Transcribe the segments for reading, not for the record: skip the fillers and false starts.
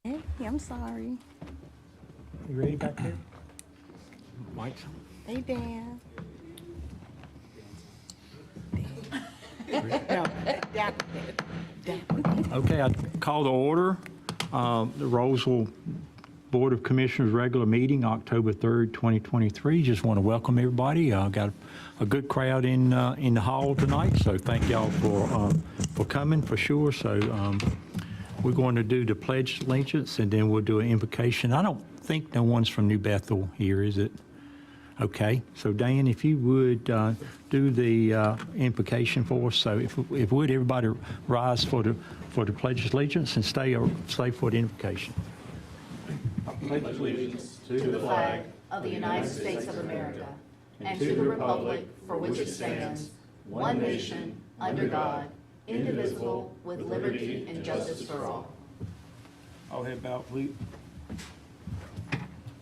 Hey, I'm sorry. You ready back there? Mike? Hey, Dan. No, down. Okay, I call to order the Rolesville Board of Commissioners regular meeting, October 3rd, 2023. Just want to welcome everybody. Got a good crowd in the hall tonight, so thank y'all for coming for sure. So we're going to do the Pledge of Allegiance, and then we'll do an invocation. I don't think no one's from New Bethel here, is it? Okay, so Dan, if you would do the invocation for us. So if would everybody rise for the Pledge of Allegiance and stay for the invocation. I pledge allegiance to the flag of the United States of America and to the republic for which it stands, one nation, under God, indivisible, with liberty and justice for all. All head bowed, please.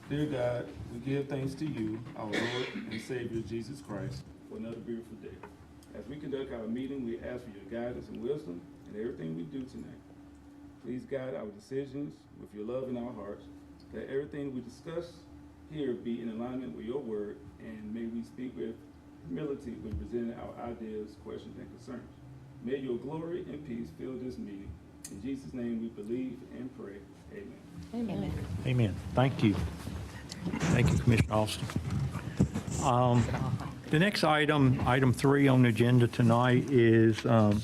Dear God, we give thanks to you, our Lord and Savior Jesus Christ, for another beautiful day. As we conduct our meeting, we ask for your guidance and wisdom in everything we do tonight. Please guide our decisions with your love in our hearts, that everything we discuss here be in alignment with your word, and may we speak with humility when presenting our ideas, questions, and concerns. May your glory and peace fill this meeting. In Jesus' name we believe and pray. Amen. Amen. Amen. Thank you. Thank you, Commissioner Austin. The next item 3 on the agenda tonight is the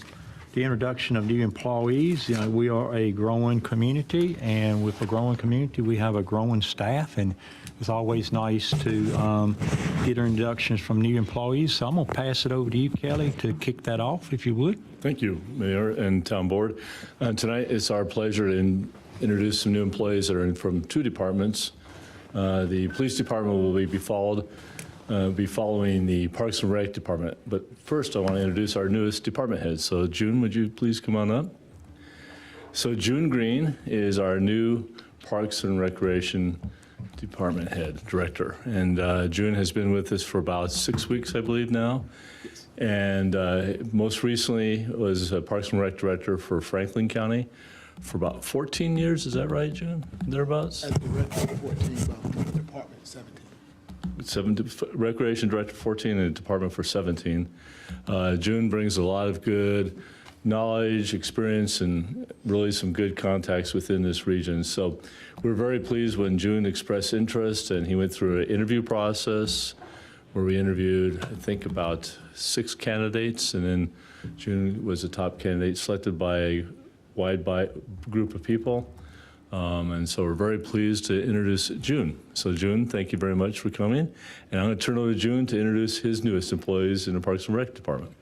introduction of new employees. You know, we are a growing community, and with a growing community, we have a growing staff, and it's always nice to get introductions from new employees. So I'm going to pass it over to you, Kelly, to kick that off, if you would. Thank you, Mayor and Town Board. Tonight, it's our pleasure to introduce some new employees that are from 2 departments. The police department will be following the Parks and Rec department. But first, I want to introduce our newest department head. So June, would you please come on up? So June Green is our new Parks and Recreation department head director. And June has been with us for about 6 weeks, I believe now. And most recently was a Parks and Rec director for Franklin County for about 14 years. Is that right, June? Thereabouts? As director 14, but department 17. Recreation director 14 and department for 17. June brings a lot of good knowledge, experience, and really some good contacts within this region. So we're very pleased when June expressed interest, and he went through an interview process where we interviewed, I think, about 6 candidates, and then June was the top candidate selected by a wide group of people. And so we're very pleased to introduce June. So June, thank you very much for coming. And I'm going to turn over to June to introduce his newest employees in the Parks and Rec department.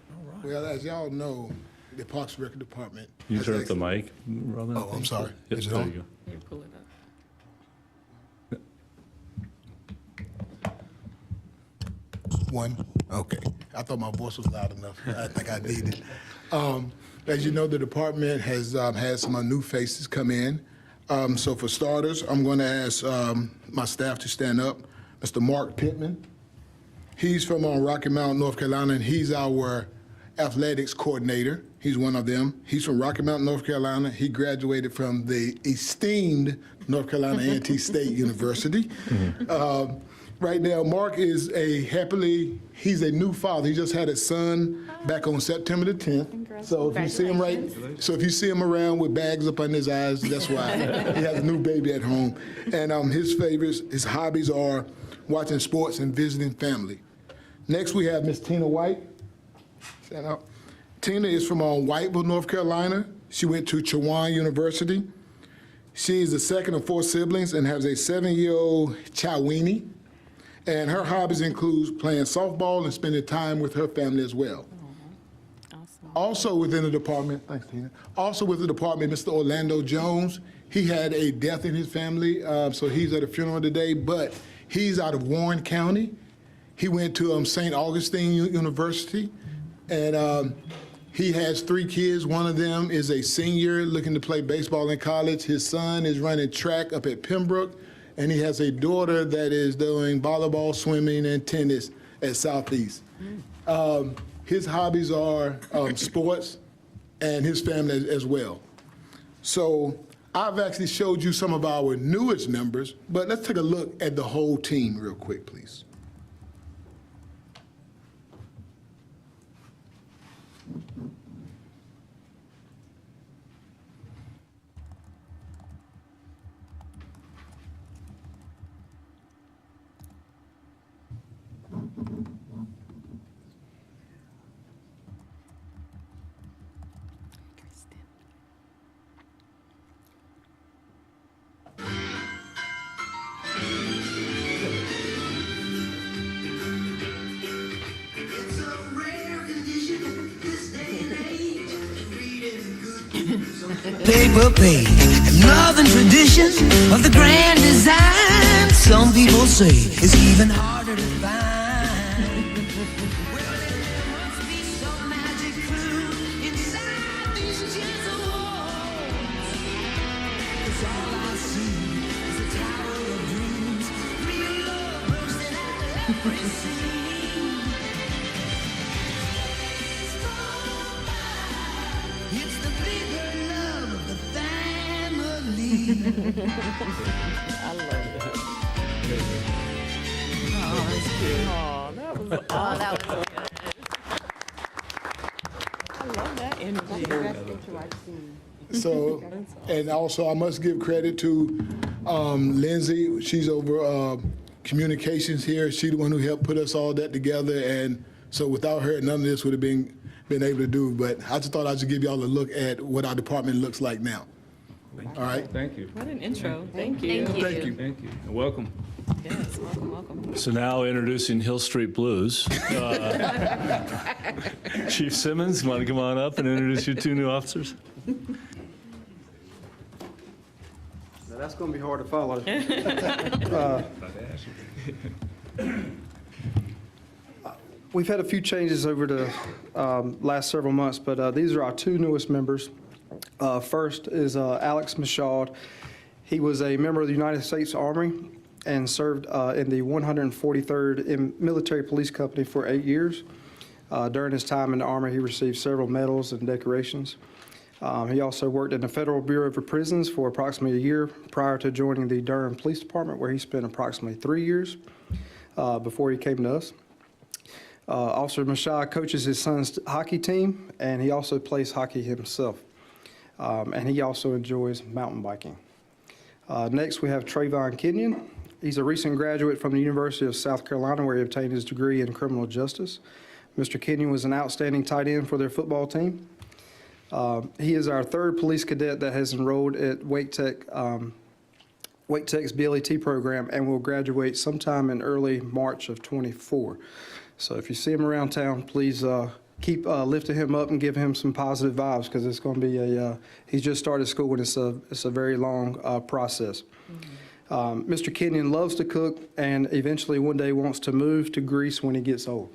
Well, as y'all know, the Parks and Rec department. You has turn up the actually- mic, Robin? Oh, I'm sorry. Yep, Is it there on? you go. You pull it up. One? Okay. I thought my voice was loud enough. I think I needed it. As you know, the department has had some new faces come in. So for starters, I'm going to ask my staff to stand up. Mr. Mark Pittman. He's from Rocky Mount, North Carolina, and he's our athletics coordinator. He's one of them. He's from Rocky Mount, North Carolina. He graduated from the esteemed North Carolina A&T State University. Right now, Mark is he's a new father. He just had his son back on September the 10th. So if you see him if you see him around with bags up on his eyes, that's why. He has a new baby at home. And his hobbies are watching sports and visiting family. Next, we have Miss Tina White. Stand up. Tina is from Whiteville, North Carolina. She went to Chowan University. She is the second of 4 siblings and has a 7-year-old Chawini. And her hobbies include playing softball and spending time with her family as well. Awesome. Also within the department, thanks, Tina. Also with the department, Mr. Orlando Jones. He had a death in his family, so he's at a funeral today, but he's out of Warren County. He went to St. Augustine University, and he has 3 kids. One of them is a senior looking to play baseball in college. His son is running track up at Pembroke, and he has a daughter that is doing volleyball, swimming, and tennis at Southeast. His hobbies are sports and his family as well. So I've actually showed you some of our newest members, but let's take a look at the whole team real quick, please. It's a rare condition this day and age. Reading good paper page. Love and tradition of the grand design. Some people say it's even harder to find. Well, there must be some magic clue inside these gentle walls. 'Cause all I see is a tower of dreams. Real love bursting at every seam. It's the bigger love of the family. I love it. Oh, that's cute. Oh, that was Oh, that was good. I love that energy. So, and also I must give credit to Lindsay. She's over communications here. She's the one who helped put us all that together. And so without her, none of this would have been able to do. But I just thought I'd just give y'all a look at what our department looks like now. All right. Thank you. What an intro. Thank you. Thank you. Thank you. Thank you. And welcome. Yes, welcome, welcome. So now introducing Hill Street Blues. Chief Simmons, want to come on up and introduce your two new officers? Now, that's going to be hard to follow. We've had a few changes over the last several months, but these are our two newest members. First is Alex Michaud. He was a member of the United States Army and served in the 143rd Military Police Company for 8 years. During his time in the Army, he received several medals and decorations. He also worked in the Federal Bureau of Prisons for approximately a year prior to joining the Durham Police Department, where he spent approximately 3 years before he came to us. Officer Michaud coaches his son's hockey team, and he also plays hockey himself. And he also enjoys mountain biking. Next, we have Trayvon Kenyon. He's a recent graduate from the University of South Carolina, where he obtained his degree in criminal justice. Mr. Kenyon was an outstanding tight end for their football team. He is our third police cadet that has enrolled at Wake Tech's BLET program and will graduate sometime in early March of '24. So if you see him around town, please keep lifting him up and give him some positive vibes, because it's going to be he's just started school and it's a very long process. Mr. Kenyon loves to cook and eventually one day wants to move to Greece when he gets old.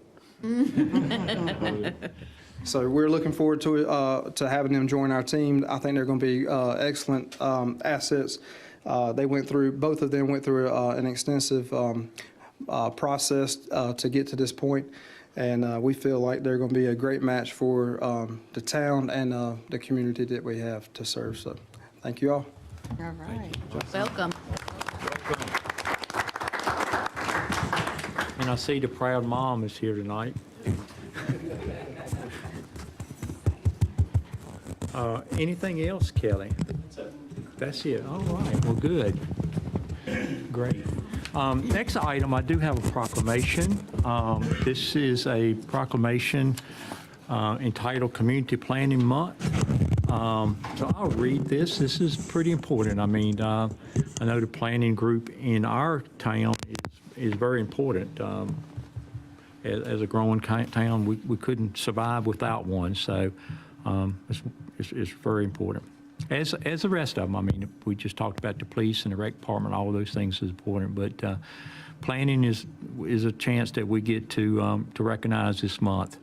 So we're looking forward to having them join our team. I think they're going to be excellent assets. Both of them went through an extensive process to get to this point, and we feel like they're going to be a great match for the town and the community that we have to serve. So thank you all. All right. Welcome. And I see the proud mom is here tonight. Anything else, Kelly? That's it. All right. Well, good. Great. Next item, I do have a proclamation. This is a proclamation entitled Community Planning Month. So I'll read this. This is pretty important. I mean, I know the planning group in our town is very important. As a growing town, we couldn't survive without one. So it's very important. As the rest of them, I mean, we just talked about the police and the rec department, all of those things is important, but planning is a chance that we get to recognize this month.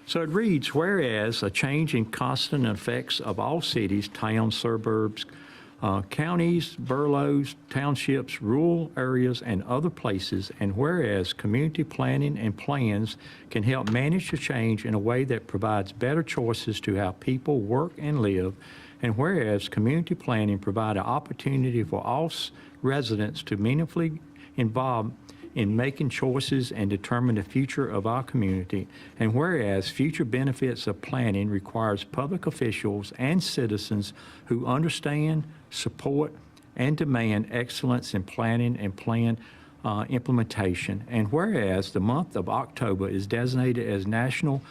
So it reads, whereas a change in constant effects of all cities, towns, suburbs, counties, boroughs, townships, rural areas, and other places, and whereas community planning and plans can help manage the change in a way that provides better choices to how people work and live, And whereas community planning provide an opportunity for all residents to meaningfully involve in making choices and determine the future of our community. And whereas future benefits of planning requires public officials and citizens who understand, support, and demand excellence in planning and plan implementation. And whereas the month of October is designated as National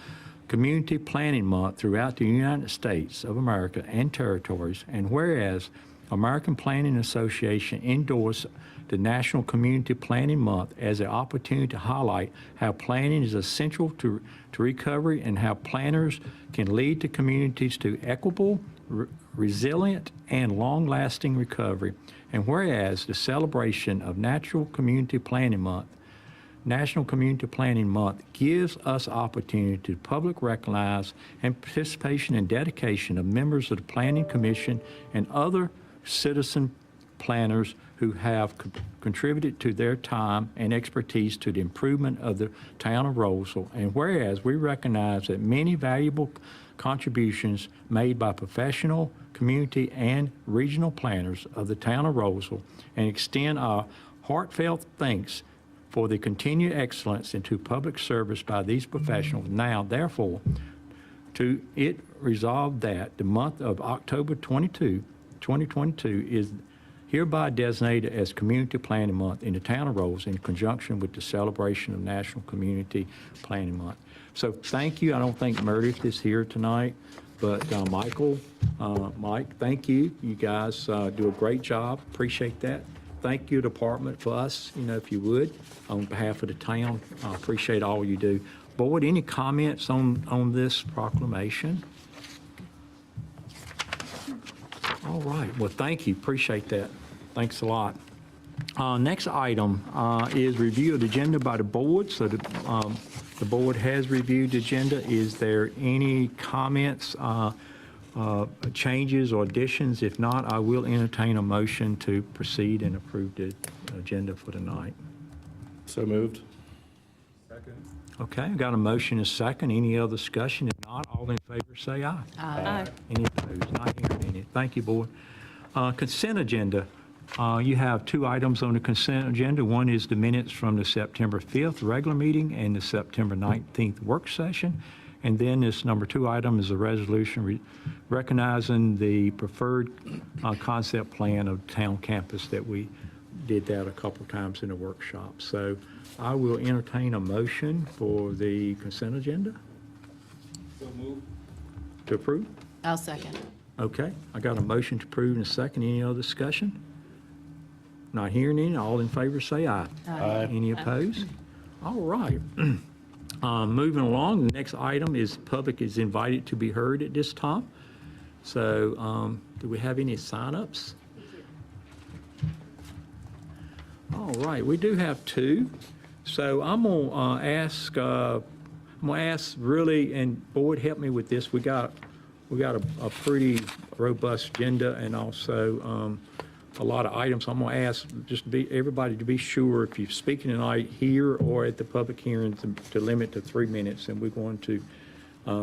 Community Planning Month throughout the United States of America and territories, and whereas American Planning Association endorsed the National Community Planning Month as an opportunity to highlight how planning is essential to recovery and how planners can lead the communities to equitable, resilient, and long-lasting recovery. And whereas the celebration of National Community Planning Month gives us opportunity to public recognize and participation and dedication of members of the Planning Commission and other citizen planners who have contributed to their time and expertise to the improvement of the town of Rolesville. And whereas we recognize that many valuable contributions made by professional, community, and regional planners of the town of Rolesville, and extend our heartfelt thanks for the continued excellence into public service by these professionals. Now, therefore, to it resolved that the month of October 2022 is hereby designated as Community Planning Month in the town of Rolesville in conjunction with the celebration of National Community Planning Month. So thank you. I don't think Meredith is here tonight, but Mike, thank you. You guys do a great job. Appreciate that. Thank you, department, for us, if you would, on behalf of the town. I appreciate all you do. Board, any comments on this proclamation? All right. Well, thank you. Appreciate that. Thanks a lot. Next item is review of the agenda by the board. So the board has reviewed the agenda. Is there any comments, changes, or additions? If not, I will entertain a motion to proceed and approve the agenda for tonight. So moved. Okay, I've got a motion and a second. Any other discussion? If not, all in favor say aye. Aye. Any opposed? Not hearing any. Thank you, board. Consent agenda. You have two items on the consent agenda. One is the minutes from the September 5th regular meeting and the September 19th work session. And then this number 2 item is a resolution recognizing the preferred concept plan of town campus that we did that a couple times in the workshop. So I will entertain a motion for the consent agenda. So move. To approve? I'll second. Okay, I got a motion to approve and a second. Any other discussion? Not hearing any. All in favor say aye. Aye. Any opposed? All right. Moving along, the next item is public is invited to be heard at this time. So do we have any sign-ups? All right, we do have 2. So I'm gonna ask really, and board help me with this. We got a pretty robust agenda and also a lot of items. I'm going to ask just everybody to be sure if you're speaking tonight here or at the public hearing to limit to 3 minutes, and we're going to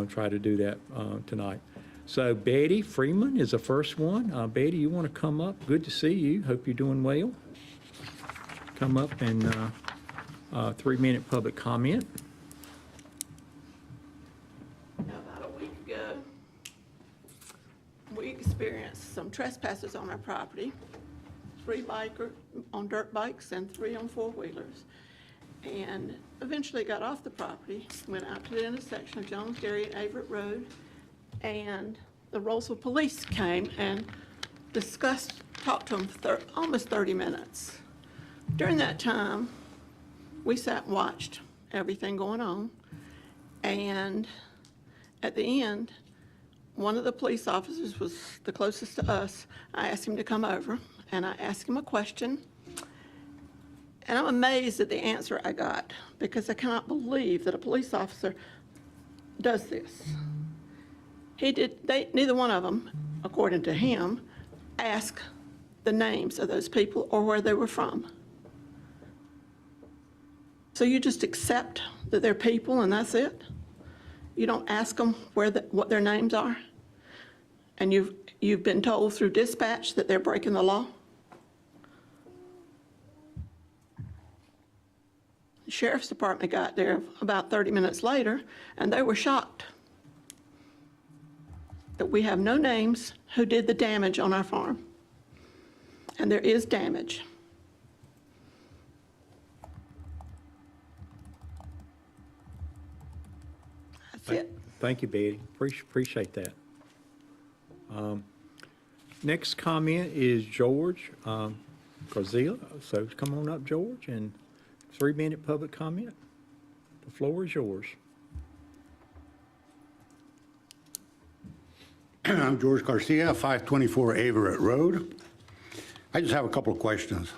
try to do that tonight. So Betty Freeman is the first one. Betty, you want to come up? Good to see you. Hope you're doing well. Come up and 3-minute public comment. About a week ago, we experienced some trespassers on our property, 3 bikers on dirt bikes and 3 on 4-wheelers. And eventually got off the property, went out to the intersection of Jones Dairy and Averett Road, and the Rolesville police came and talked to them for almost 30 minutes. During that time, we sat and watched everything going on, and at the end, one of the police officers was the closest to us. I asked him to come over, and I asked him a question, and I'm amazed at the answer I got, because I cannot believe that a police officer does this. Neither one of them, according to him, asked the names of those people or where they were from. So you just accept that they're people and that's it? You don't ask them what their names are? And You've been told through dispatch that they're breaking the law. The Sheriff's Department got there about 30 minutes later, and they were shocked that we have no names who did the damage on our farm. And there is damage. That's it. Thank you, Betty. Appreciate that. Next comment is George Garzilla. So come on up, George, and 3-minute public comment. The floor is yours. I'm George Garcia, 524 Averett Road. I just have a couple of questions.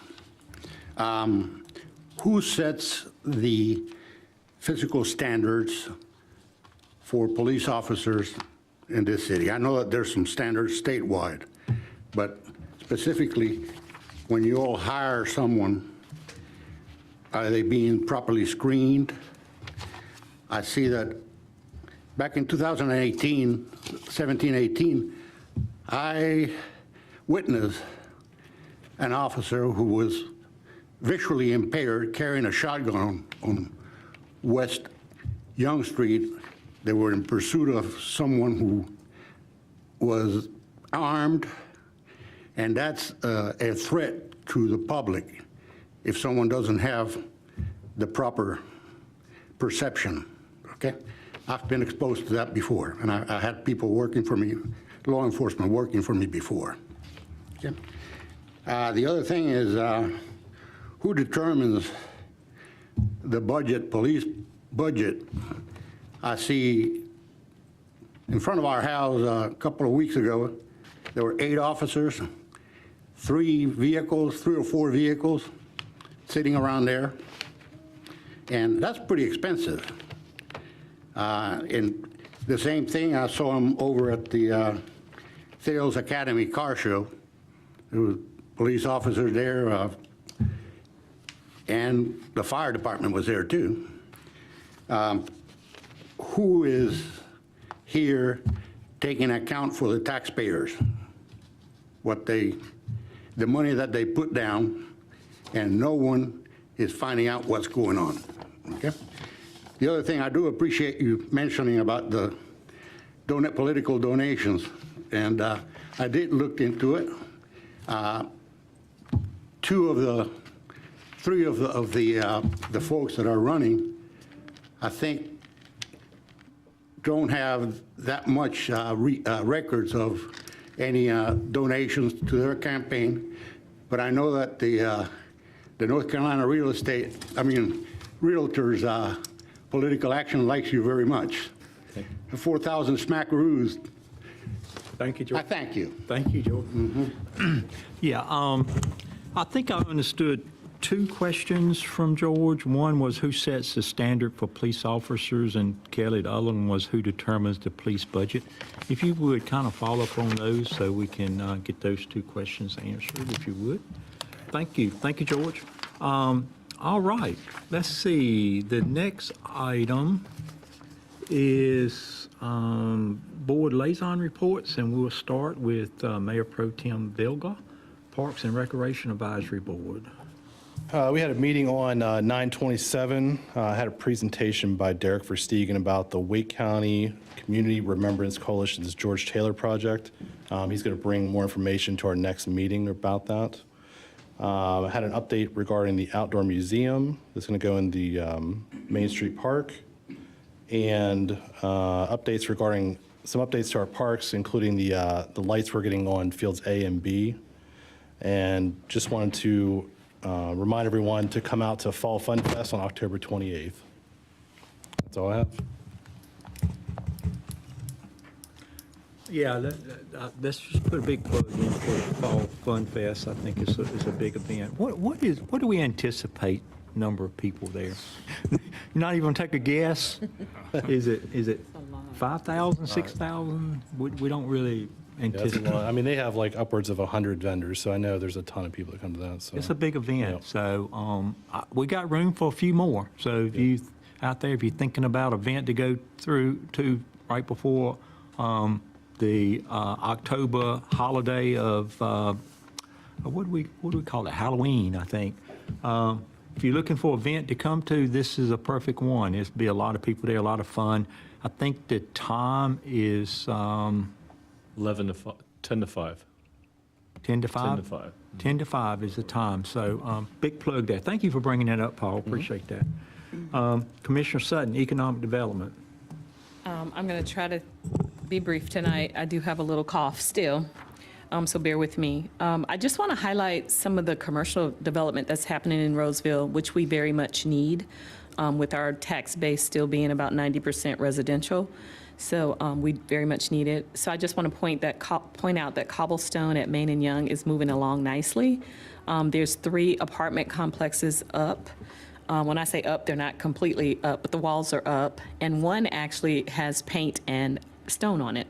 Who sets the physical standards for police officers in this city? I know that there's some standards statewide, but specifically, when you all hire someone, are they being properly screened? I see that back in 2018, 17-18, I witnessed an officer who was visually impaired carrying a shotgun on West Young Street. They were in pursuit of someone who was armed, and that's a threat to the public if someone doesn't have the proper perception, okay? I've been exposed to that before, and I had people working for me, law enforcement working for me before. Okay? The other thing is, who determines the budget, police budget? I see in front of our house a couple of weeks ago, there were 8 officers, 3 or 4 vehicles sitting around there, and that's pretty expensive. And the same thing, I saw them over at the Sales Academy car show. There were police officers there, and the fire department was there too. Who is here taking account for the taxpayers? The money that they put down, and no one is finding out what's going on, okay? The other thing, I do appreciate you mentioning about the political donations, and I did look into it. 3 of the folks that are running, I think, don't have that much records of any donations to their campaign, but I know that the North Carolina Realtors Political Action likes you very much. The 4,000 smackaroos. Thank you, George. I thank you. Thank you, George. Yeah, I think I understood 2 questions from George. One was who sets the standard for police officers, and Kelly, the other one was who determines the police budget. If you would kind of follow up on those so we can get those 2 questions answered, if you would. Thank you. Thank you, George. All right, let's see. The next item is board liaison reports, and we'll start with Mayor Pro Tem Vilga, Parks and Recreation Advisory Board. We had a meeting on 9/27. I had a presentation by Derek Verstegen about the Wake County Community Remembrance Coalition's George Taylor project. He's going to bring more information to our next meeting about that. I had an update regarding the outdoor museum that's going to go in the Main Street Park, and updates regarding some updates to our parks, including the lights we're getting on fields A and B. And just wanted to remind everyone to come out to Fall Fun Fest on October 28th. That's all I have. Yeah, let's just put a big plug in for Fall Fun Fest. I think it's a big event. What do we anticipate number of people there? You're not even gonna take a guess? Is it 5,000, 6,000? We don't really Yeah, that's a anticipate. lot. I mean, they have like upwards of 100 vendors, so I know there's a ton of people that come to that. So It's a big event, Yeah. so we got room for a few more. So if you out there, if you're thinking about an event to go through to right before the October holiday of, what do we call it? Halloween, I think. If you're looking for an event to come to, this is a perfect one. There'll be a lot of people there, a lot of fun. I think the time is 10 to 5. 10 to 5? 10 to 5. 10 to 5 is the time. So big plug there. Thank you for bringing that up, Paul. Appreciate that. Commissioner Sutton, Economic Development. I'm going to try to be brief tonight. I do have a little cough still, so bear with me. I just want to highlight some of the commercial development that's happening in Rolesville, which we very much need, with our tax base still being about 90% residential. So we very much need it. So I just want to point out that Cobblestone at Main and Young is moving along nicely. There's 3 apartment complexes up. When I say up, they're not completely up, but the walls are up. And one actually has paint and stone on it.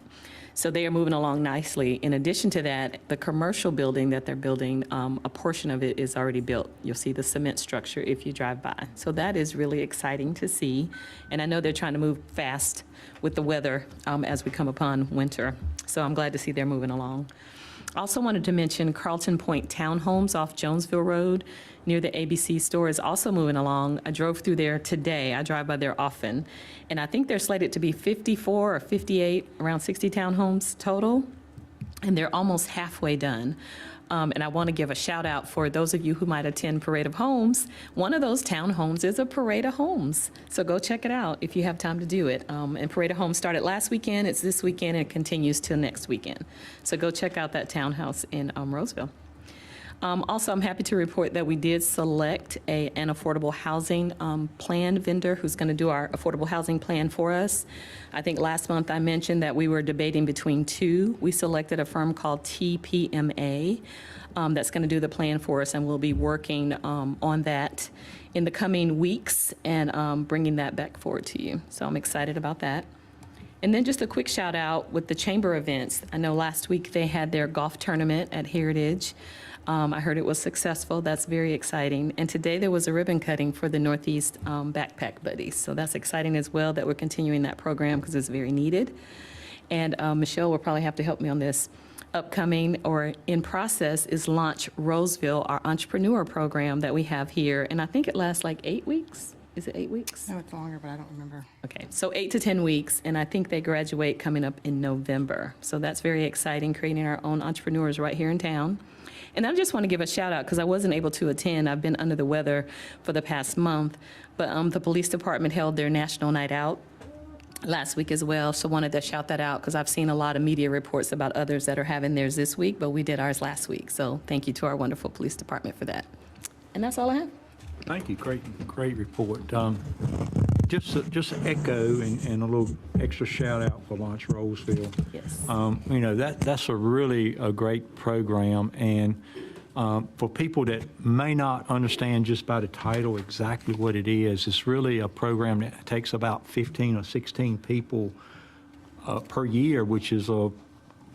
So they are moving along nicely. In addition to that, the commercial building that they're building, a portion of it is already built. You'll see the cement structure if you drive by. So that is really exciting to see. And I know they're trying to move fast with the weather as we come upon winter. So I'm glad to see they're moving along. Also wanted to mention Carlton Point Townhomes off Jonesville Road near the ABC store is also moving along. I drove through there today. I drive by there often. And I think they're slated to be 54 or 58, around 60 townhomes total. And they're almost halfway done. And I want to give a shout out for those of you who might attend Parade of Homes. One of those townhomes is a Parade of Homes. So go check it out if you have time to do it. And Parade of Homes started last weekend, it's this weekend, and it continues till next weekend. So go check out that townhouse in Rolesville. Also, I'm happy to report that we did select an affordable housing plan vendor who's going to do our affordable housing plan for us. I think last month I mentioned that we were debating between 2. We selected a firm called TPMA that's going to do the plan for us, and we'll be working on that in the coming weeks and bringing that back forward to you. So I'm excited about that. And then just a quick shout out with the chamber events. I know last week they had their golf tournament at Heritage. I heard it was successful. That's very exciting. And today there was a ribbon cutting for the Northeast Backpack Buddies. So that's exciting as well that we're continuing that program because it's very needed. And Michelle will probably have to help me on this. Upcoming or in process is Launch Rolesville, our entrepreneur program that we have here. And I think it lasts like 8 weeks. Is it 8 weeks? No, it's longer, but I don't remember. Okay, so 8 to 10 weeks, and I think they graduate coming up in November. So that's very exciting, creating our own entrepreneurs right here in town. And I just want to give a shout out because I wasn't able to attend. I've been under the weather for the past month, but the police department held their National Night Out last week as well. So wanted to shout that out because I've seen a lot of media reports about others that are having theirs this week, but we did ours last week. So thank you to our wonderful police department for that. And that's all I have. Thank you. Great report. Just to echo and a little extra shout out for Launch Rolesville. Yes. You know, that's a really great program. And for people that may not understand just by the title exactly what it is, it's really a program that takes about 15 or 16 people per year, which is a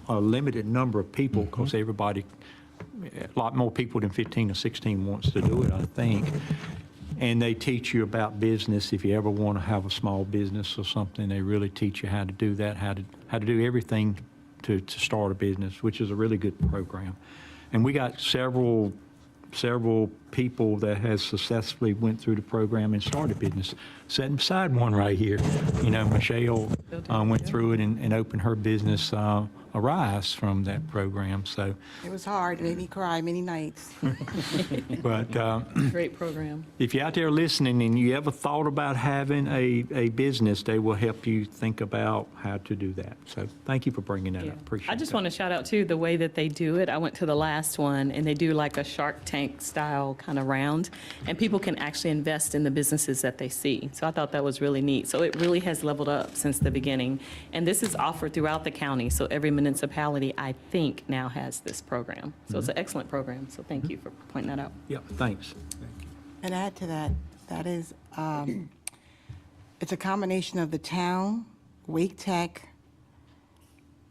limited number of people because everybody, a lot more people than 15 or 16 wants to do it, I think. And they teach you about business. If you ever want to have a small business or something, they really teach you how to do that, how to do everything to start a business, which is a really good program. And we got several people that has successfully went through the program and started business. Sitting beside one right here, you know, Michelle went through it and opened her business, Arise, from that program. So It was hard. It made me cry many nights. but Great program. if you're out there listening and you ever thought about having a business, they will help you think about how to do that. So thank you for bringing that up. Appreciate it. I just want to shout out too the way that they do it. I went to the last one and they do like a Shark Tank style kind of round, and people can actually invest in the businesses that they see. So I thought that was really neat. So it really has leveled up since the beginning, and this is offered throughout the county. So every municipality, I think, now has this program. So it's an excellent program. So thank you for pointing that out. Yeah, thanks. And add to that, that is, it's a combination of the town, Wake Tech,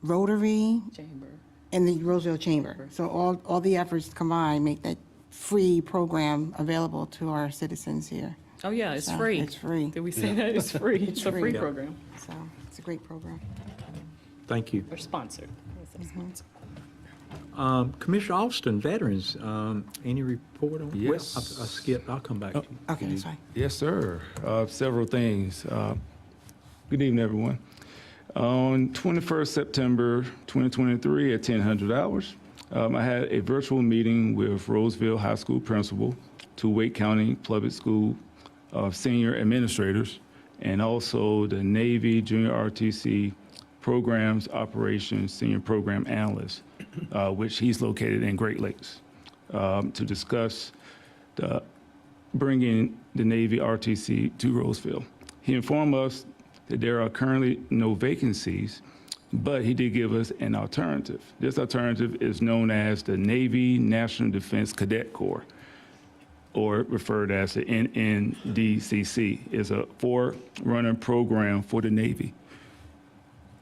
Rotary, Chamber. and the Roseville Chamber. So all the efforts combined make that free program available to our citizens here. Oh, yeah, it's So, free. it's free. Did we say that? It's free. It's a free free. program. So it's a great program. Thank you. Or sponsored. Commissioner Austin, veterans, any report on? Yes. Well, I skipped, I'll come back. to you. Okay, that's fine. Yes, sir. Several things. Good evening, everyone. On 21st September 2023 at 1000 hours, I had a virtual meeting with Rolesville High School principal, two Wake County Public School senior administrators, and also the Navy Junior RTC Programs Operations Senior Program Analyst, which he's located in Great Lakes, to discuss bringing the Navy RTC to Rolesville. He informed us that there are currently no vacancies, but he did give us an alternative. This alternative is known as the Navy National Defense Cadet Corps, or referred as the NNDCC. It's a forerunner program for the Navy.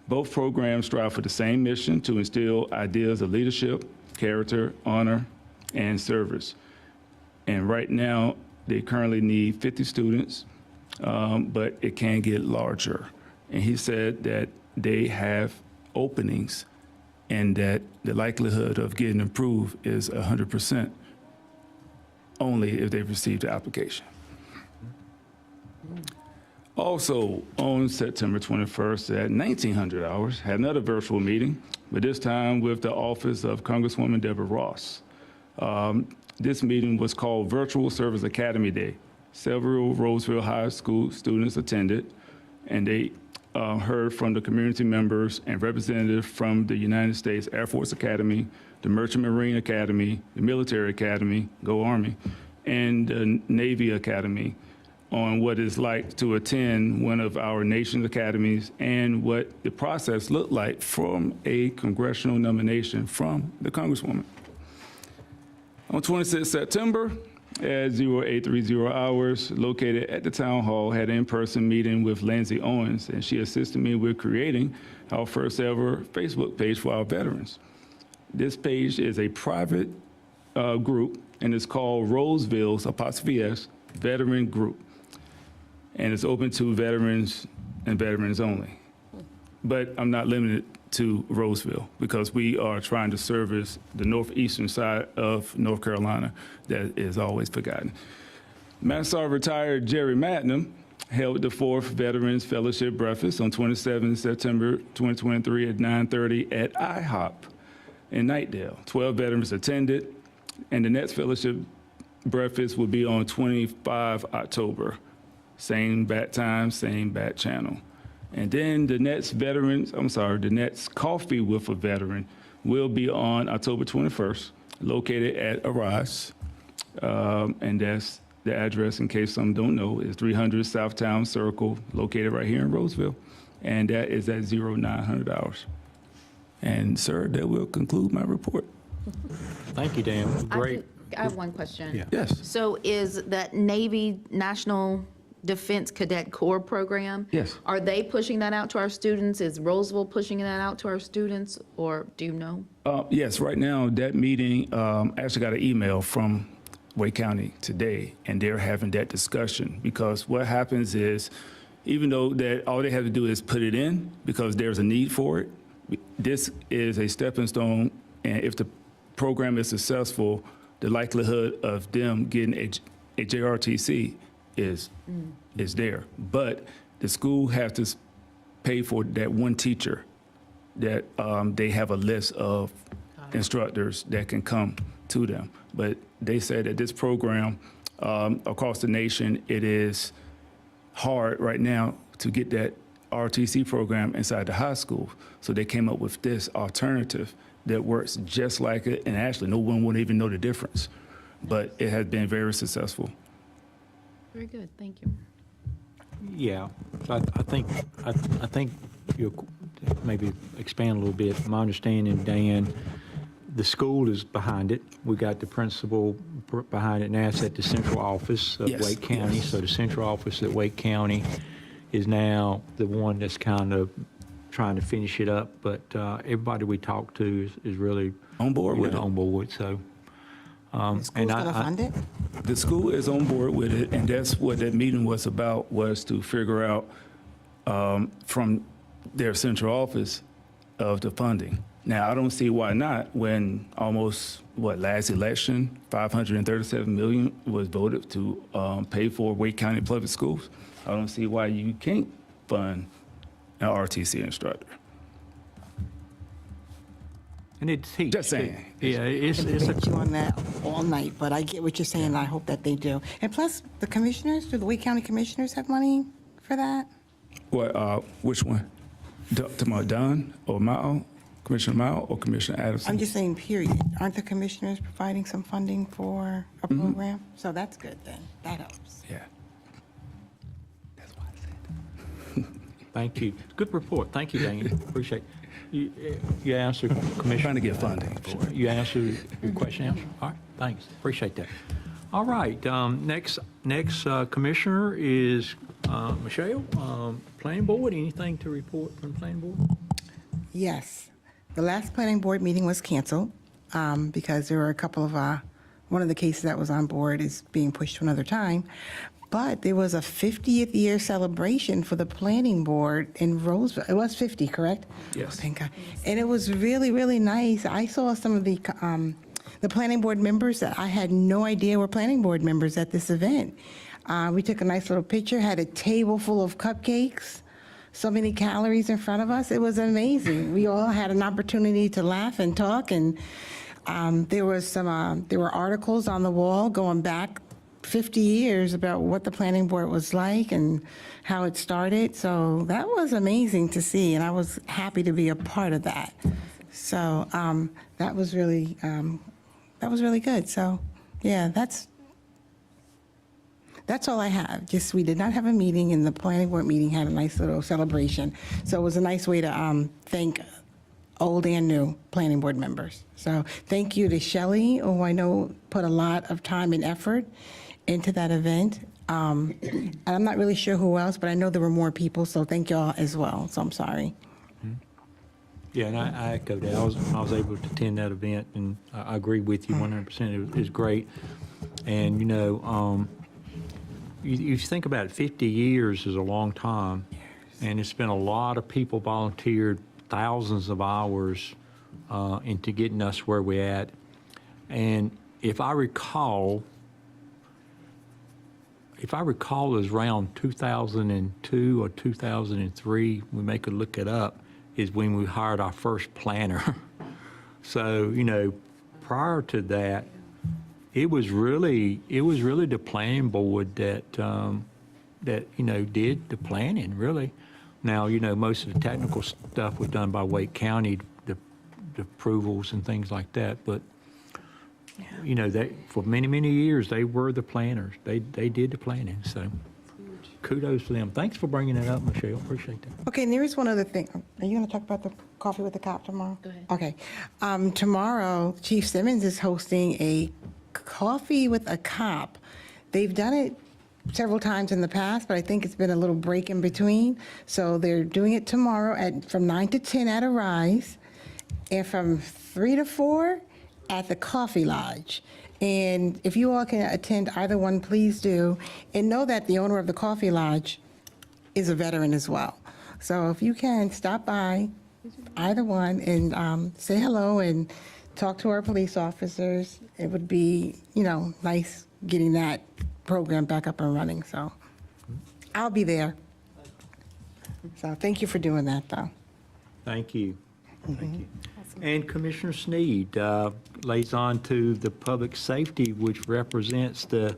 Both programs strive for the same mission to instill ideas of leadership, character, honor, and service. And right now, they currently need 50 students, but it can get larger. And he said that they have openings and that the likelihood of getting approved is 100% only if they've received the application. Also, on September 21st at 1900 hours, had another virtual meeting, but this time with the office of Congresswoman Deborah Ross. This meeting was called Virtual Service Academy Day. Several Rolesville High School students attended, and they heard from the community members and representatives from the United States Air Force Academy, the Merchant Marine Academy, the Military Academy, Go Army, and the Navy Academy on what it's like to attend one of our nation's academies and what the process looked like from a congressional nomination from the Congresswoman. On 26 September, at 0830 hours, located at the town hall, had an in-person meeting with Lindsay Owens, and she assisted me with creating our first ever Facebook page for our veterans. This page is a private group, and it's called Rolesville's '(S) Veteran Group. And it's open to veterans and veterans only. But I'm not limited to Rolesville because we are trying to service the northeastern side of North Carolina that is always forgotten. Master Sergeant retired Jerry Madnam held the 4th Veterans Fellowship Breakfast on 27 September 2023 at 9:30 at IHOP in Knightdale. 12 veterans attended, and the next fellowship breakfast will be on 25 October. Same bat time, same bat channel. And then the next Coffee with a Veteran will be on October 21st, located at Arise. And that's the address, in case some don't know, is 300 Southtown Circle, located right here in Rolesville. And that is at 0900 hours. And sir, that will conclude my report. Thank you, Dan. Great. I have one question. Yeah. Yes. So is that Navy National Defense Cadet Corps program? Yes. Are they pushing that out to our students? Is Rolesville pushing that out to our students, or do you know? Yes, right now, that meeting, I actually got an email from Wake County today, and they're having that discussion, because what happens is, even though that all they have to do is put it in, because there's a need for it, this is a stepping stone, and if the program is successful, the likelihood of them getting a JRTC is there. But the school has to pay for that one teacher that they have a list of instructors that can come to them. But they said that this program across the nation, it is hard right now to get that RTC program inside the high school. So they came up with this alternative that works just like it, and actually no one would even know the difference. But it has been very successful. Very good, thank you. Yeah, so I think you'll maybe expand a little bit. My understanding, Dan, the school is behind it. We got the principal behind it now. It's at the central office of Yes, Wake County. yes. So the central office at Wake County is now the one that's kind of trying to finish it up. But everybody we talk to is really On board with it. on board. So The school's going to fund it? The school is on board with it, and that's what that meeting was about, was to figure out from their central office of the funding. Now, I don't see why not when almost, last election, $537 million was voted to pay for Wake County Public Schools. I don't see why you can't fund an RTC instructor. And it's teach. Just saying. Yeah, it's a, Put you on that all night, but I get what you're saying, and I hope that they do. And plus, the commissioners, do the Wake County commissioners have money for that? What, which one? To Dunn or Mao? Commissioner Mao or Commissioner Addison? I'm just saying, period. Aren't the commissioners providing some funding for a program? So that's good then. That helps. Yeah. That's why I said. thank you. Good report. Thank you, Daniel. Appreciate it. You answered, Commissioner. Trying to get funding for it. You answered your question, answered? All right, thanks. Appreciate that. All right, next commissioner is Michelle, Planning Board. Anything to report from Planning Board? Yes. The last planning board meeting was canceled because there were a couple of, one of the cases that was on board is being pushed to another time. But there was a 50th year celebration for the planning board in Rolesville. It was 50, correct? Yes. Thank God. And it was really, really nice. I saw some of the planning board members that I had no idea were planning board members at this event. We took a nice little picture, had a table full of cupcakes, so many calories in front of us. It was amazing. We all had an opportunity to laugh and talk, and there were articles on the wall going back 50 years about what the planning board was like and how it started. So that was amazing to see, and I was happy to be a part of that. So that was really good. So yeah, that's all I have. Just, we did not have a meeting, and the planning board meeting had a nice little celebration. So it was a nice way to thank old and new planning board members. So thank you to Shelley, who I know put a lot of time and effort into that event. And I'm not really sure who else, but I know there were more people, so thank y'all as well. So I'm sorry. Yeah, and I echo that. I was able to attend that event, and I agree with you 100%. It was great. And, you think about it, 50 years is a long time, and it's been a lot of people volunteered thousands of hours into getting us where we're at. And if I recall, it was around 2002 or 2003, we could look it up, is when we hired our first planner. So, prior to that, it was really the planning board that did the planning, really. Now, most of the technical stuff was done by Wake County, the approvals and things like that. But for many, many years they were the planners. They did the planning. So kudos to them. Thanks for bringing it up, Michelle. Appreciate that. Okay, and there is one other thing. Are you going to talk about the coffee with the cop tomorrow? Go ahead. Okay. Tomorrow, Chief Simmons is hosting a coffee with a cop. They've done it several times in the past, but I think it's been a little break in between. So they're doing it tomorrow from 9 to 10 at Arise, and from 3 to 4 at the Coffee Lodge. And if you all can attend either one, please do. And know that the owner of the Coffee Lodge is a veteran as well. So if you can, stop by either one and say hello and talk to our police officers. It would be, nice getting that program back up and running. So I'll be there. So thank you for doing that, though. Thank you. Thank you. And Commissioner Sneed, liaison to the public safety, which represents the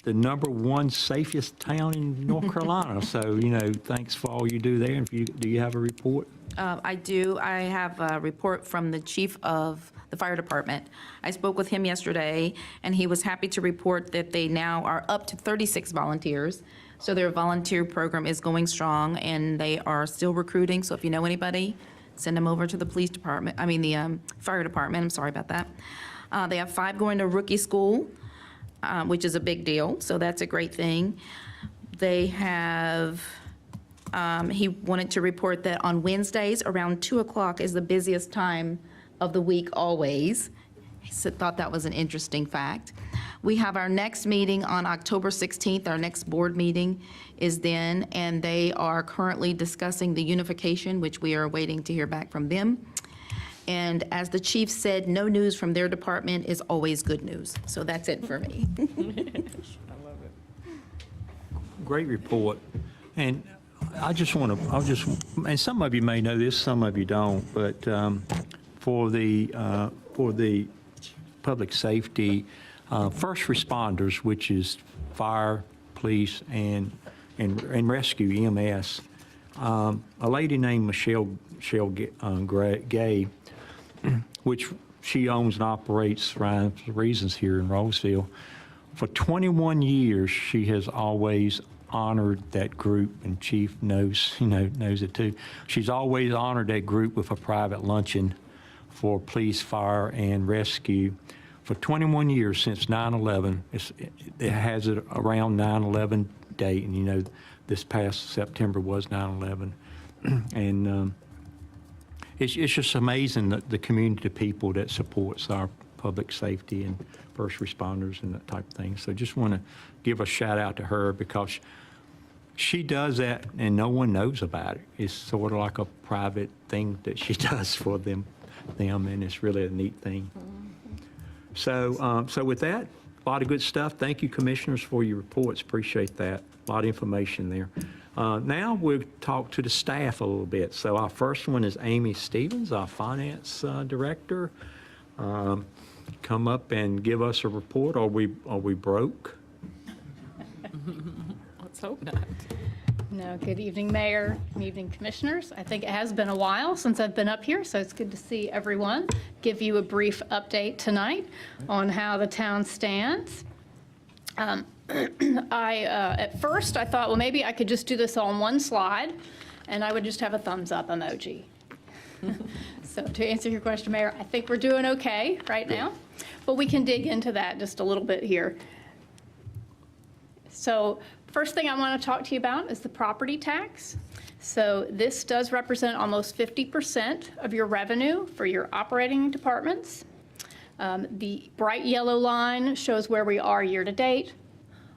number one safest town in North Carolina. So, thanks for all you do there. And do you have a report? I do. I have a report from the chief of the fire department. I spoke with him yesterday, and he was happy to report that they now are up to 36 volunteers. So their volunteer program is going strong, and they are still recruiting. So if you know anybody, send them over to the fire department. I'm sorry about that. They have 5 going to rookie school, which is a big deal. So that's a great thing. They have, he wanted to report that on Wednesdays around 2 o'clock is the busiest time of the week always. He thought that was an interesting fact. We have our next meeting on October 16th. Our next board meeting is then, and they are currently discussing the unification, which we are waiting to hear back from them. And as the chief said, no news from their department is always good news. So that's it for me. Great report. And I just want to, and some of you may know this, some of you don't, but for the public safety, first responders, which is fire, police, and rescue, EMS, a lady named Michelle Gay, which she owns and operates Ryan's Reasons here in Rolesville. For 21 years, she has always honored that group, and Chief knows it too. She's always honored that group with a private luncheon for police, fire, and rescue. For 21 years, since 9/11, it has it around 9/11 date, and this past September was 9/11. And it's just amazing the community of people that supports our public safety and first responders and that type of thing. So just want to give a shout out to her, because she does that and no one knows about it. It's sort of like a private thing that she does for them, and it's really a neat thing. So with that, a lot of good stuff. Thank you, commissioners, for your reports. Appreciate that. A lot of information there. Now we'll talk to the staff a little bit. So our first one is Amy Stevens, our finance director. Come up and give us a report. Are we broke? Let's hope not. No, good evening, Mayor. Good evening, Commissioners. I think it has been a while since I've been up here, so it's good to see everyone. Give you a brief update tonight on how the town stands. At first, I thought, well, maybe I could just do this all in one slide, and I would just have a thumbs up emoji. So to answer your question, Mayor, I think we're doing okay right now, but we can dig into that just a little bit here. So first thing I want to talk to you about is the property tax. So this does represent almost 50% of your revenue for your operating departments. The bright yellow line shows where we are year to date.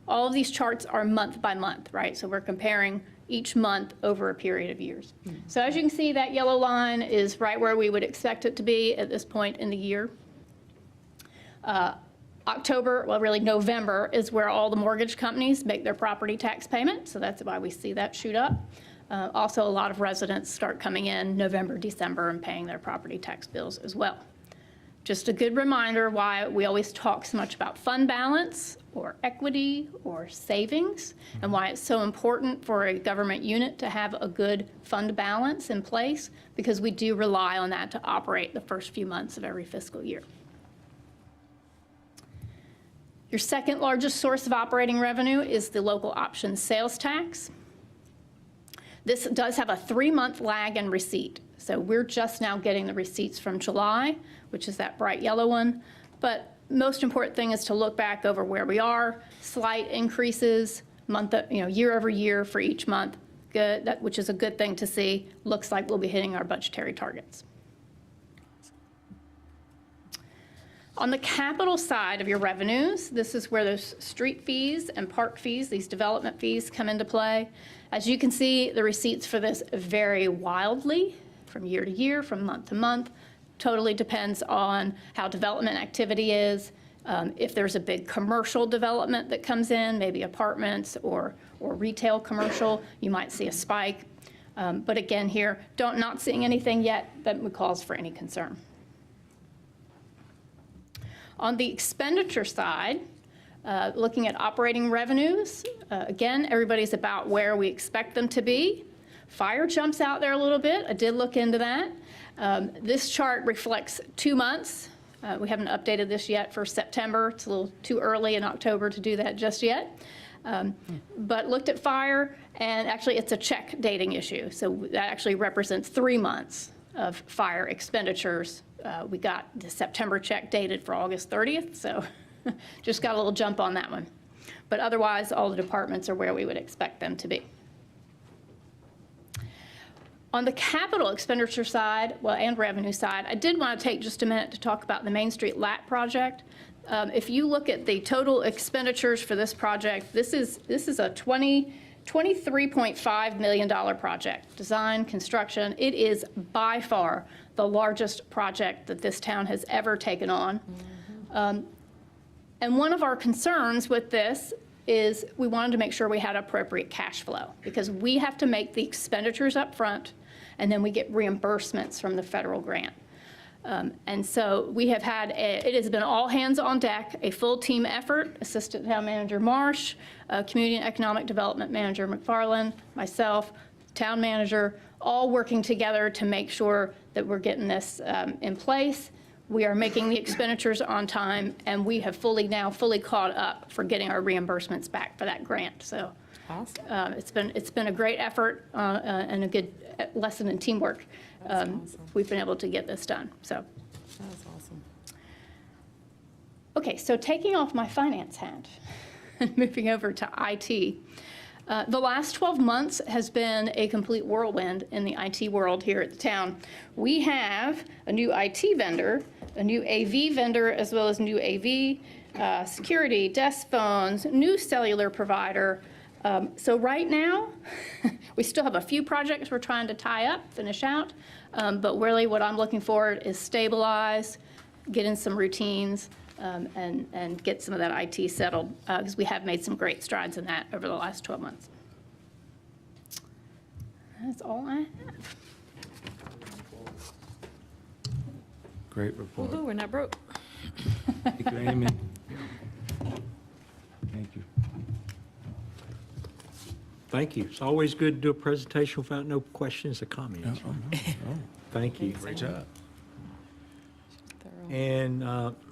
All of these charts are month by month, right? So we're comparing each month over a period of years. So as you can see, that yellow line is right where we would expect it to be at this point in the year. October, well, really November, is where all the mortgage companies make their property tax payment, so that's why we see that shoot up. Also, a lot of residents start coming in November, December, and paying their property tax bills as well. Just a good reminder why we always talk so much about fund balance or equity or savings, and why it's so important for a government unit to have a good fund balance in place, because we do rely on that to operate the first few months of every fiscal year. Your second largest source of operating revenue is the local option sales tax. This does have a 3-month lag in receipt. So we're just now getting the receipts from July, which is that bright yellow one. But most important thing is to look back over where we are. Slight increases year over year for each month, which is a good thing to see. Looks like we'll be hitting our budgetary targets. On the capital side of your revenues, this is where those street fees and park fees, these development fees, come into play. As you can see, the receipts for this vary wildly from year to year, from month to month. Totally depends on how development activity is. If there's a big commercial development that comes in, maybe apartments or retail commercial, you might see a spike. But again here, not seeing anything yet that would cause for any concern. On the expenditure side, looking at operating revenues, again, everybody's about where we expect them to be. Fire jumps out there a little bit. I did look into that. This chart reflects 2 months. We haven't updated this yet for September. It's a little too early in October to do that just yet. But looked at fire, and actually it's a check dating issue. So that actually represents 3 months of fire expenditures. We got the September check dated for August 30th, so just got a little jump on that one. But otherwise, all the departments are where we would expect them to be. On the capital expenditure side, and revenue side, I did want to take just a minute to talk about the Main Street LAT project. If you look at the total expenditures for this project, this is a $23.5 million project, design, construction. It is by far the largest project that this town has ever taken on. And one of our concerns with this is we wanted to make sure we had appropriate cash flow, because we have to make the expenditures up front, and then we get reimbursements from the federal grant. And so we have had, it has been all hands on deck, a full team effort, Assistant Town Manager Marsh, Community and Economic Development Manager McFarland, myself, Town Manager, all working together to make sure that we're getting this in place. We are making the expenditures on time, and we have fully caught up for getting our reimbursements back for that grant. So Awesome. it's been a great effort and a good lesson in teamwork. We've been able to get this done. So. That's awesome. Okay, so taking off my finance hat and moving over to IT. The last 12 months has been a complete whirlwind in the IT world here at the town. We have a new IT vendor, a new AV vendor, as well as new AV, security, desk phones, new cellular provider. So right now, we still have a few projects we're trying to tie up, finish out, but really what I'm looking for is stabilize, get in some routines, and get some of that IT settled, because we have made some great strides in that over the last 12 months. That's all I have. Great report. Woohoo, we're not broke. Thank you, Amy. Thank you. Thank you. It's always good to do a presentation without no questions or comments. Thank you. Great job. And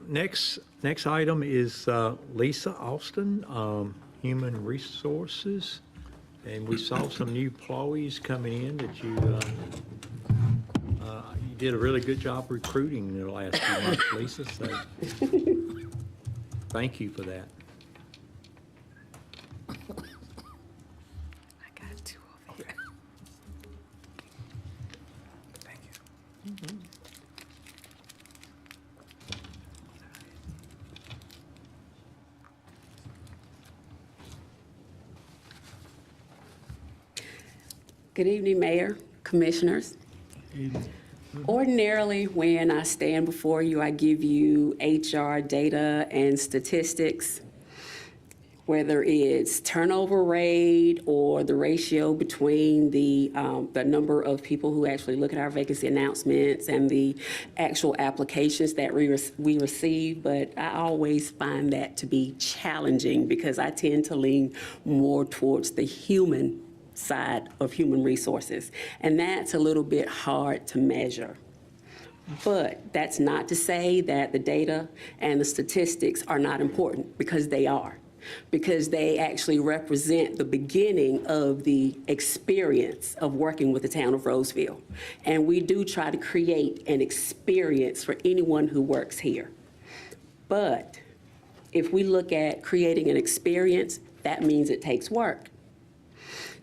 next item is Lisa Austin, Human Resources. And we saw some new employees coming in that you did a really good job recruiting in the last few months, Lisa. So thank you for that. I got two over here. Thank you. Good evening, Mayor, Commissioners. Ordinarily, when I stand before you, I give you HR data and statistics, whether it's turnover rate or the ratio between the number of people who actually look at our vacancy announcements and the actual applications that we receive. But I always find that to be challenging because I tend to lean more towards the human side of human resources, and that's a little bit hard to measure. But that's not to say that the data and the statistics are not important, because they are, because they actually represent the beginning of the experience of working with the town of Rolesville. And we do try to create an experience for anyone who works here. But if we look at creating an experience, that means it takes work.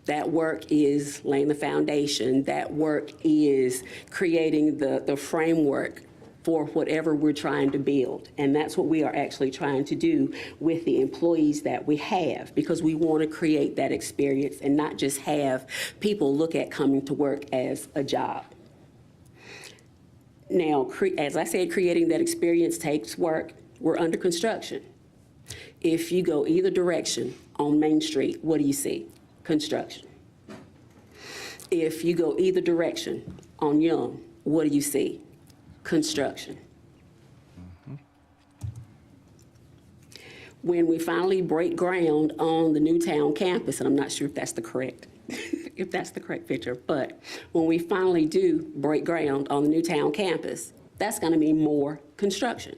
That work is laying the foundation. That work is creating the framework for whatever we're trying to build. And that's what we are actually trying to do with the employees that we have, because we want to create that experience and not just have people look at coming to work as a job. Now, as I said, creating that experience takes work. We're under construction. If you go either direction on Main Street, what do you see? Construction. If you go either direction on Young, what do you see? Construction. When we finally break ground on the new town campus, and I'm not sure if that's the correct picture, but when we finally do break ground on the new town campus, that's going to mean more construction.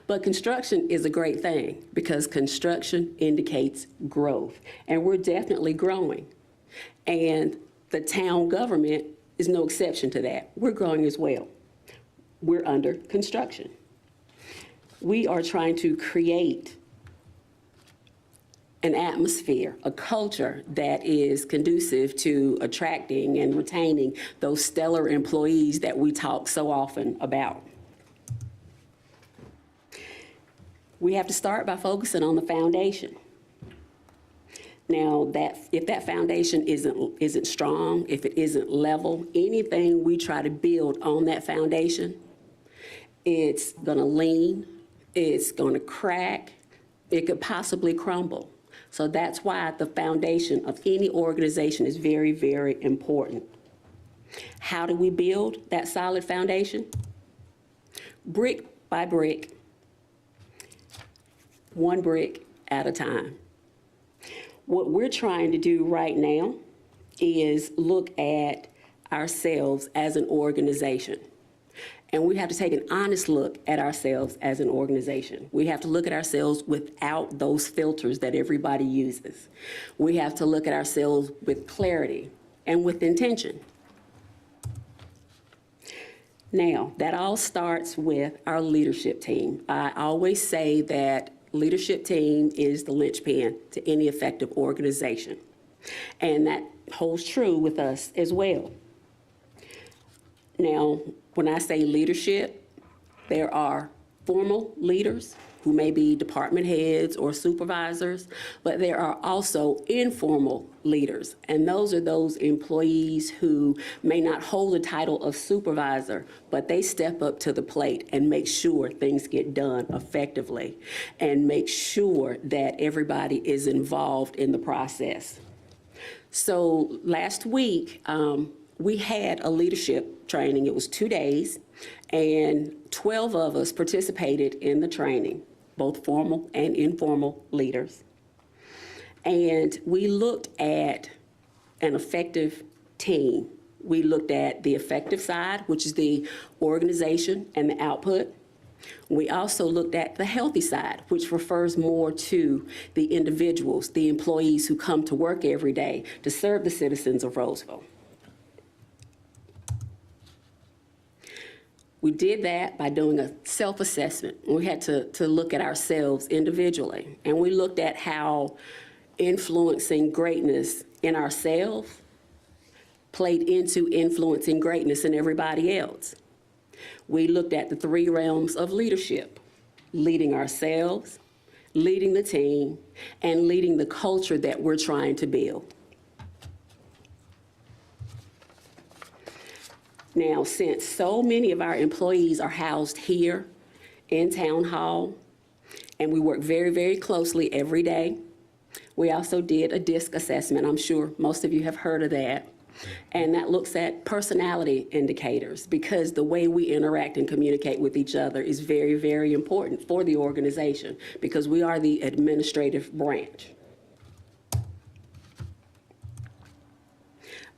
But construction is a great thing because construction indicates growth, and we're definitely growing. And the town government is no exception to that. We're growing as well. We're under construction. We are trying to create an atmosphere, a culture that is conducive to attracting and retaining those stellar employees that we talk so often about. we have to start by focusing on the foundation. Now, if that foundation isn't strong, if it isn't level, anything we try to build on that foundation, it's going to lean, it's going to crack, it could possibly crumble. So that's why the foundation of any organization is very, very important. How do we build that solid foundation? Brick by brick, one brick at a time. What we're trying to do right now is look at ourselves as an organization. And we have to take an honest look at ourselves as an organization. We have to look at ourselves without those filters that everybody uses. We have to look at ourselves with clarity and with intention. Now, that all starts with our leadership team. I always say that leadership team is the linchpin to any effective organization. And that holds true with us as well. Now, when I say leadership, there are formal leaders who may be department heads or supervisors, but there are also informal leaders. And those are those employees who may not hold the title of supervisor, but they step up to the plate and make sure things get done effectively and make sure that everybody is involved in the process. So last week, we had a leadership training. It was 2 days, and 12 of us participated in the training, both formal and informal leaders. And we looked at an effective team. We looked at the effective side, which is the organization and the output. We also looked at the healthy side, which refers more to the individuals, the employees who come to work every day to serve the citizens of Rolesville. We did that by doing a self-assessment. We had to look at ourselves individually, and we looked at how influencing greatness in ourselves played into influencing greatness in everybody else. We looked at the 3 realms of leadership: leading ourselves, leading the team, and leading the culture that we're trying to build. Now, since so many of our employees are housed here in Town Hall, and we work very, very closely every day, we also did a DISC assessment. I'm sure most of you have heard of that. And that looks at personality indicators, because the way we interact and communicate with each other is very, very important for the organization, because we are the administrative branch.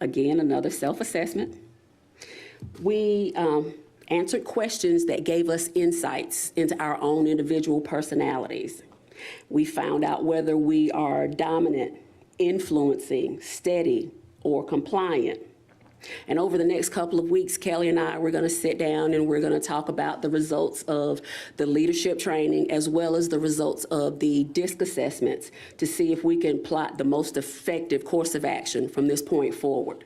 Again, another self-assessment. We answered questions that gave us insights into our own individual personalities. We found out whether we are dominant, influencing, steady, or compliant. And over the next couple of weeks, Kelly and I, we're going to sit down and we're going to talk about the results of the leadership training as well as the results of the DISC assessments to see if we can plot the most effective course of action from this point forward.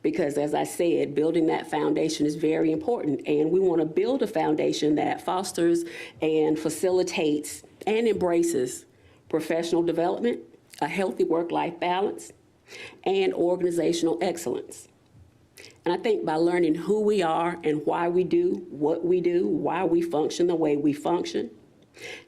Because as I said, building that foundation is very important, and we want to build a foundation that fosters and facilitates and embraces professional development, a healthy work-life balance, and organizational excellence. And I think by learning who we are and why we do what we do, why we function the way we function,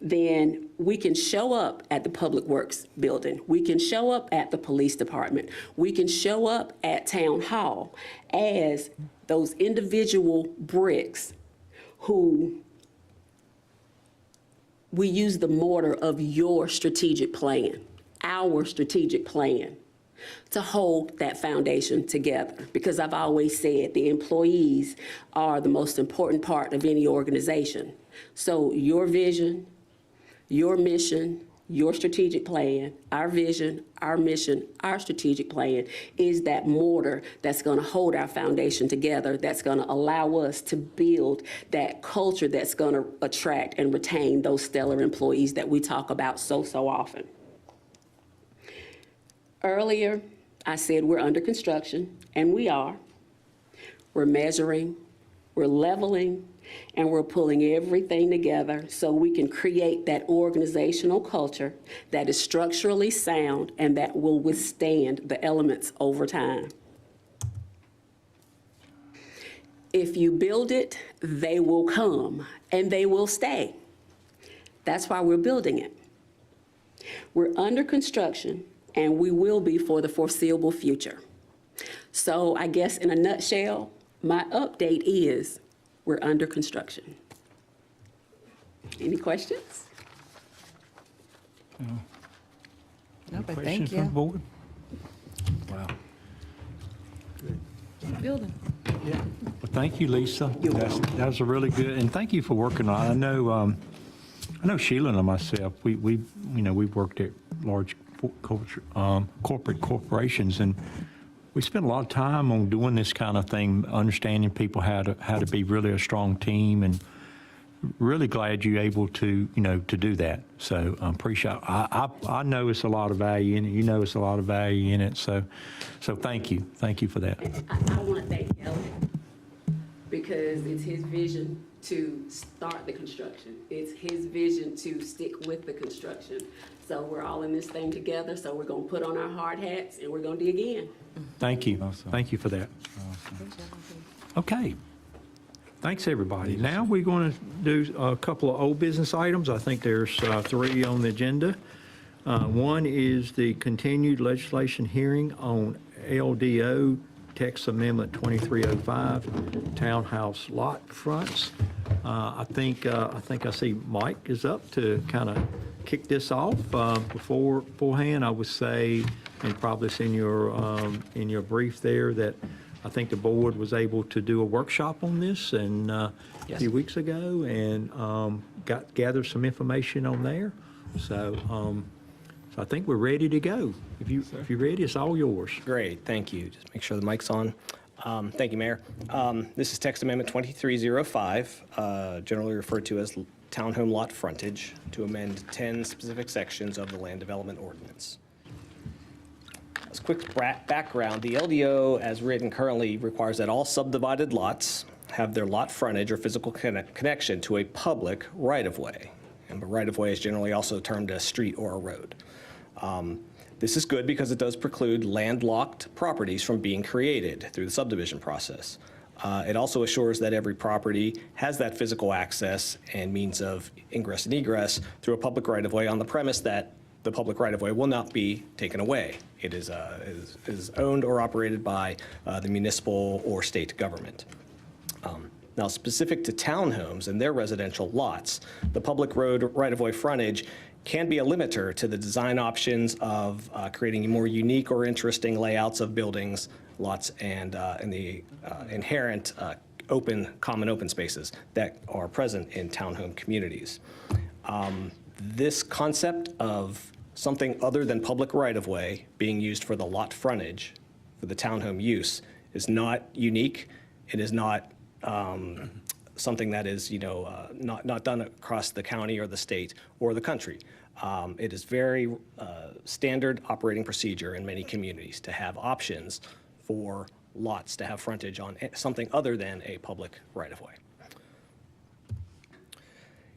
then we can show up at the Public Works building. We can show up at the police department. We can show up at Town Hall as those individual bricks who we use the mortar of your strategic plan, our strategic plan, to hold that foundation together. Because I've always said the employees are the most important part of any organization. So your vision, your mission, your strategic plan, our vision, our mission, our strategic plan is that mortar that's going to hold our foundation together, that's going to allow us to build that culture that's going to attract and retain those stellar employees that we talk about so often. Earlier, I said we're under construction, and we are. We're measuring, we're leveling, And we're pulling everything together so we can create that organizational culture that is structurally sound and that will withstand the elements over time. If you build it, they will come and they will stay. That's why we're building it. We're under construction and we will be for the foreseeable future. So I guess in a nutshell, my update is we're under construction. Any questions? No, but Questions thank from the you. board? Wow. Building. Yeah. Well, thank you, Lisa. That was a really good, and thank you for working on it. I know Sheila and myself, we worked at large corporate corporations, and we spent a lot of time on doing this kind of thing, understanding people how to be really a strong team, and really glad you're able to to do that. So appreciate. I know it's a lot of value in it. You know it's a lot of value in it. So thank you for that. I want to thank Elliot because it's his vision to start the construction. It's his vision to stick with the construction. So we're all in this thing together. So we're going to put on our hard hats and we're going to dig in. Thank you. Thank you for that. Okay. Thanks, everybody. Now we're going to do a couple of old business items. I think there's 3 on the agenda. One is the continued legislation hearing on LDO Text Amendment 2305, Townhouse Lot Fronts. I think I see Mike is up to kind of kick this off. Beforehand, I would say, and probably it's in your brief there, that I think the board was able to do a workshop on this and a few weeks ago, and gathered some information on there. So I think we're ready to go. If you're ready, it's all yours. Great, thank you. Just make sure the mic's on. Thank you, Mayor. This is Text Amendment 2305, generally referred to as Townhome Lot Frontage, to amend 10 specific sections of the Land Development Ordinance. As a quick background, the LDO, as written currently, requires that all subdivided lots have their lot frontage or physical connection to a public right-of-way. And the right-of-way is generally also termed a street or a road. This is good because it does preclude landlocked properties from being created through the subdivision process. It also assures that every property has that physical access and means of ingress and egress through a public right-of-way on the premise that the public right-of-way will not be taken away. It is owned or operated by the municipal or state government. Now, specific to townhomes and their residential lots, the public road right-of-way frontage can be a limiter to the design options of creating more unique or interesting layouts of buildings, lots, and the inherent common open spaces that are present in townhome communities. This concept of something other than public right-of-way being used for the lot frontage for the townhome use is not unique. It is not something that is, not done across the county or the state or the country. It is very standard operating procedure in many communities to have options for lots to have frontage on something other than a public right-of-way.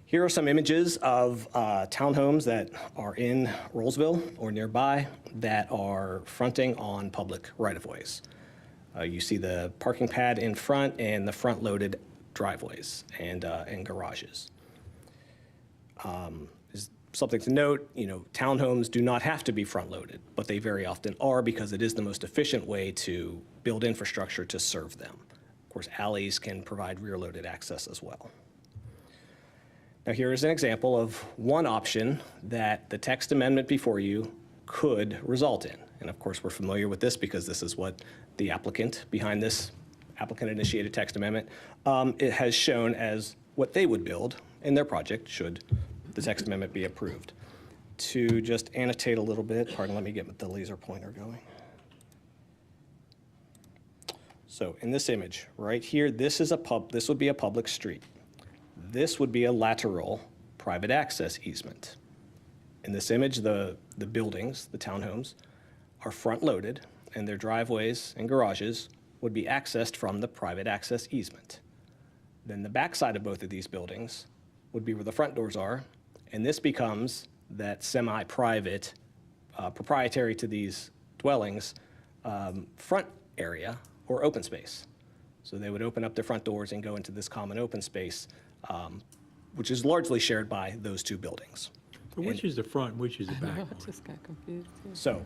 Here are some images of townhomes that are in Rolesville or nearby that are fronting on public right-of-ways. You see the parking pad in front and the front-loaded driveways and garages. Something to note, townhomes do not have to be front-loaded, but they very often are because it is the most efficient way to build infrastructure to serve them. Of course, alleys can provide rear-loaded access as well. Now, here is an example of one option that the text amendment before you could result in. And of course, we're familiar with this because this is what the applicant behind this applicant-initiated text amendment it has shown as what they would build in their project should the text amendment be approved. To just annotate a little bit, let me get the laser pointer going. So in this image right here, this would be a public street. This would be a lateral private access easement. In this image, the buildings, the townhomes, are front-loaded, and their driveways and garages would be accessed from the private access easement. Then the backside of both of these buildings would be where the front doors are, and this becomes that semi-private, proprietary to these dwellings, front area or open space. So they would open up their front doors and go into this common open space, which is largely shared by those two buildings. So which is the front, which is the back? I just got confused. too. So,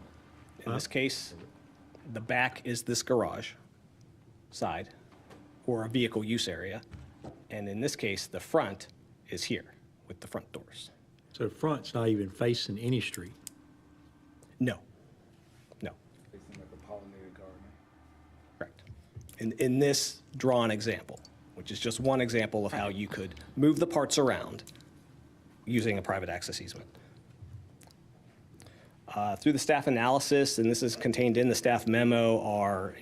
in this case, the back is this garage side or a vehicle use area. And in this case, the front is here with the front doors. So the front's not even facing any street? No, no, Facing like a pollinated garden. correct. In this drawn example, which is just one example of how you could move the parts around using a private access easement. Through the staff analysis, and this is contained in the staff memo,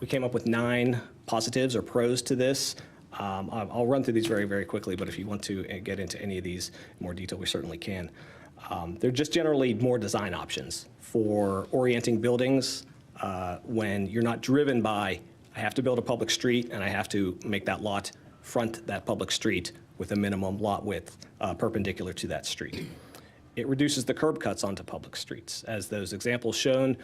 we came up with 9 positives or pros to this. I'll run through these very, very quickly, but if you want to get into any of these in more detail, we certainly can. They're just generally more design options for orienting buildings when you're not driven by, I have to build a public street and I have to make that lot front that public street with a minimum lot width perpendicular to that street. It reduces the curb cuts onto public streets. As those examples shown,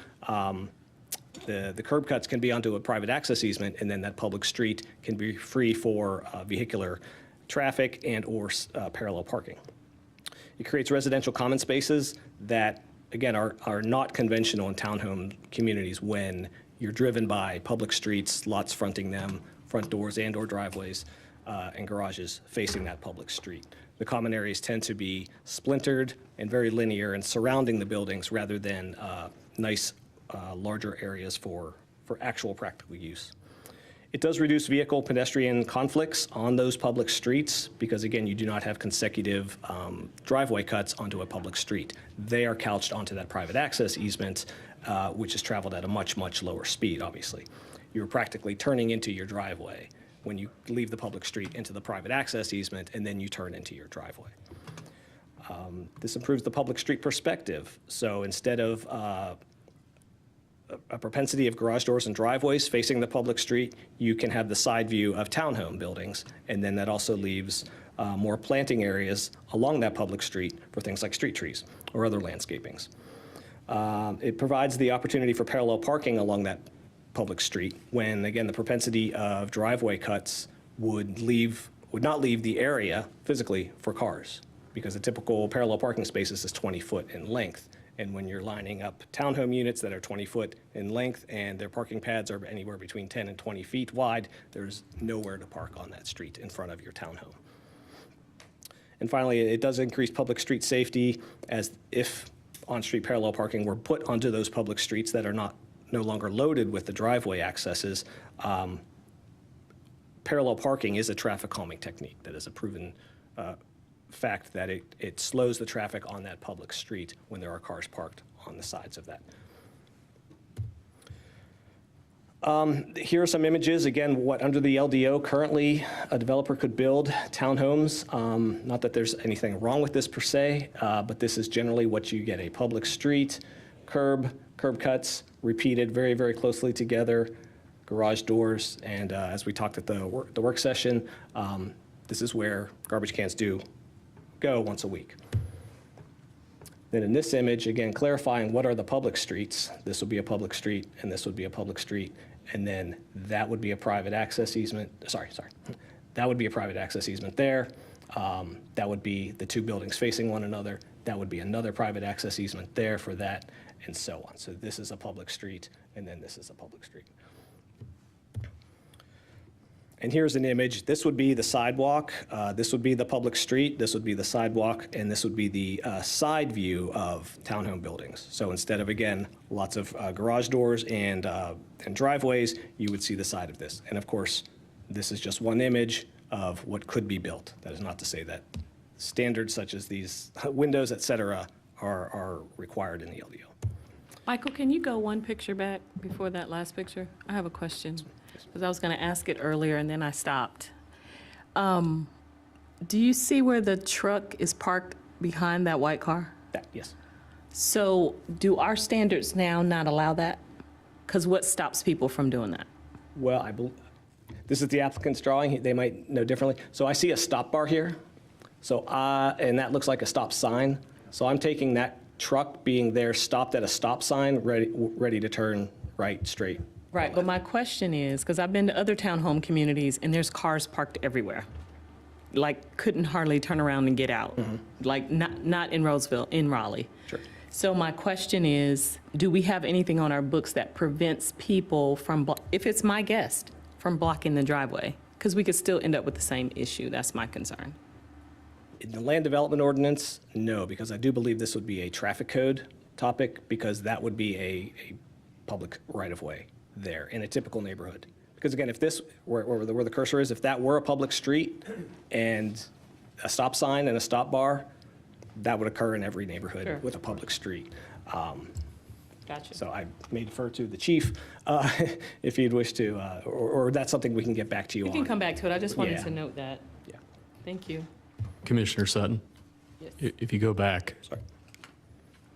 the curb cuts can be onto a private access easement, and then that public street can be free for vehicular traffic and or parallel parking. It creates residential common spaces that, again, are not conventional in townhome communities when you're driven by public streets, lots fronting them, front doors and or driveways, and garages facing that public street. The common areas tend to be splintered and very linear and surrounding the buildings rather than nice, larger areas for actual practical use. It does reduce vehicle pedestrian conflicts on those public streets because, again, you do not have consecutive driveway cuts onto a public street. They are couched onto that private access easement, which is traveled at a much, much lower speed, obviously. You're practically turning into your driveway when you leave the public street into the private access easement, and then you turn into your driveway. This improves the public street perspective. So instead of a propensity of garage doors and driveways facing the public street, you can have the side view of townhome buildings, and then that also leaves more planting areas along that public street for things like street trees or other landscapings. It provides the opportunity for parallel parking along that public street when, again, the propensity of driveway cuts would not leave the area physically for cars, because a typical parallel parking spaces is 20 foot in length. And when you're lining up townhome units that are 20 foot in length and their parking pads are anywhere between 10 and 20 feet wide, there's nowhere to park on that street in front of your townhome. And finally, it does increase public street safety, as if on-street parallel parking were put onto those public streets that are no longer loaded with the driveway accesses. Parallel parking is a traffic calming technique that is a proven fact that it slows the traffic on that public street when there are cars parked on the sides of that. Here are some images. Again, what under the LDO currently a developer could build townhomes. Not that there's anything wrong with this per se, but this is generally what you get: a public street, curb cuts, repeated very, very closely together, garage doors, and as we talked at the work session, this is where garbage cans do go once a week. Then in this image, again, clarifying what are the public streets. This would be a public street, and this would be a public street, and then that would be a private access easement. Sorry. That would be a private access easement there. That would be the two buildings facing one another. That would be another private access easement there for that, and so on. So this is a public street, and then this is a public street. And here's an image. This would be the sidewalk. This would be the public street. This would be the sidewalk. And this would be the side view of townhome buildings. So instead of, again, lots of garage doors and driveways, you would see the side of this. And of course, this is just one image of what could be built. That is not to say that standards such as these windows, et cetera, are required in the LDO. Michael, can you go one picture back before that last picture? I have a question, because I was going to ask it earlier and then I stopped. Do you see where the truck is parked behind that white car? Yes. So do our standards now not allow that? Because what stops people from doing that? Well, This is the applicant's drawing. They might know differently. So I see a stop bar here. So, and that looks like a stop sign. So I'm taking that truck being there, stopped at a stop sign, ready to turn right, straight. Right, but my question is, because I've been to other townhome communities and there's cars parked everywhere. Like, couldn't hardly turn around and get out. Like, not in Rolesville, in Raleigh. Sure. So my question is, do we have anything on our books that prevents people from, if it's my guest, from blocking the driveway? Because we could still end up with the same issue. That's my concern. In the land development ordinance, no, because I do believe this would be a traffic code topic, because that would be a public right-of-way there in a typical neighborhood. Because again, if this, where the cursor is, if that were a public street and a stop sign and a stop bar, that would occur in every neighborhood Sure. with a public street. Gotcha. So I may defer to the chief if you'd wish to, or that's something we can get back to you on. You can come back to it. I just wanted Yeah. to note that. Yeah. Thank you. Commissioner Sutton, Yes. if you go back, Sorry.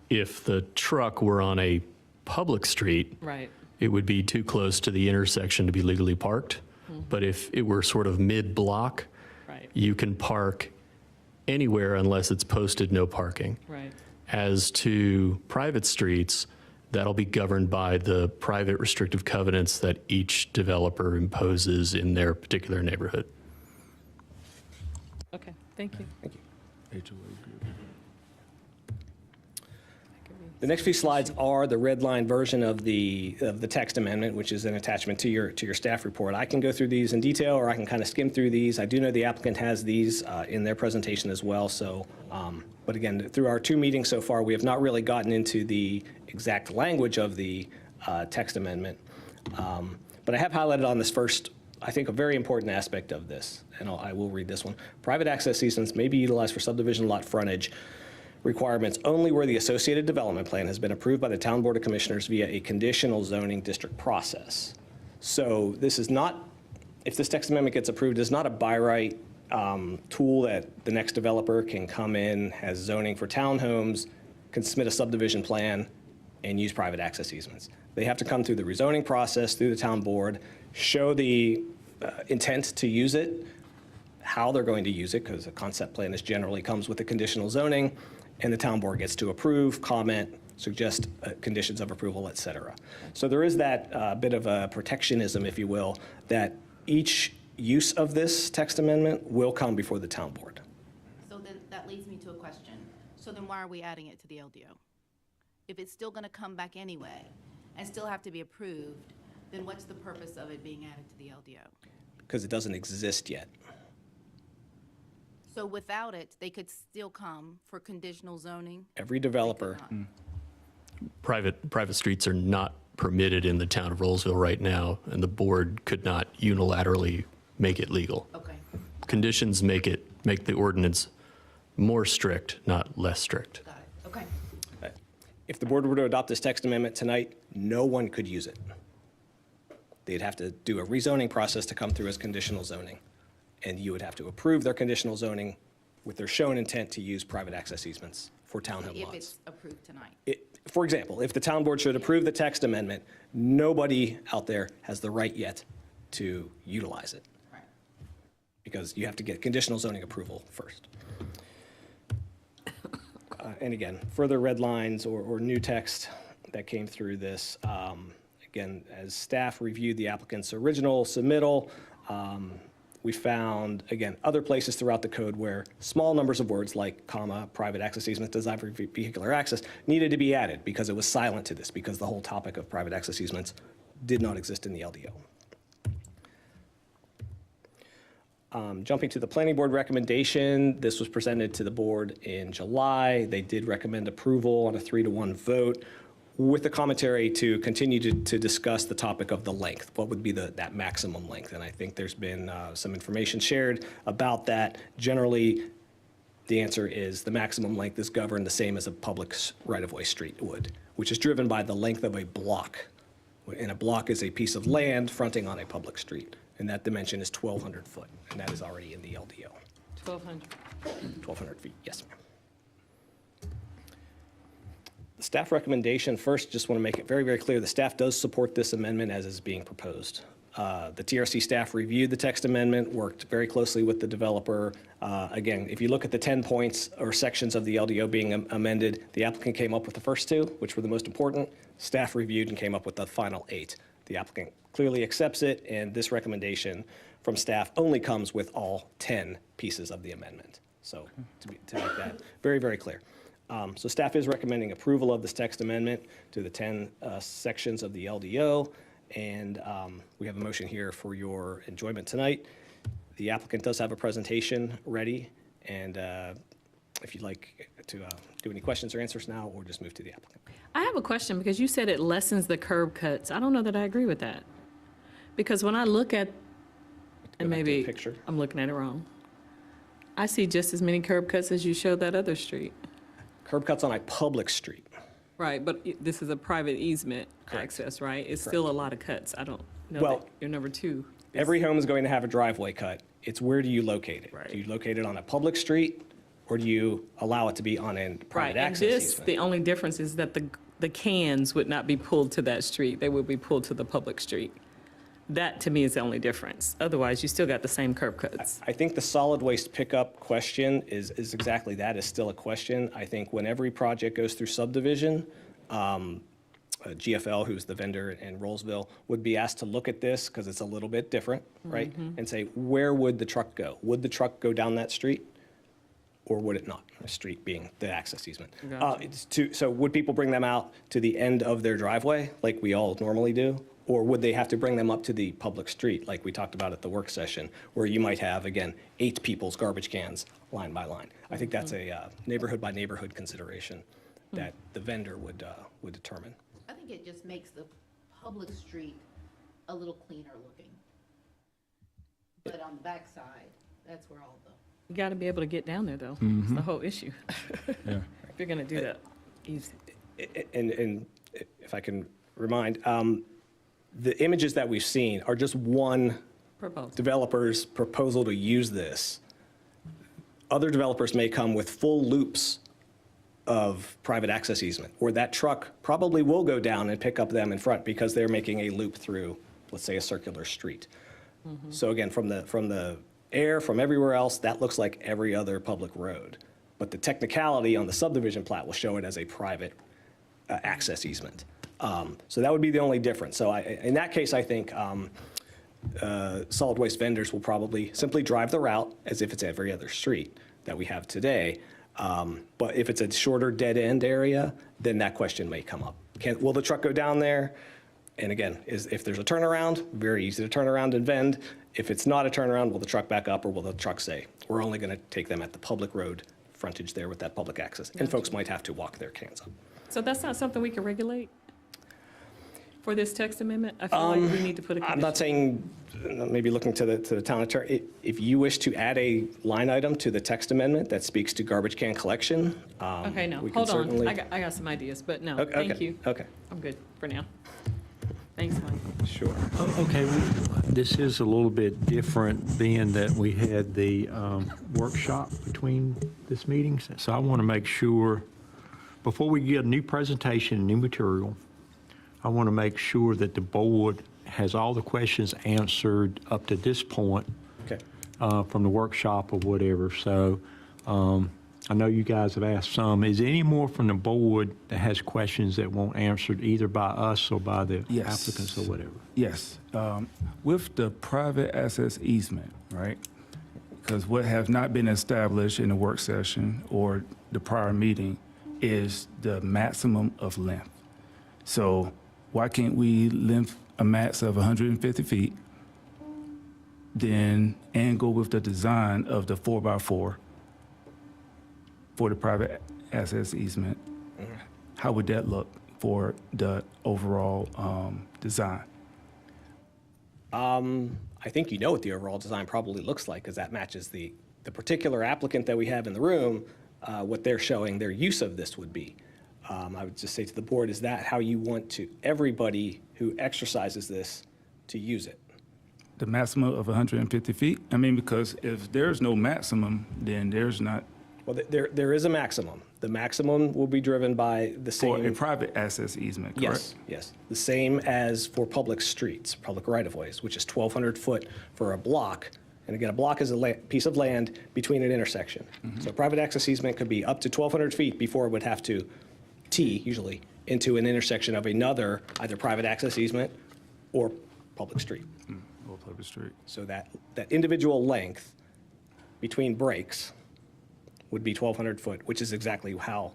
if the truck were on a public street, Right. it would be too close to the intersection to be legally parked. But if it were sort of mid-block, Right. you can park anywhere unless it's posted no parking. Right. As to private streets, that'll be governed by the private restrictive covenants that each developer imposes in their particular neighborhood. Okay, thank you. Thank you. HOA group. The next few slides are the red line version of the text amendment, which is an attachment to your staff report. I can go through these in detail, or I can kind of skim through these. I do know the applicant has these in their presentation as well. So, but again, through our 2 meetings so far, we have not really gotten into the exact language of the text amendment. But I have highlighted on this first, I think, a very important aspect of this, and I will read this one. Private access easements may be utilized for subdivision lot frontage requirements only where the associated development plan has been approved by the Town Board of Commissioners via a conditional zoning district process. So this is not, if this text amendment gets approved, it's not a by right tool that the next developer can come in, has zoning for townhomes, can submit a subdivision plan, and use private access easements. They have to come through the rezoning process, through the town board, show the intent to use it, how they're going to use it, because a concept plan generally comes with a conditional zoning, and the town board gets to approve, comment, suggest conditions of approval, et cetera. So there is that bit of a protectionism, if you will, that each use of this text amendment will come before the town board. So then that leads me to a question. So then why are we adding it to the LDO? If it's still going to come back anyway and still have to be approved, then what's the purpose of it being added to the LDO? Because it doesn't exist yet. So without it, they could still come for conditional zoning? Every developer, Private streets are not permitted in the town of Rolesville right now, and the board could not unilaterally make it legal. Okay. Conditions make the ordinance more strict, not less strict. Got it. Okay. if the board were to adopt this text amendment tonight, no one could use it. They'd have to do a rezoning process to come through as conditional zoning. And you would have to approve their conditional zoning with their shown intent to use private access easements for townhome If lots. it's approved tonight. For example, if the town board should approve the text amendment, nobody out there has the right yet to utilize it. Right. Because you have to get conditional zoning approval first. And again, further red lines or new text that came through this. Again, as staff reviewed the applicant's original submittal, we found, again, other places throughout the code where small numbers of words like comma, private access easement designed for vehicular access needed to be added because it was silent to this, because the whole topic of private access easements did not exist in the LDO. Jumping to the planning board recommendation, this was presented to the board in July. They did recommend approval on a 3-to-1 vote with the commentary to continue to discuss the topic of the length. What would be that maximum length? And I think there's been some information shared about that. Generally, the answer is the maximum length is governed the same as a public right-of-way street would, which is driven by the length of a block. And a block is a piece of land fronting on a public street. And that dimension is 1,200 foot, and that is already in the LDO. 1,200. 1,200 feet, yes, ma'am. The staff recommendation, first, just want to make it very, very clear, the staff does support this amendment as is being proposed. The TRC staff reviewed the text amendment, worked very closely with the developer. Again, if you look at the 10 points or sections of the LDO being amended, the applicant came up with the first 2, which were the most important. Staff reviewed and came up with the final 8. The applicant clearly accepts it, and this recommendation from staff only comes with all 10 pieces of the amendment. So to make that very, very clear. So staff is recommending approval of this text amendment to the 10 sections of the LDO, and we have a motion here for your enjoyment tonight. The applicant does have a presentation ready, and if you'd like to do any questions or answers now, or just move to the applicant. I have a question because you said it lessens the curb cuts. I don't know that I agree with that. Because when I look at, and maybe picture. I'm looking at it wrong, I see just as many curb cuts as you showed that other street. Curb cuts on a public street. Right, but this is a private easement access, right? It's still a lot of cuts. I don't know Well, that your number 2. Every home is going to have a driveway cut. It's where do you locate it? Right. Do you locate it on a public street, or do you allow it to be on a Right, private and access this, easement? the only difference is that the cans would not be pulled to that street. They would be pulled to the public street. That, to me, is the only difference. Otherwise, you still got the same curb cuts. I think the solid waste pickup question is exactly that, is still a question. I think when every project goes through subdivision, GFL, who's the vendor in Rolesville, would be asked to look at this, because it's a little bit different, right? And say, where would the truck go? Would the truck go down that street, or would it not? The street being the access easement. So would people bring them out to the end of their driveway, like we all normally do? Or would they have to bring them up to the public street, like we talked about at the work session, where you might have, again, 8 people's garbage cans line by line? I think that's a neighborhood by neighborhood consideration that the vendor would determine. I think it just makes the public street a little cleaner looking. But on the backside, that's where all the. You got to be able to get down there, though. It's the whole issue. Yeah. If you're going to do that. Easy. And if I can remind, the images that we've seen are just one Proposal. developer's proposal to use this. Other developers may come with full loops of private access easement, or that truck probably will go down and pick up them in front because they're making a loop through, let's say, a circular street. So again, from the air, from everywhere else, that looks like every other public road. But the technicality on the subdivision plat will show it as a private access easement. So that would be the only difference. So in that case, I think solid waste vendors will probably simply drive the route as if it's every other street that we have today. But if it's a shorter dead-end area, then that question may come up. Will the truck go down there? And again, if there's a turnaround, very easy to turn around and vend. If it's not a turnaround, will the truck back up, or will the truck say, we're only going to take them at the public road frontage there with that public access? And folks might have to walk their cans up. So that's not something we can regulate for this text amendment? I feel like we need to put a condition. I'm not saying, maybe looking to the town attorney, if you wish to add a line item to the text amendment that speaks to garbage can collection, Okay, no, we can hold on. certainly. I got some ideas, but no, Okay, thank you. Okay, I'm good for now. Thanks, Mike. sure. Okay, this is a little bit different, being that we had the workshop between this meeting. So I want to make sure, before we get a new presentation, new material, I want to make sure that the board has all the questions answered up to this point Okay. from the workshop or whatever. So I know you guys have asked some. Is there any more from the board that has questions that won't answered either by us or by the Yes. applicants or whatever? Yes, with the private access easement, right? Because what has not been established in the work session or the prior meeting is the maximum of length. So why can't we length a max of 150 feet, then, and go with the design of the 4x4 for the private access easement? How would that look for the overall design? I think you know what the overall design probably looks like, because that matches the particular applicant that we have in the room, what they're showing their use of this would be. I would just say to the board, is that how you want to everybody who exercises this to use it? The maximum of 150 feet? I mean, because if there's no maximum, then there's not Well, there is a maximum. The maximum will be driven by the For a same, private access easement, correct? yes. The same as for public streets, public right-of-ways, which is 1,200 foot for a block. And again, a block is a piece of land between an intersection. So a private access easement could be up to 1,200 feet before it would have to tee, usually, into an intersection of another, either private access easement or public street. Or public street. So that individual length between breaks would be 1,200 foot, which is exactly how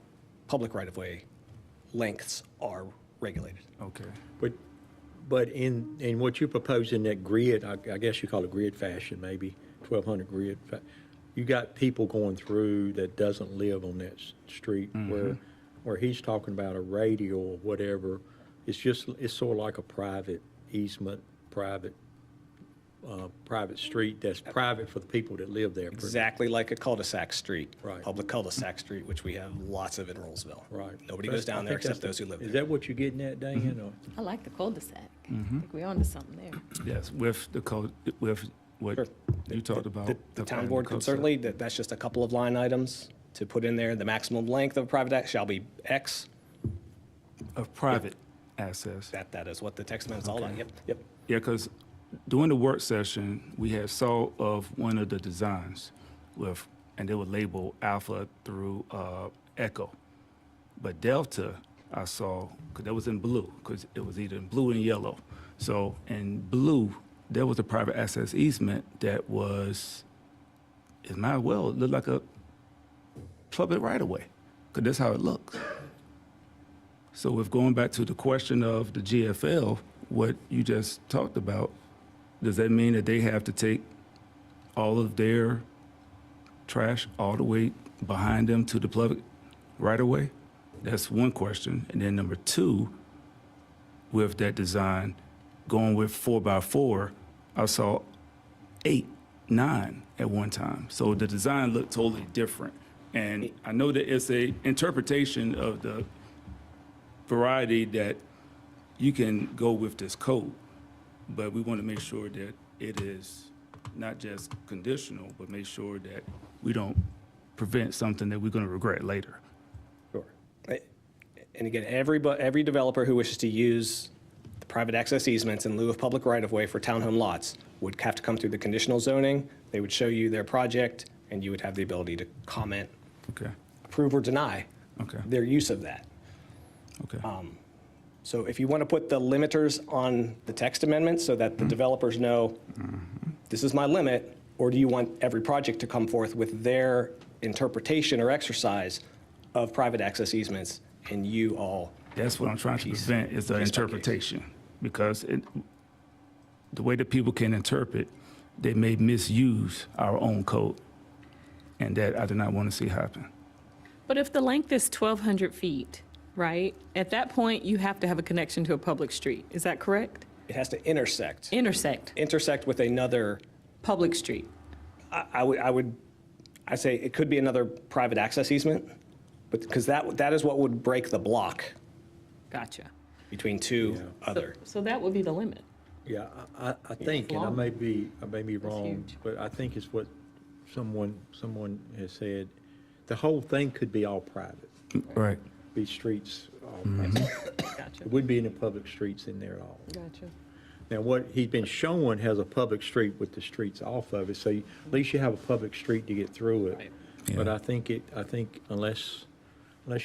public right-of-way lengths are regulated. Okay. But in what you propose in that grid, I guess you call it grid fashion, maybe 1,200 grid, you got people going through that doesn't live on that street where he's talking about a radial or whatever. It's sort of like a private easement, private street that's private for the people that live there. Exactly like a cul-de-sac street. Right. Public cul-de-sac street, which we have lots of in Rolesville. Right. Nobody goes down there except those who live Is there. that what you're getting at, Dan? Or? I like the cul-de-sac. I think we're onto something there. Yes, with the code, with what Sure. you talked about. The town board could certainly, that's just a couple of line items to put in there. The maximum length of a private access shall be X. Of private access. That is what the text amendment's all about. Yep. Yeah, because during the work session, we had saw of one of the designs and they were labeled Alpha through Echo. But Delta, I saw, because that was in blue, because it was either in blue and yellow. So in blue, there was a private access easement that was, it might well look like a public right-of-way, because that's how it looks. So if going back to the question of the GFL, what you just talked about, does that mean that they have to take all of their trash all the way behind them to the public right-of-way? That's one question. And then number two, with that design, going with 4x4, I saw 8, 9 at one time. So the design looked totally different. And I know that it's a interpretation of the variety that you can go with this code, but we want to make sure that it is not just conditional, but make sure that we don't prevent something that we're going to regret later. Sure. And again, every developer who wishes to use the private access easements in lieu of public right-of-way for townhome lots would have to come through the conditional zoning. They would show you their project, and you would have the ability to comment, Okay. approve or deny their use of that. Okay. So if you want to put the limiters on the text amendment so that the developers know this is my limit, or do you want every project to come forth with their interpretation or exercise of private access easements and you all? That's what I'm trying to prevent is the interpretation, because the way that people can interpret, they may misuse our own code, and that I do not want to see happen. But if the length is 1,200 feet, right, at that point, you have to have a connection to a public street. Is that correct? It has to intersect. Intersect With another. public street. I'd say it could be another private access easement, but, because that is what would break the block Gotcha. between two other. So that would be the limit. Yeah, I think, and I may be wrong, huge. but I think it's what someone has said. The whole thing could be all private, Right. be streets all private. Gotcha. It wouldn't be any public streets in there at all. Gotcha. Now, what he's been showing has a public street with the streets off of it, so at least you have a public street to get through it. Right. But Yeah. I think unless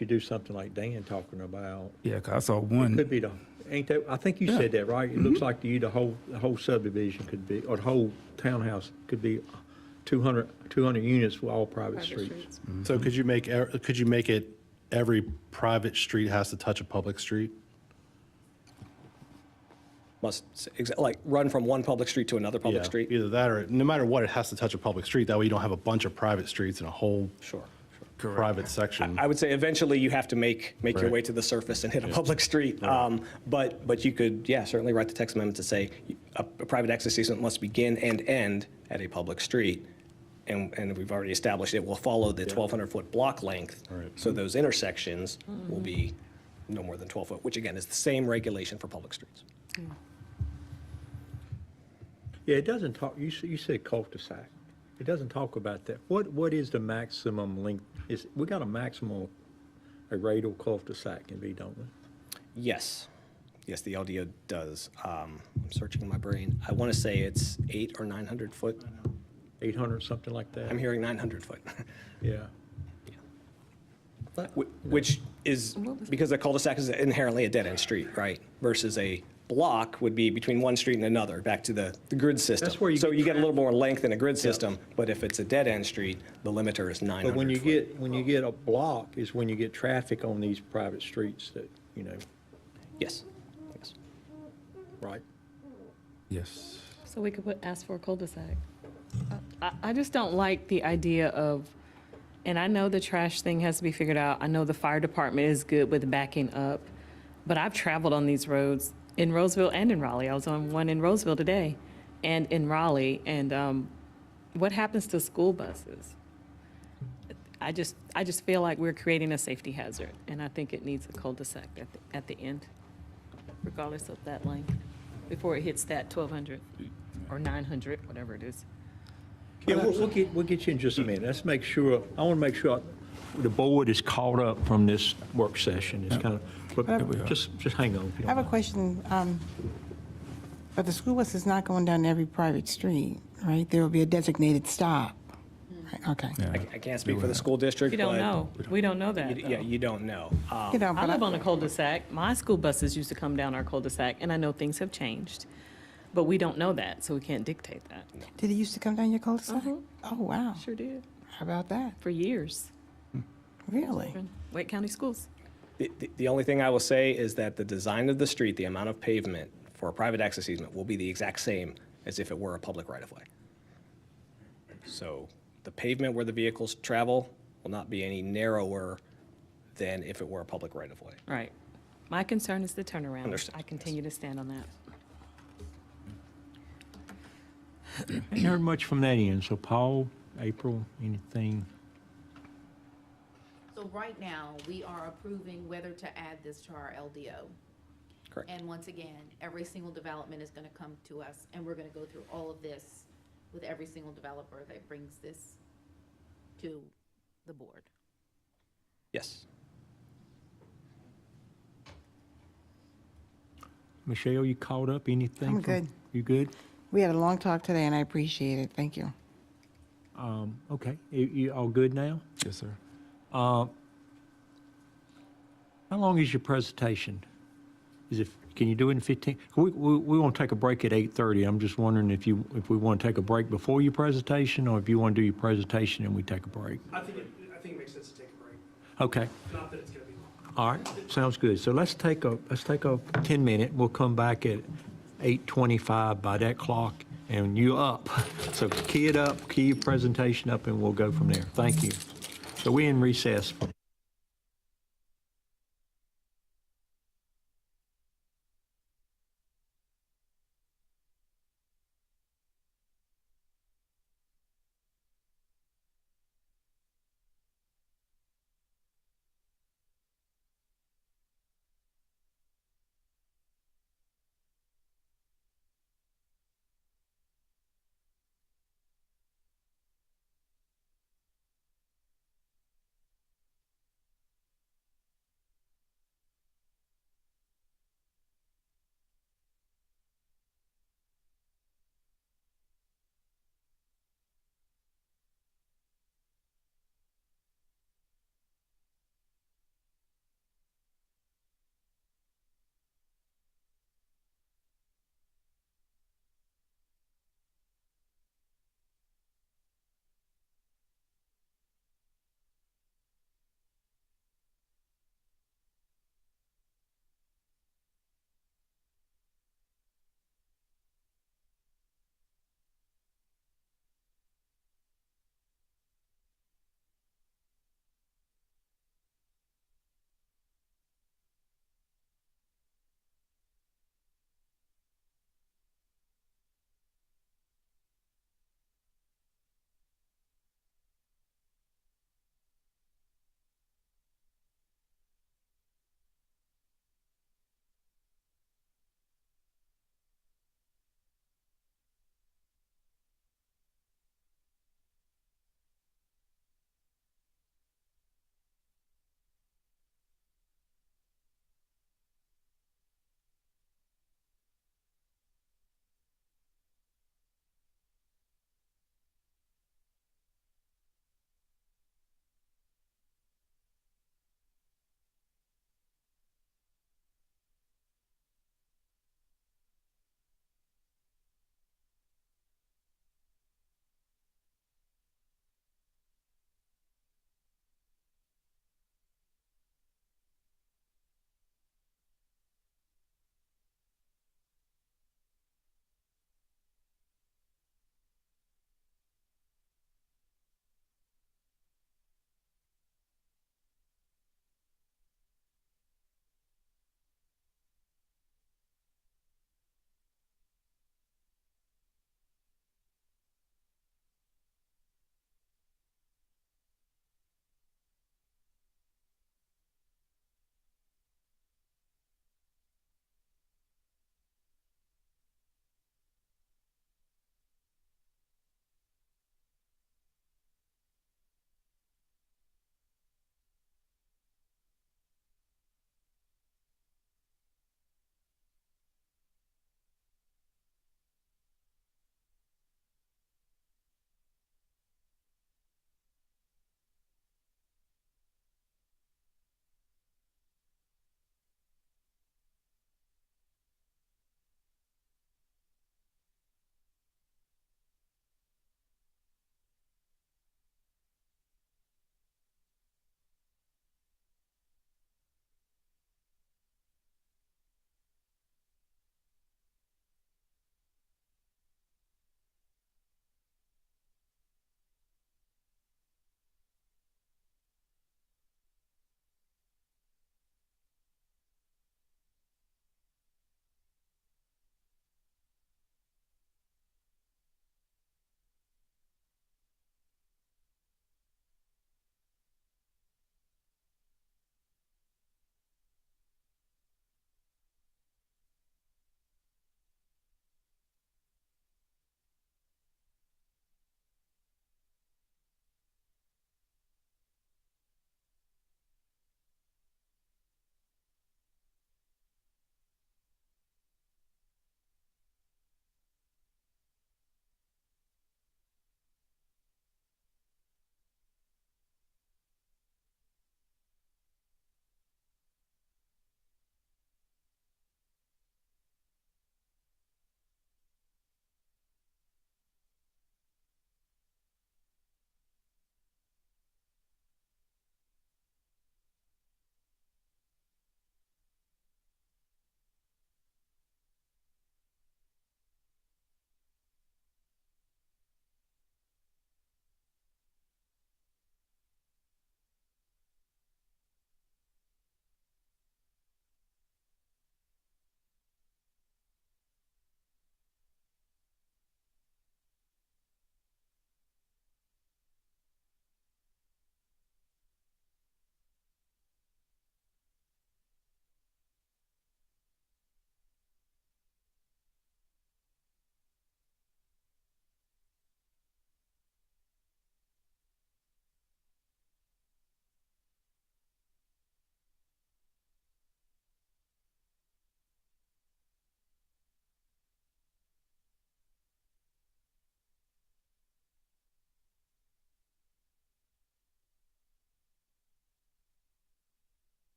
you do something like Dan talking about, Yeah, because I saw it one. could be ain't that, I think you said that, right? It looks like to you the whole subdivision could be, or the whole townhouse could be 200 units with all private streets. So could you make it every private street has to touch a public street? Like run from one public street to another public Yeah, street? Either that or, no matter what, it has to touch a public street. That way you don't have a bunch of private streets and a whole Sure. private section. I would say eventually you have to make your Right. way to the surface and hit a public street. But you could, certainly write the text amendment to say a private access easement must begin and end at a public street. And we've already established it will follow the 1,200-foot block length. Right. So those intersections will be no more than 12 foot, which again is the same regulation for public streets. Yeah, it doesn't talk, you said cul-de-sac. It doesn't talk about that. What is the maximum length? We got a maximum, a radial cul-de-sac can be, don't we? Yes. Yes, the LDO does. I'm searching my brain. I want to say it's 800 or 900 foot. 800, something like that? I'm hearing 900 foot. Yeah. Which is because a cul-de-sac is inherently a dead-end street, right? Versus a block would be between one street and another, back to the grid system. That's where you So get you get a little more length in a grid system, but if it's a dead-end street, the limiter is 900 But when you foot. when you get a block is when you get traffic on these private streets that, you know, Yes. Yes. right? Yes. So we could ask for a cul-de-sac. I just don't like the idea of, and I know the trash thing has to be figured out. I know the fire department is good with backing up, but I've traveled on these roads in Rolesville and in Raleigh. I was on one in Rolesville today and in Raleigh. And what happens to school buses? I just feel like we're creating a safety hazard, and I think it needs a cul-de-sac at the end, regardless of that length, before it hits that 1,200 or 900, whatever it is. Yeah, we'll get you in just a minute. Let's make sure, I want to make sure the board is caught up from this work session. It's kind of, but just hang on. if you I have a don't mind. question. But the school bus is not going down every private street, right? There will be a designated stop. Right, okay. I can't speak for the school district, We don't but know. We don't know that, Yeah, though. you don't know. You know, I but live on a cul-de-sac. My school buses used to come down our cul-de-sac, and I know things have changed. But we don't know that, so we can't dictate that. did it used to come down your cul-de-sac? Oh, wow. Sure did, How about that? for years. Really? Wake County Schools. The only thing I will say is that the design of the street, the amount of pavement for a private access easement will be the exact same as if it were a public right-of-way. So the pavement where the vehicles travel will not be any narrower than if it were a public right-of-way. Right. My concern is the turnaround. Understood. I continue to stand on that. Ain't heard much from that end. So Paul, April, anything? So right now, we are approving whether to add this to our LDO. Correct. And once again, every single development is going to come to us, and we're going to go through all of this with every single developer that brings this to the board. Yes. Michelle, you caught up? Anything? I'm good. You good? We had a long talk today, and I appreciate it. Thank you. Okay. You all good now? Yes, sir. How long is your presentation? Can you do it in 15? We want to take a break at 8:30. I'm just wondering if we want to take a break before your presentation, or if you want to do your presentation and we take a break. I think it makes sense to take a break. Okay. Not that it's going to be long. All right. Sounds good. So let's take a 10-minute. We'll come back at 8:25 by that clock, and you up. So key it up, key your presentation up, and we'll go from there. Thank you. So we in recess.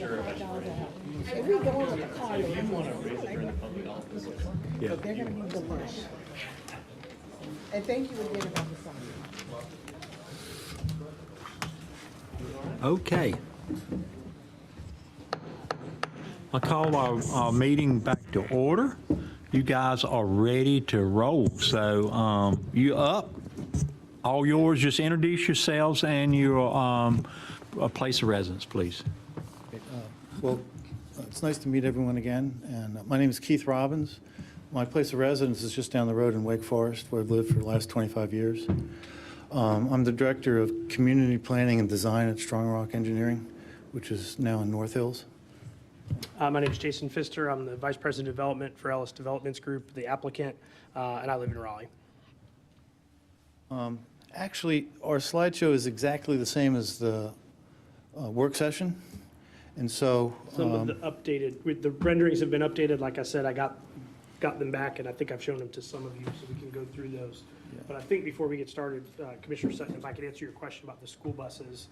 If we go over the car, they're gonna be delish. And thank you again about the sign. Okay. I call our meeting back to order. You guys are ready to roll, so you up? All yours, just introduce yourselves and your place of residence, please. Well, it's nice to meet everyone again, and my name is Keith Robbins. My place of residence is just down the road in Wake Forest, where I've lived for the last 25 years. I'm the Director of Community Planning and Design at Strong Rock Engineering, which is now in North Hills. My name is Jason Pfister. I'm the Vice President of Development for Ellis Developments Group, the applicant, and I live in Raleigh. Actually, our slideshow is exactly the same as the work session, and so... Some of the the renderings have been updated. Like I said, I got them back, and I think I've shown them to some of you, so we can go through those. Yeah. But I think before we get started, Commissioner Sutton, if I could answer your question about the school buses.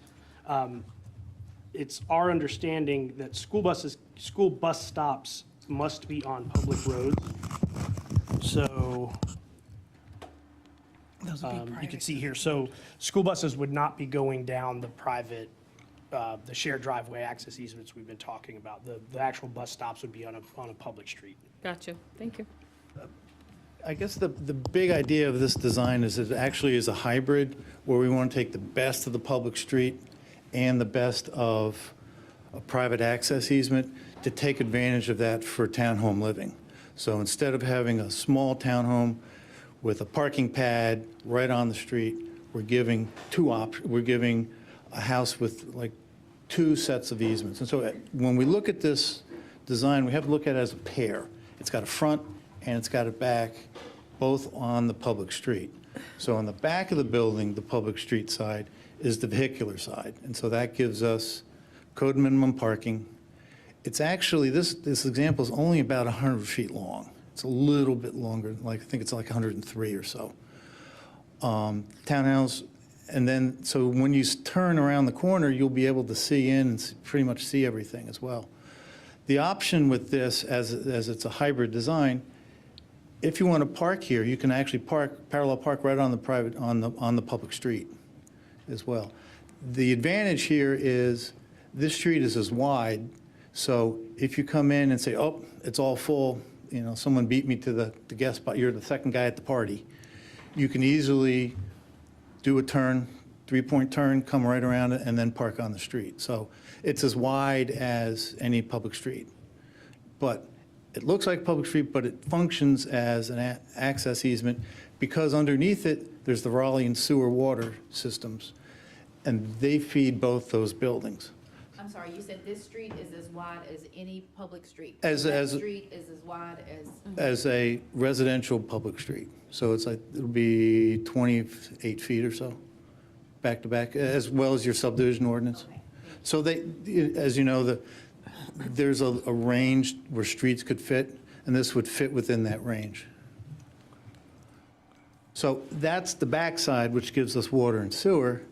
It's our understanding that school bus stops must be on public roads. So you can see here, so school buses would not be going down the private, the shared driveway access easements we've been talking about. The actual bus stops would be on a public street. Gotcha. Thank you. I guess the big idea of this design is it actually is a hybrid where we want to take the best of the public street and the best of a private access easement to take advantage of that for townhome living. So instead of having a small townhome with a parking pad right on the street, we're giving we're giving a house with like 2 sets of easements. And so when we look at this design, we have to look at it as a pair. It's got a front and it's got a back, both on the public street. So on the back of the building, the public street side, is the vehicular side. And so that gives us code minimum parking. It's actually, this example is only about 100 feet long. It's a little bit longer, I think it's like 103 or so. Townhouse, and then, so when you turn around the corner, you'll be able to see in and pretty much see everything as well. The option with this, as it's a hybrid design, if you want to park here, you can actually parallel park right on the public street as well. The advantage here is this street is as wide, so if you come in and say, oh, it's all full, someone beat me to the guest spot, you're the second guy at the party, you can easily do a turn, 3-point turn, come right around it, and then park on the street. So it's as wide as any public street. But it looks like a public street, but it functions as an access easement because underneath it, there's the Raleigh and sewer water systems, and they feed both those buildings. I'm sorry, you said this street is as wide as any public street? That street is as wide as? As a residential public street. So it's like, it'll be 28 feet or so, back to back, as well as your subdivision ordinance. Okay. So they, as you know, there's a range where streets could fit, and this would fit within that range. So that's the backside, which gives us water and sewer.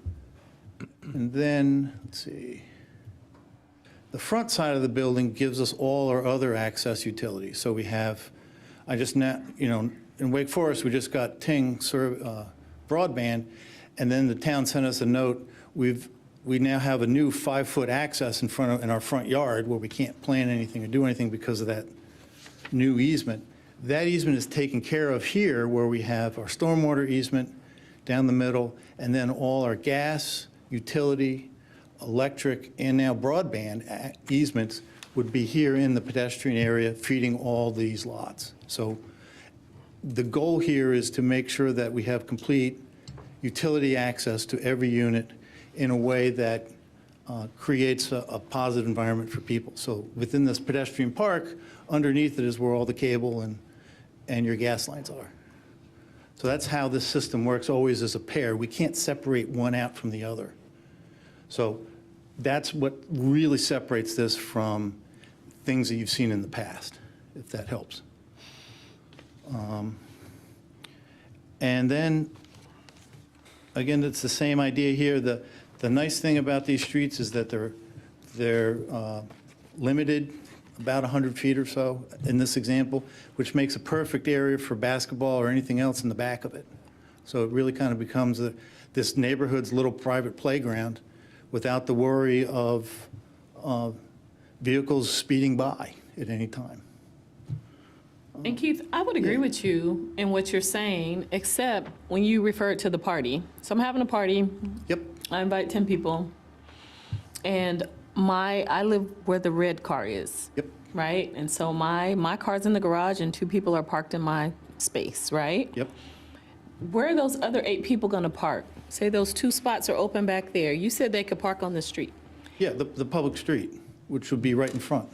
And then, let's see, the front side of the building gives us all our other access utilities. So we have, in Wake Forest, we just got Ting broadband, and then the town sent us a note. We now have a new 5-foot access in our front yard where we can't plant anything or do anything because of that new easement. That easement is taken care of here, where we have our stormwater easement down the middle, and then all our gas, utility, electric, and now broadband easements would be here in the pedestrian area feeding all these lots. So the goal here is to make sure that we have complete utility access to every unit in a way that creates a positive environment for people. So within this pedestrian park, underneath it is where all the cable and your gas lines are. So that's how this system works, always as a pair. We can't separate one out from the other. So that's what really separates this from things that you've seen in the past, if that helps. And then, again, it's the same idea here. The nice thing about these streets is that they're limited, about 100 feet or so in this example, which makes a perfect area for basketball or anything else in the back of it. So it really kind of becomes this neighborhood's little private playground without the worry of vehicles speeding by at any time. And Keith, I would agree with you in what you're saying, except when you refer to the party. So I'm having a party. Yep. I invite 10 people. And I live where the red car is. Yep. Right? And so my car's in the garage and 2 people are parked in my space, right? Yep. Where are those other 8 people gonna park? Say those 2 spots are open back there. You said they could park on the street. Yeah, the public street, which would be right in front.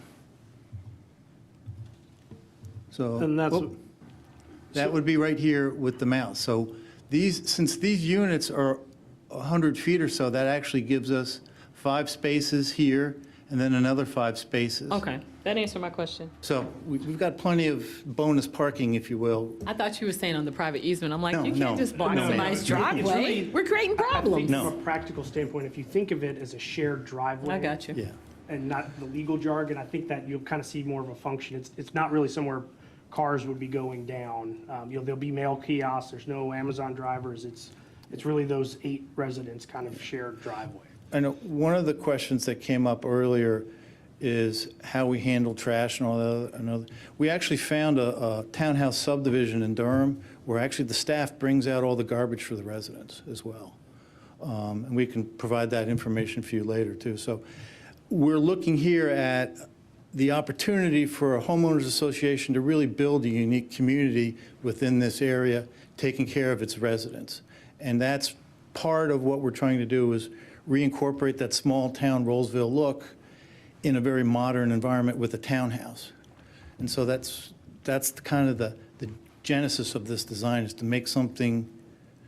So. And that's, That would be right here with the mouse. So since these units are 100 feet or so, that actually gives us 5 spaces here and then another 5 spaces. Okay, that answered my question. So we've got plenty of bonus parking, if you will. I thought you were saying on the private easement. I'm like, No, you no. can't just block No, somebody's it's driveway. really- We're creating I think problems. No. from a practical standpoint, if you think of it as a shared driveway. I got you. Yeah. And not the legal jargon, I think that you'll kind of see more of a function. It's not really somewhere cars would be going down. There'll be mail kiosks, there's no Amazon drivers. It's really those 8 residents kind of shared driveway. I know one of the questions that came up earlier is how we handle trash and all that. We actually found a townhouse subdivision in Durham where actually the staff brings out all the garbage for the residents as well. And we can provide that information for you later too. So we're looking here at the opportunity for a homeowners association to really build a unique community within this area, taking care of its residents. And that's part of what we're trying to do is reincorporate that small town Rolesville look in a very modern environment with a townhouse. And so that's kind of the genesis of this design, is to make something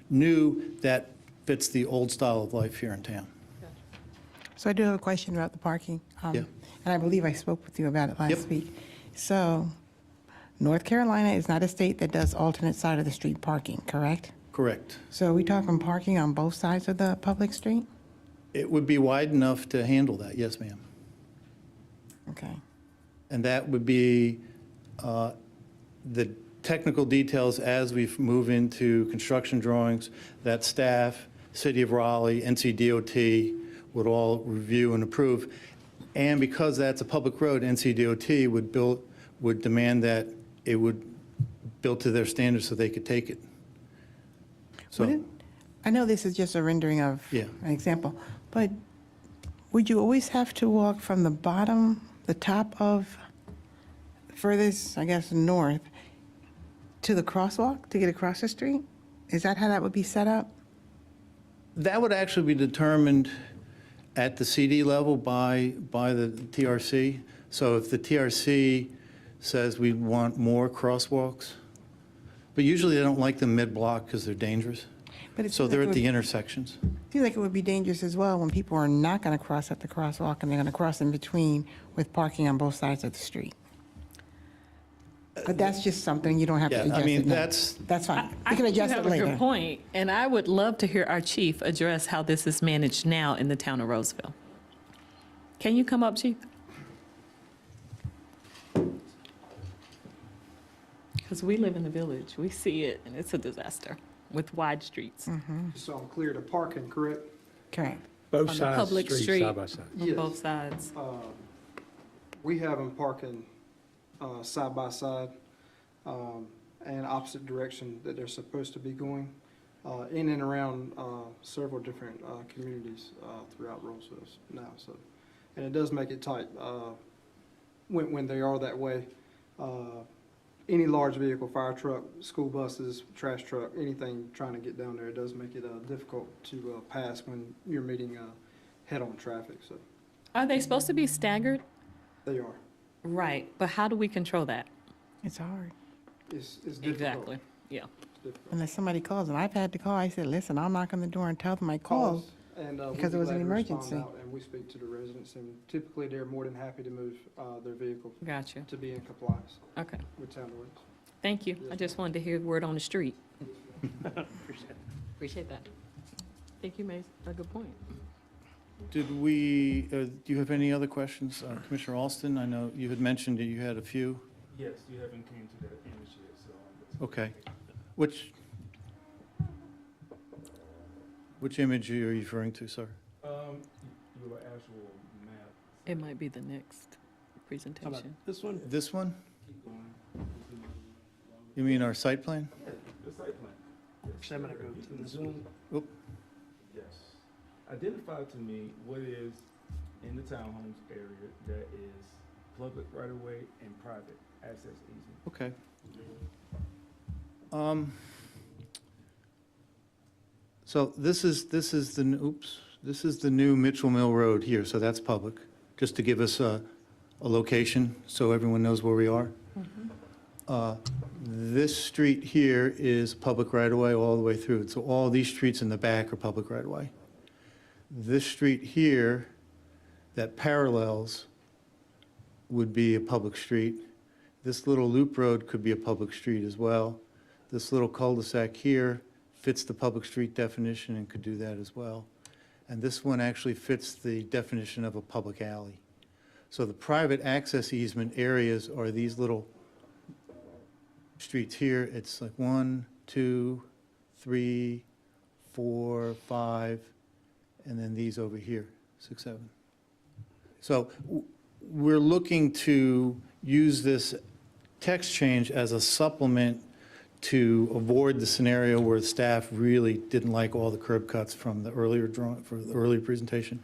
new that fits the old style of life here in town. So I do have a question about the parking. Yeah. And I believe I spoke with you about it last Yep. week. So North Carolina is not a state that does alternate side of the street parking, correct? Correct. So are we talking parking on both sides of the public street? It would be wide enough to handle that, yes, ma'am. Okay. And that would be the technical details as we move into construction drawings that staff, City of Raleigh, NCDOT would all review and approve. And because that's a public road, NCDOT would demand that it would build to their standards so they could take it. So, I know this is just a rendering of Yeah. an example, but would you always have to walk from the bottom, the top of furthest, I guess, north, to the crosswalk to get across the street? Is that how that would be set up? that would actually be determined at the CD level by the TRC. So if the TRC says we want more crosswalks, but usually they don't like them mid-block because they're dangerous. But it So seems they're like at it the would- intersections. I feel like it would be dangerous as well when people are not going to cross at the crosswalk and they're going to cross in between with parking on both sides of the street. But that's just something, you don't have to Yeah, I adjust mean, it now. that's- That's fine. I We can think you adjust have it a later. good point, and I would love to hear our chief address how this is managed now in the town of Rolesville. Can you come up, chief? Because we live in the village, we see it, and it's a disaster with wide streets. So I'm clear to parking, correct? Correct. On the public street, on Yes. both sides. We have them parking side by side and opposite direction that they're supposed to be going in and around several different communities throughout Rolesville now. So, and it does make it tight when they are that way. Any large vehicle, fire truck, school buses, trash truck, anything trying to get down there, it does make it difficult to pass when you're meeting head-on traffic. So Are they supposed to be staggered? they are. Right, but how do we control that? It's hard. It's difficult. Exactly, yeah. It's difficult. Unless somebody calls, and I've had to call, I said, listen, I'll knock on the door and tell them I called. And because we'd it was be an glad to respond emergency. out, and we speak to the residents, and typically they're more than happy to move their vehicle Gotcha, to be in compliance okay. with town ordinance. Thank you. I just wanted to hear the word on the street. Appreciate it. Appreciate that. Thank you, Mace. A good point. Did we, do you have any other questions? Commissioner Alston, I know you had mentioned that you had a few. Yes, you haven't came to that image yet, so. Okay. Which image are you referring to, sir? Your actual map. It might be the next presentation. This one? This one? Keep going. You mean our site plan? Yeah, the site plan. Yes. I'm gonna go to this one. Oop. Yes. Identify to me what is in the townhomes area that is public right of way and private access easement. Okay. So this is the new Mitchell Mill Road here, so that's public, just to give us a location so everyone knows where we are. This street here is public right-of-way all the way through, so all these streets in the back are public right-of-way. This street here that parallels would be a public street. This little loop road could be a public street as well. This little cul-de-sac here fits the public street definition and could do that as well. And this one actually fits the definition of a public alley. So the private access easement areas are these little streets here. It's like 1, 2, 3, 4, 5, and then these over here, 6, 7. So we're looking to use this text change as a supplement to avoid the scenario where staff really didn't like all the curb cuts from the earlier drawing, for the earlier presentation,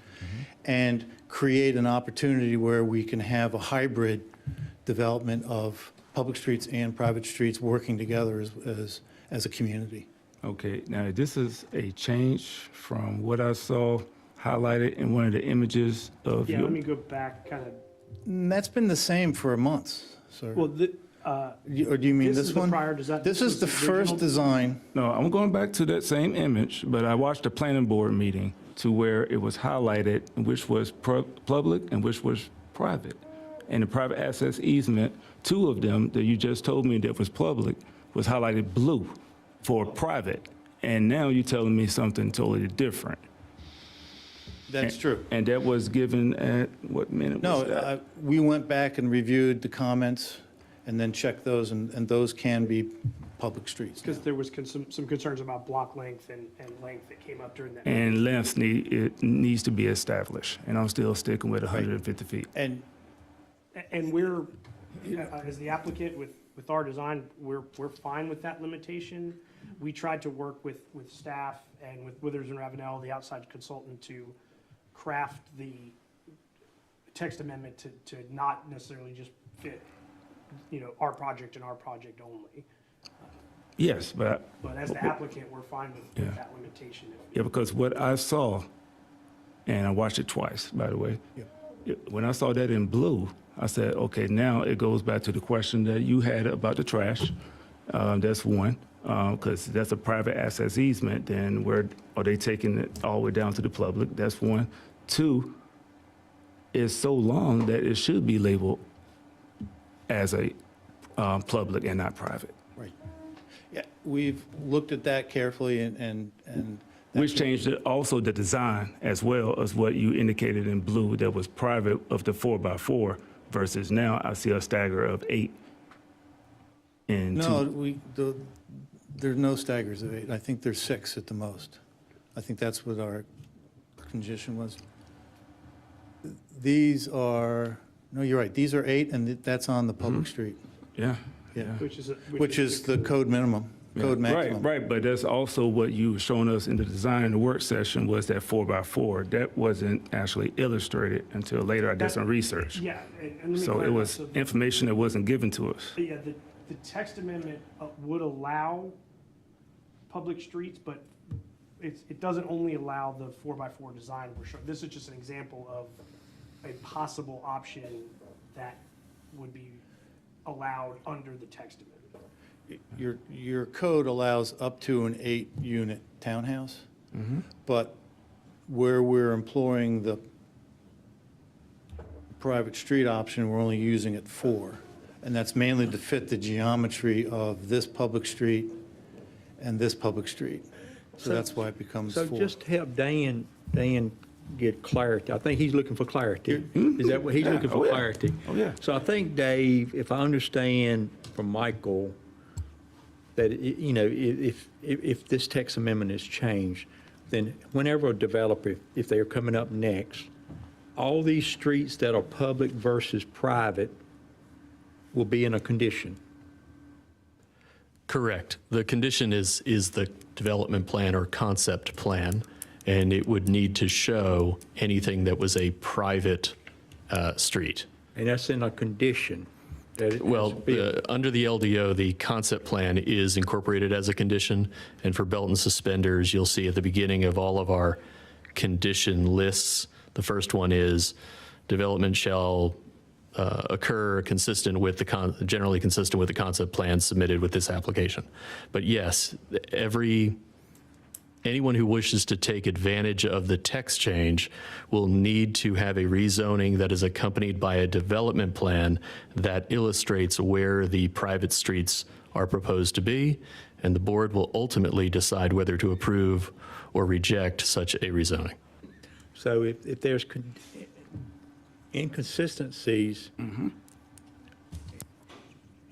and create an opportunity where we can have a hybrid development of public streets and private streets working together as a community. Okay, now this is a change from what I saw highlighted in one of the images of Yeah, your. let me go back kind of, That's been the same for months, sir. well, Or do you mean this this is the one? prior design- This this is was the the original- first design. No, I'm going back to that same image, but I watched the planning board meeting to where it was highlighted which was public and which was private. And the private access easement, 2 of them that you just told me that was public, was highlighted blue for private. And now you're telling me something totally different. That's true. And that was given at what minute was No, that? we went back and reviewed the comments and then checked those, and those can be public streets. because there was some concerns about block length and length that came up during that. And length needs to be established, and I'm still sticking with 150 feet. And And we're, as the applicant with our design, we're fine with that limitation. We tried to work with staff and with Withers and Ravenel, the outside consultant, to craft the text amendment to not necessarily just fit, our project and our project only. Yes, but But as the applicant, we're fine with Yeah. that limitation. yeah, because what I saw, and I watched it twice, by the way. When I saw that in blue, I said, okay, now it goes back to the question that you had about the trash. That's one, because that's a private access easement. Then where are they taking it all the way down to the public? That's one. 2, it's so long that it should be labeled as a public and not private. Right. Yeah, we've looked at that carefully and Which changed also the design as well as what you indicated in blue that was private of the 4x4 versus now I see a stagger of 8 and no, 2. there's no staggers of 8. I think there's 6 at the most. I think that's what our condition was. These are, no, you're right, these are 8, and that's on the public street. Yeah. Yeah. Which is the code minimum, code maximum. Right, but that's also what you were showing us in the design in the work session was that 4x4. That wasn't actually illustrated until later. I did some research. Yeah. And let me So it clarify. was So information that wasn't given to us. Yeah, the text amendment would allow public streets, but it doesn't only allow the 4x4 design. This is just an example of a possible option that would be allowed under the text amendment. Your code allows up to an 8-unit townhouse, but where we're employing the private street option, we're only using it 4. And that's mainly to fit the geometry of this public street and this public street. So that's why it becomes 4. So just to help Dan get clarity. I think he's looking for clarity. Is that what he's looking for? Oh, yeah. Clarity. Oh, yeah. So I think, Dave, if I understand from Michael, that, if this text amendment is changed, then whenever a developer, if they're coming up next, all these streets that are public versus private will be in a condition. Correct. The condition is the development plan or concept plan, and it would need to show anything that was a private street. And that's in a condition. That it Well, has to be- under the LDO, the concept plan is incorporated as a condition, and for belt and suspenders, you'll see at the beginning of all of our condition lists, the first one is development shall occur consistent with generally consistent with the concept plan submitted with this application. But yes, anyone who wishes to take advantage of the text change will need to have a rezoning that is accompanied by a development plan that illustrates where the private streets are proposed to be, and the board will ultimately decide whether to approve or reject such a rezoning. So if there's inconsistencies,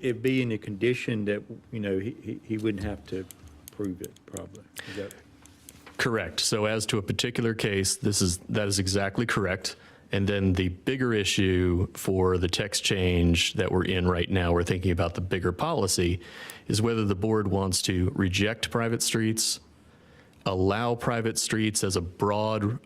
it'd be in a condition that, he wouldn't have to prove it, probably. Is that? Correct. So as to a particular case, that is exactly correct. And then the bigger issue for the text change that we're in right now, we're thinking about the bigger policy, is whether the board wants to reject private streets, allow private streets as a broad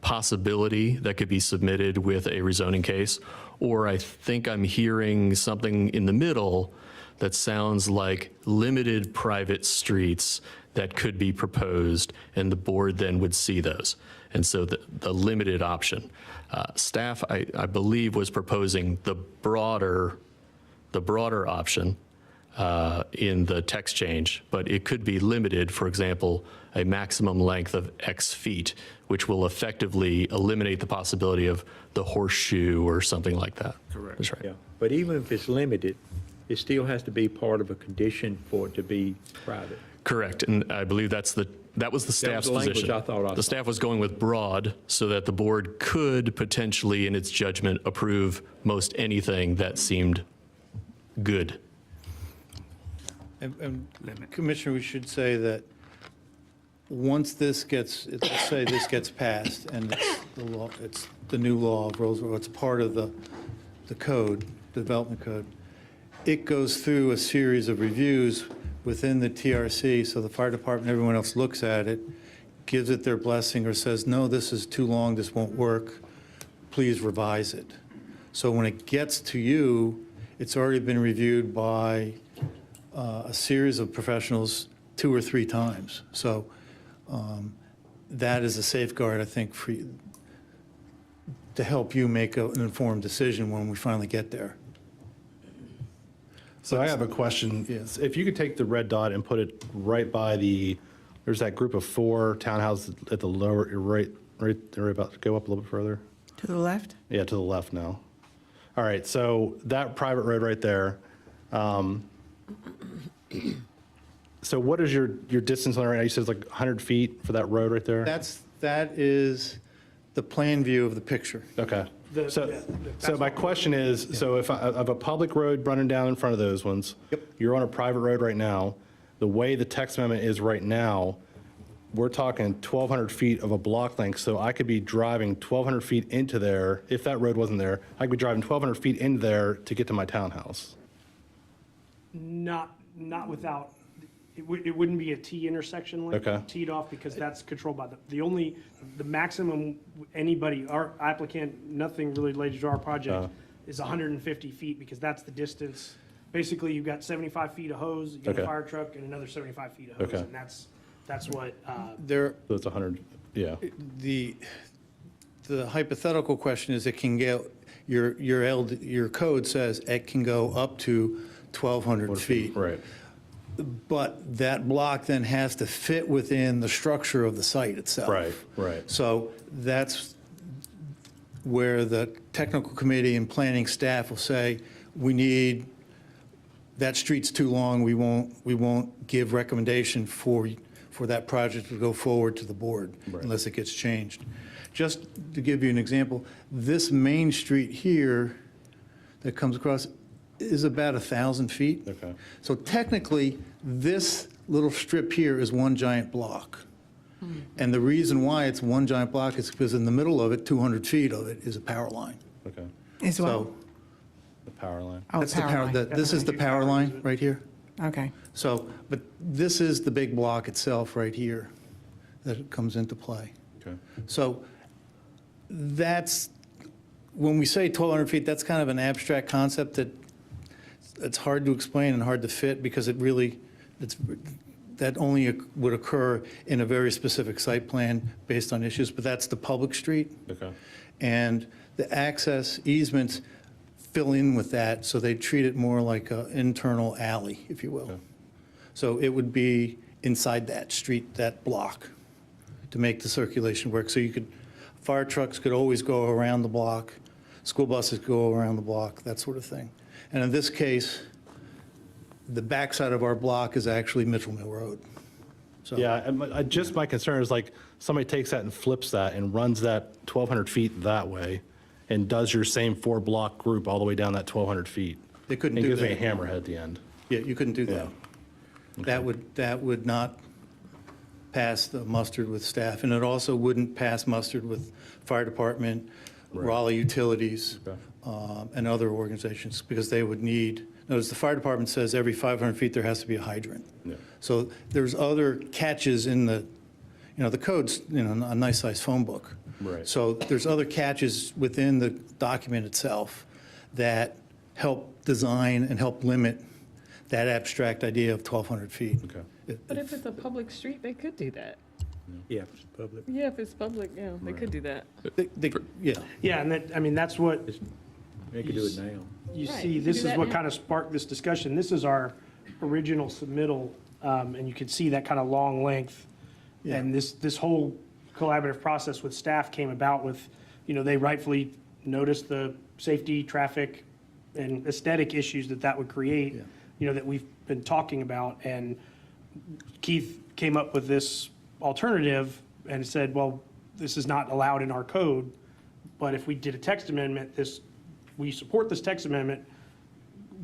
possibility that could be submitted with a rezoning case, or I think I'm hearing something in the middle that sounds like limited private streets that could be proposed, and the board then would see those. And so the limited option. Staff, I believe, was proposing the broader option in the text change, but it could be limited, for example, a maximum length of X feet, which will effectively eliminate the possibility of the horseshoe or something like that. Correct. That's right. Yeah, but even if it's limited, it still has to be part of a condition for it to be private. Correct, and I believe that was the staff's the language position. I thought I The saw. staff was going with broad so that the board could potentially, in its judgment, approve most anything that seemed good. And Commissioner, we should say that once let's say this gets passed and it's the new law of Rolesville, it's part of the code, the development code, it goes through a series of reviews within the TRC, so the fire department, everyone else looks at it, gives it their blessing or says, no, this is too long, this won't work, please revise it. So when it gets to you, it's already been reviewed by a series of professionals 2 or 3 times. So that is a safeguard, I think, for you, to help you make an informed decision when we finally get there. So I have a question. Yes. If you could take the red dot and put it right by there's that group of 4 townhouses at the lower, right about, go up a little bit further. To the left? Yeah, to the left now. All right, so that private road right there. So what is your distance on it right now? You said it's like 100 feet for that road right there? That is the plan view of the picture. Okay. So my question is, so if I have a public road running down in front of those ones. Yep. You're on a private road right now. The way the text amendment is right now, we're talking 1,200 feet of a block length. So I could be driving 1,200 feet into there. If that road wasn't there, I could be driving 1,200 feet into there to get to my townhouse. Not without, it wouldn't be a T intersection lane. Okay. Teed off, because that's controlled by the maximum anybody, our applicant, nothing really related to our project, is 150 feet, because that's the distance. Basically, you've got 75 feet of hose, you got a Okay. fire truck, and another 75 feet of hose. Okay. And that's what, There, So it's 100, yeah. the hypothetical question is, it can go, your code says it can go up to 1,200 feet. Right. But that block then has to fit within the structure of the site itself. Right. So that's where the technical committee and planning staff will say, that street's too long, we won't give recommendation for that project to go forward to the board Right. unless it gets changed. Just to give you an example, this main street here that comes across is about 1,000 feet. Okay. So technically, this little strip here is one giant block. And the reason why it's one giant block is because in the middle of it, 200 feet of it is a power line. Okay. Is what? So The power line. Oh, that's the power line. this is the power line right here. Okay. So, but this is the big block itself right here that comes into play. Okay. So that's, when we say 1,200 feet, that's kind of an abstract concept that it's hard to explain and hard to fit because it really, that only would occur in a very specific site plan based on issues, but that's the public street. Okay. And the access easements fill in with that, so they treat it more like an internal alley, if you will. So it would be inside that street, that block, to make the circulation work. So you could, fire trucks could always go around the block, school buses go around the block, that sort of thing. And in this case, the backside of our block is actually Mitchell Mill Road. So Yeah, and my concern is like, somebody takes that and flips that and runs that 1,200 feet that way and does your same 4-block group all the way down that 1,200 feet. They couldn't And do gives me a that. hammerhead at the end. Yeah, you couldn't do that. Okay. That would not pass the muster with staff, and it also wouldn't pass muster with fire department, Raleigh Utilities, and other organizations, because they would need, notice the fire department says every 500 feet there has to be a hydrant. Yeah. So there's other catches in the, the code's, a nice sized phone book. Right. So there's other catches within the document itself that help design and help limit that abstract idea of 1,200 feet. Okay. But if it's a public street, they could do that. Yeah, it's public. Yeah, if it's public, yeah, they could do that. Yeah. Yeah, and that, I mean, that's what They could do it now. you Right, see, you can this do is that what now. kind of sparked this discussion. This is our original submittal, and you can see that kind of long length. Yeah. And this whole collaborative process with staff came about with, they rightfully noticed the safety, traffic, and aesthetic issues that would create, that we've been talking about. And Keith came up with this alternative and said, well, this is not allowed in our code, but if we did a text amendment, we support this text amendment,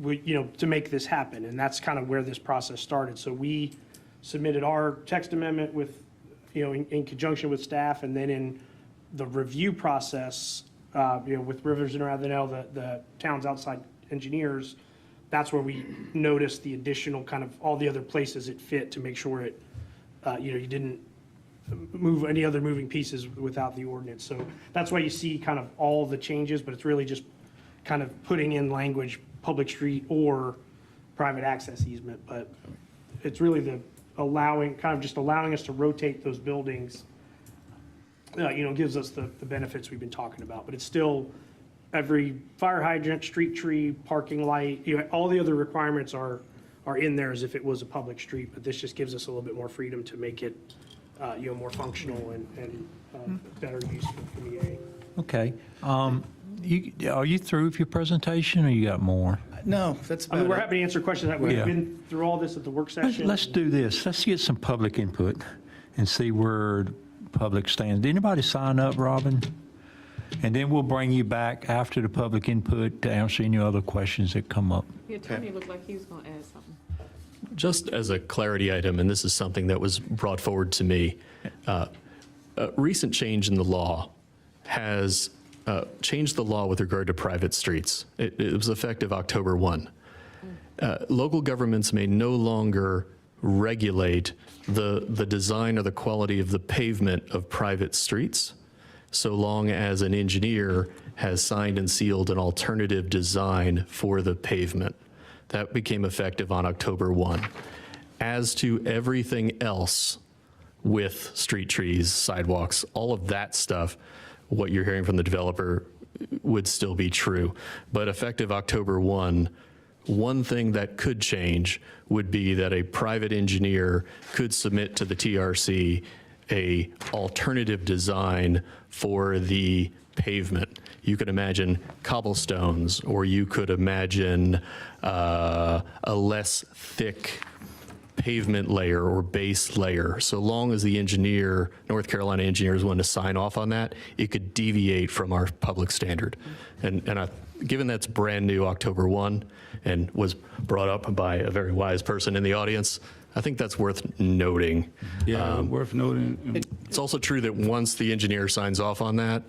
to make this happen. And that's kind of where this process started. So we submitted our text amendment with, in conjunction with staff, and then in the review process, with Rivers and Ravenel, the town's outside engineers, that's where we noticed the additional kind of all the other places it fit to make sure it, you didn't move any other moving pieces without the ordinance. So that's why you see kind of all the changes, but it's really just kind of putting in language, public street or private access easement. But it's really the allowing us to rotate those buildings, gives us the benefits we've been talking about. But it's still every fire hydrant, street tree, parking light, all the other requirements are in there as if it was a public street, but this just gives us a little bit more freedom to make it, more functional and better use for the community. Okay. Are you through with your presentation, or you got more? No, that's I mean, about we're it. happy to answer questions. We've Yeah. been through all this at the work session. Let's do this. Let's get some public input and see where the public stands. Did anybody sign up, Robin? And then we'll bring you back after the public input to answer any other questions that come up. Yeah, Tony looked like he was going to add something. Just as a clarity item, and this is something that was brought forward to me, a recent change in the law has changed the law with regard to private streets. It was effective October 1. Local governments may no longer regulate the design or the quality of the pavement of private streets, so long as an engineer has signed and sealed an alternative design for the pavement. That became effective on October 1. As to everything else with street trees, sidewalks, all of that stuff, what you're hearing from the developer would still be true. But effective October 1, one thing that could change would be that a private engineer could submit to the TRC a alternative design for the pavement. You could imagine cobblestones, or you could imagine a less thick pavement layer or base layer, so long as the engineer, North Carolina engineers, want to sign off on that, it could deviate from our public standard. And given that's brand new, October 1, and was brought up by a very wise person in the audience, I think that's worth noting. Yeah, worth noting. It's also true that once the engineer signs off on that,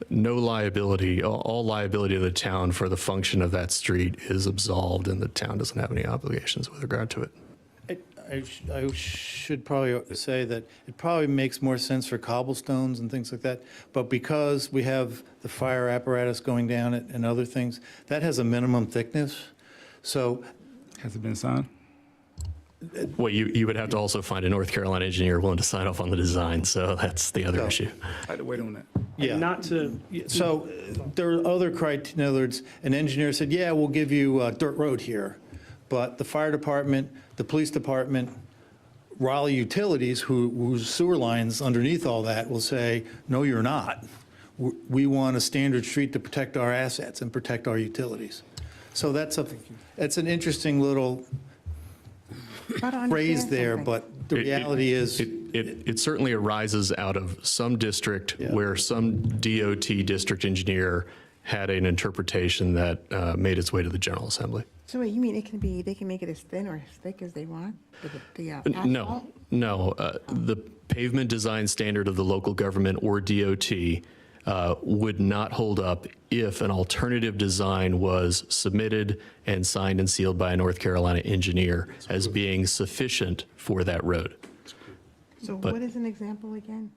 no liability, all liability of the town for the function of that street is absolved, and the town doesn't have any obligations with regard to it. I should probably say that it probably makes more sense for cobblestones and things like that, but because we have the fire apparatus going down it and other things, that has a minimum thickness, so. Has it been signed? Well, you would have to also find a North Carolina engineer willing to sign off on the design, so that's the other issue. I had to wait on that. Yeah. Not to, So there are other criteria, in other words, an engineer said, yeah, we'll give you a dirt road here. But the fire department, the police department, Raleigh Utilities, whose sewer lines underneath all that, will say, no, you're not. We want a standard street to protect our assets and protect our utilities. So that's an interesting little phrase there, but the reality is. It certainly arises out of some district where some DOT district engineer had an interpretation that made its way to the General Assembly. So wait, you mean they can make it as thin or as thick as they want? The No. The pavement design standard of the local government or DOT would not hold up if an alternative design was submitted and signed and sealed by a North Carolina engineer as being sufficient for that road. So But- what is an example again?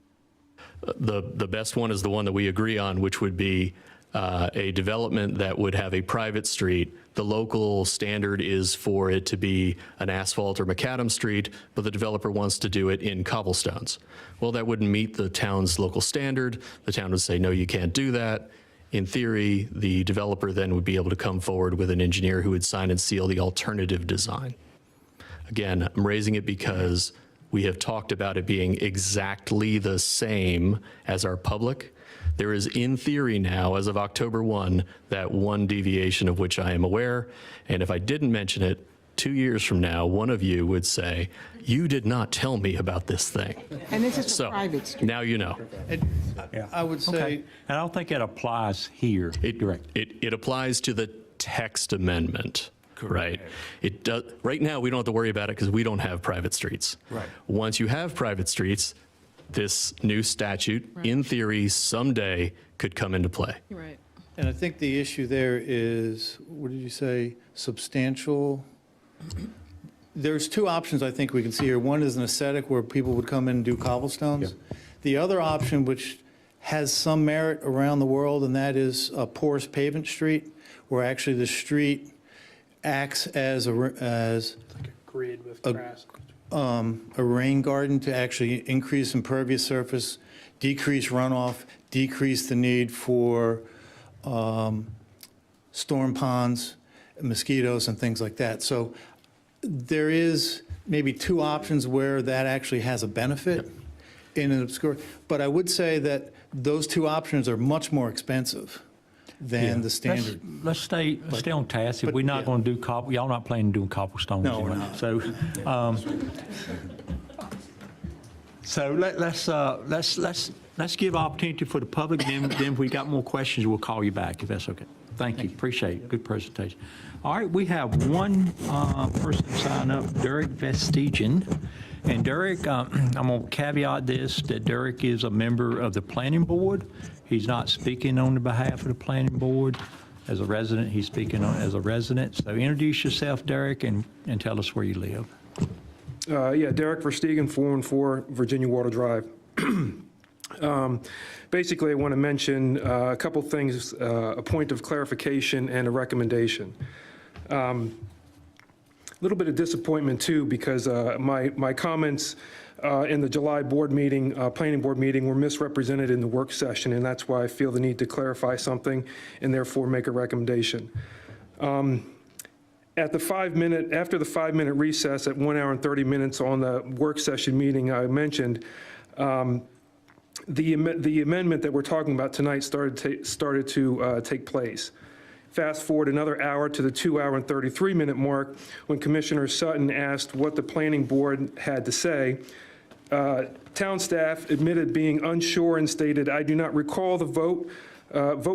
The best one is the one that we agree on, which would be a development that would have a private street. The local standard is for it to be an asphalt or macadam street, but the developer wants to do it in cobblestones. Well, that wouldn't meet the town's local standard. The town would say, no, you can't do that. In theory, the developer then would be able to come forward with an engineer who would sign and seal the alternative design. Again, I'm raising it because we have talked about it being exactly the same as our public. There is, in theory now, as of October 1, that one deviation of which I am aware. And if I didn't mention it, 2 years from now, one of you would say, you did not tell me about this thing. And this is a So private street. now you know. I would say. Okay. And I don't think it applies here. It applies to the text amendment. Right. It does. Right now, we don't have to worry about it because we don't have private streets. Right. Once you have private streets, this new statute, in theory, someday could come into play. Right. And I think the issue there is, what did you say, substantial? There's two options I think we can see here. One is an aesthetic where people would come in and do cobblestones. The other option, which has some merit around the world, and that is a porous pavement street, where actually the street acts as grid with grass. a rain garden to actually increase impervious surface, decrease runoff, decrease the need for storm ponds, mosquitoes, and things like that. So there is maybe two options where that actually has a benefit in an obscure, but I would say that those two options are much more expensive than the standard. Let's stay on task. If we're not going to do y'all not planning on doing cobblestones. No, we're anyway. not. So let's give opportunity for the public. Then if we got more questions, we'll call you back if that's okay. Thank you. Appreciate it. Good presentation. All right, we have one person sign up, Derek Vestigian. And Derek, I'm going to caveat this, that Derek is a member of the planning board. He's not speaking on the behalf of the planning board. As a resident, he's speaking as a resident. So introduce yourself, Derek, and tell us where you live. Derek Verstegen, 414 Virginia Water Drive. Basically, I want to mention a couple things, a point of clarification and a recommendation. A little bit of disappointment, too, because my comments in the July board meeting, planning board meeting, were misrepresented in the work session, and that's why I feel the need to clarify something and therefore make a recommendation. After the 5-minute recess at 1 hour and 30 minutes on the work session meeting I mentioned, the amendment that we're talking about tonight started to take place. Fast forward another hour to the 2-hour and 33-minute mark when Commissioner Sutton asked what the planning board had to say. Town staff admitted being unsure and stated, "I do not recall the vote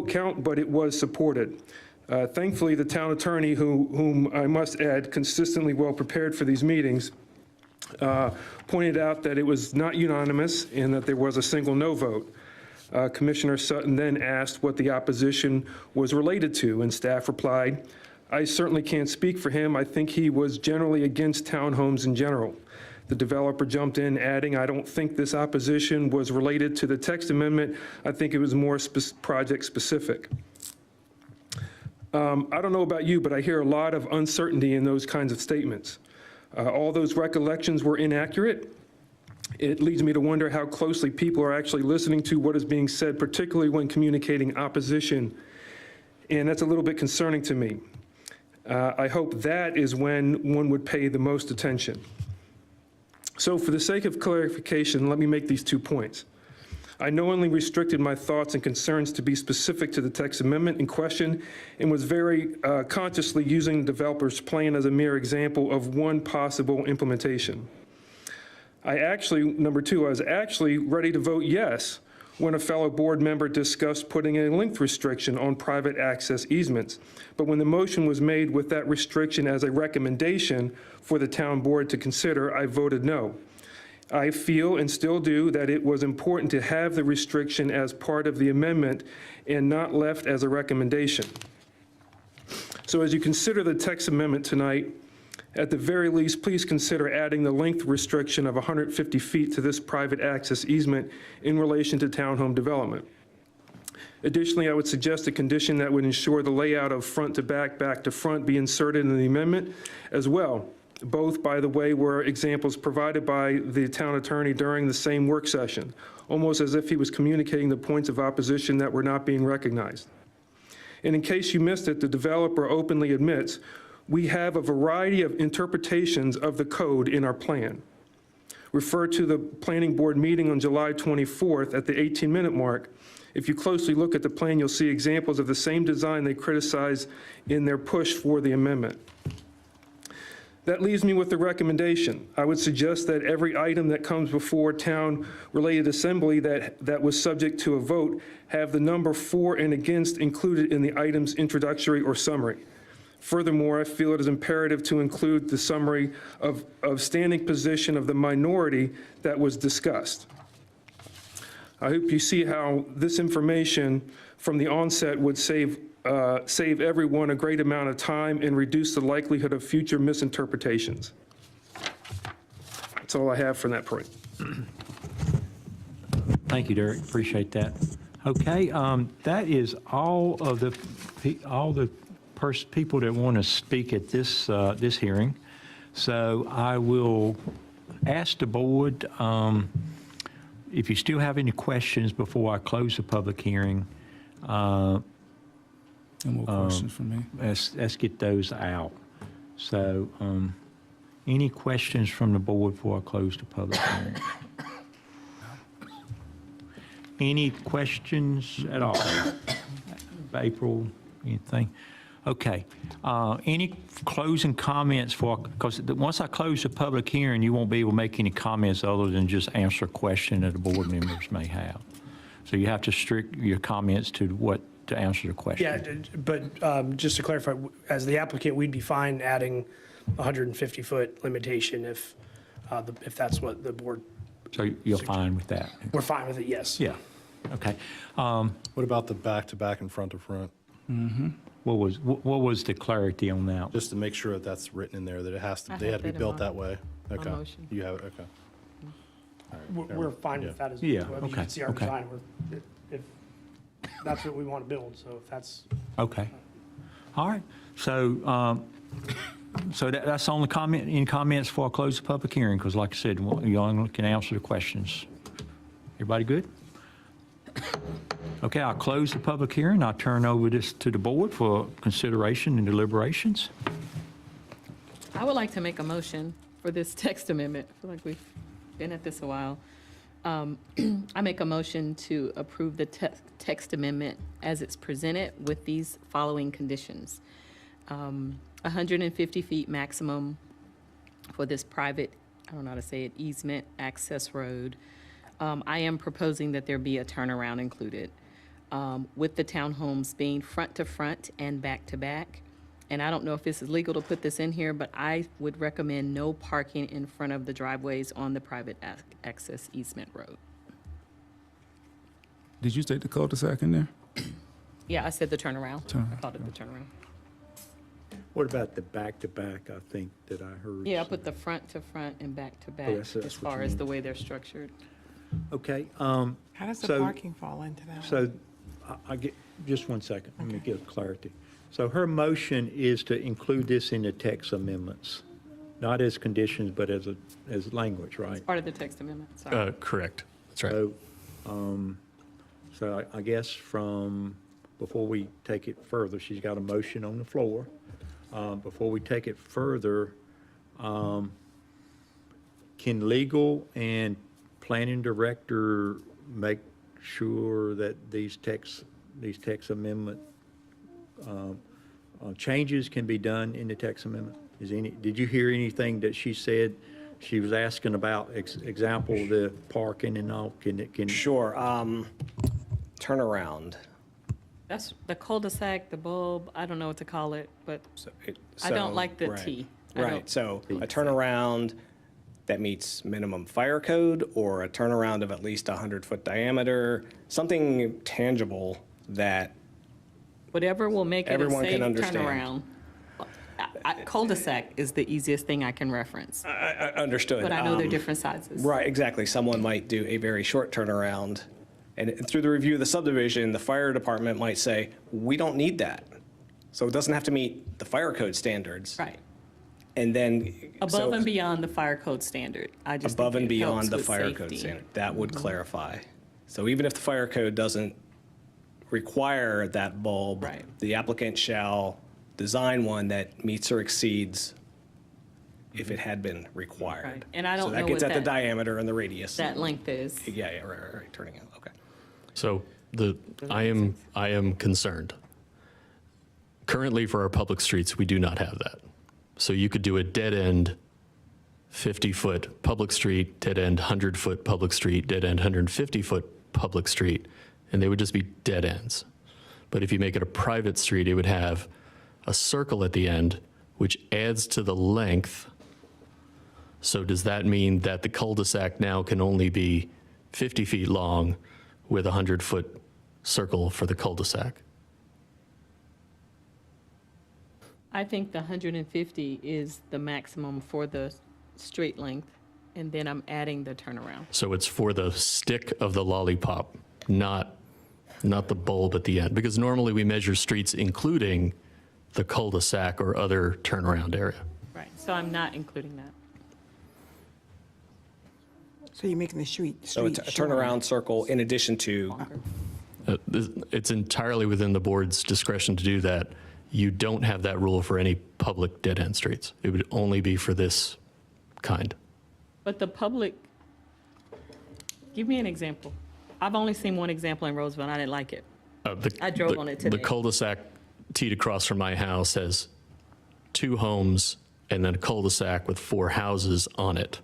count, but it was supported." Thankfully, the town attorney, whom I must add, consistently well prepared for these meetings, pointed out that it was not unanimous and that there was a single no vote. Commissioner Sutton then asked what the opposition was related to, and staff replied, "I certainly can't speak for him. I think he was generally against townhomes in general." The developer jumped in, adding, "I don't think this opposition was related to the text amendment. I think it was more project specific." I don't know about you, but I hear a lot of uncertainty in those kinds of statements. All those recollections were inaccurate. It leads me to wonder how closely people are actually listening to what is being said, particularly when communicating opposition. And that's a little bit concerning to me. I hope that is when one would pay the most attention. So for the sake of clarification, let me make these 2 points. I knowingly restricted my thoughts and concerns to be specific to the text amendment in question and was very consciously using the developer's plan as a mere example of one possible implementation. Number 2, I was actually ready to vote yes when a fellow board member discussed putting a length restriction on private access easements. But when the motion was made with that restriction as a recommendation for the town board to consider, I voted no. I feel and still do that it was important to have the restriction as part of the amendment and not left as a recommendation. So as you consider the text amendment tonight, at the very least, please consider adding the length restriction of 150 feet to this private access easement in relation to townhome development. Additionally, I would suggest a condition that would ensure the layout of front to back, back to front be inserted in the amendment as well. Both, by the way, were examples provided by the town attorney during the same work session, almost as if he was communicating the points of opposition that were not being recognized. And in case you missed it, the developer openly admits we have a variety of interpretations of the code in our plan. Refer to the planning board meeting on July 24th at the 18-minute mark. If you closely look at the plan, you'll see examples of the same design they criticize in their push for the amendment. That leaves me with the recommendation. I would suggest that every item that comes before town-related assembly that was subject to a vote have the number for and against included in the item's introductory or summary. Furthermore, I feel it is imperative to include the summary of standing position of the minority that was discussed. I hope you see how this information from the onset would save everyone a great amount of time and reduce the likelihood of future misinterpretations. That's all I have from that point. Thank you, Derek. Appreciate that. Okay, that is all of the people that want to speak at this this hearing. So I will ask the board if you still have any questions before I close the public hearing. No more questions from me. Let's get those out. So, any questions from the board before I close the public hearing? Any questions at all? April, anything? Okay. Any closing comments because once I close the public hearing, you won't be able to make any comments other than just answer a question that the board members may have. So you have to restrict your comments to answer the question. Yeah, but just to clarify, as the applicant, we'd be fine adding 150-foot limitation if that's what the board. So you're fine with that? We're fine with it, yes. Yeah. Okay. What about the back to back and front to front? Mm-hmm. What was the clarity on that? Just to make sure that that's written in there, that it has to, they have to be built that way. Okay. You have it, okay. All right, We're fine with that as well. Yeah, I mean, you okay, can see our okay. design, if that's what we want to build, so if that's. Okay. All right. So, that's the only comment. Any comments before I close the public hearing? Because like I said, y'all can answer the questions. Everybody good? Okay, I'll close the public hearing. I'll turn over this to the board for consideration and deliberations. I would like to make a motion for this text amendment. I feel like we've been at this a while. I make a motion to approve the text amendment as it's presented with these following conditions. 150 feet maximum for this private, I don't know how to say it, easement access road. I am proposing that there be a turnaround included, with the townhomes being front to front and back to back. And I don't know if this is legal to put this in here, but I would recommend no parking in front of the driveways on the private access easement road. Did you take the cul-de-sac in there? Yeah, I said the turnaround. I called it the turnaround. What about the back-to-back, I think, that I heard? Yeah, I put the front to front and back to back that's as what far you as mean. the way they're structured. Okay. How does the so- parking fall into that? So I get, just one second, let me get clarity. So her motion is to include this in the text amendments, not as conditions, but as language, right? Part of the text amendment, sorry. Correct. That's right. So I guess before we take it further, she's got a motion on the floor. Before we take it further, can legal and planning director make sure that these text amendment changes can be done in the text amendment? Did you hear anything that she said? She was asking about, example, the parking and all, can? Sure. Turnaround. That's the cul-de-sac, the bulb, I don't know what to call it, but I So- don't like the right. T. Right, so a turnaround that meets minimum fire code, or a turnaround of at least 100-foot diameter, something tangible that Whatever will make it a Everyone can safe understand. turnaround. Cul-de-sac is the easiest thing I can reference, I understood. but I know they're different sizes. Right, exactly. Someone might do a very short turnaround, and through the review of the subdivision, the fire department might say, we don't need that. So it doesn't have to meet the fire code standards. Right. And then. Above and beyond the fire code standard. I just Above think and it helps beyond the with fire code safety. standard. That would clarify. So even if the fire code doesn't require that bulb, Right. the applicant shall design one that meets or exceeds if it had been required. Right. And I don't So know that gets what at the that- diameter and the radius. That length is. Yeah, right, turning out, okay. So I am concerned. Currently, for our public streets, we do not have that. So you could do a dead-end 50-foot public street, dead-end 100-foot public street, dead-end 150-foot public street, and they would just be dead ends. But if you make it a private street, it would have a circle at the end, which adds to the length. So does that mean that the cul-de-sac now can only be 50 feet long with a 100-foot circle for the cul-de-sac? I think the 150 is the maximum for the straight length, and then I'm adding the turnaround. So it's for the stick of the lollipop, not the bulb at the end, because normally we measure streets including the cul-de-sac or other turnaround area. Right, so I'm not including that. So you're making the street So a turnaround circle in addition to, It's entirely within the board's discretion to do that. You don't have that rule for any public dead-end streets. It would only be for this kind. But the public, give me an example. I've only seen one example in Rolesville, and I didn't like it. I drove on it today. The cul-de-sac teed across from my house has 2 homes and then a cul-de-sac with 4 houses on it,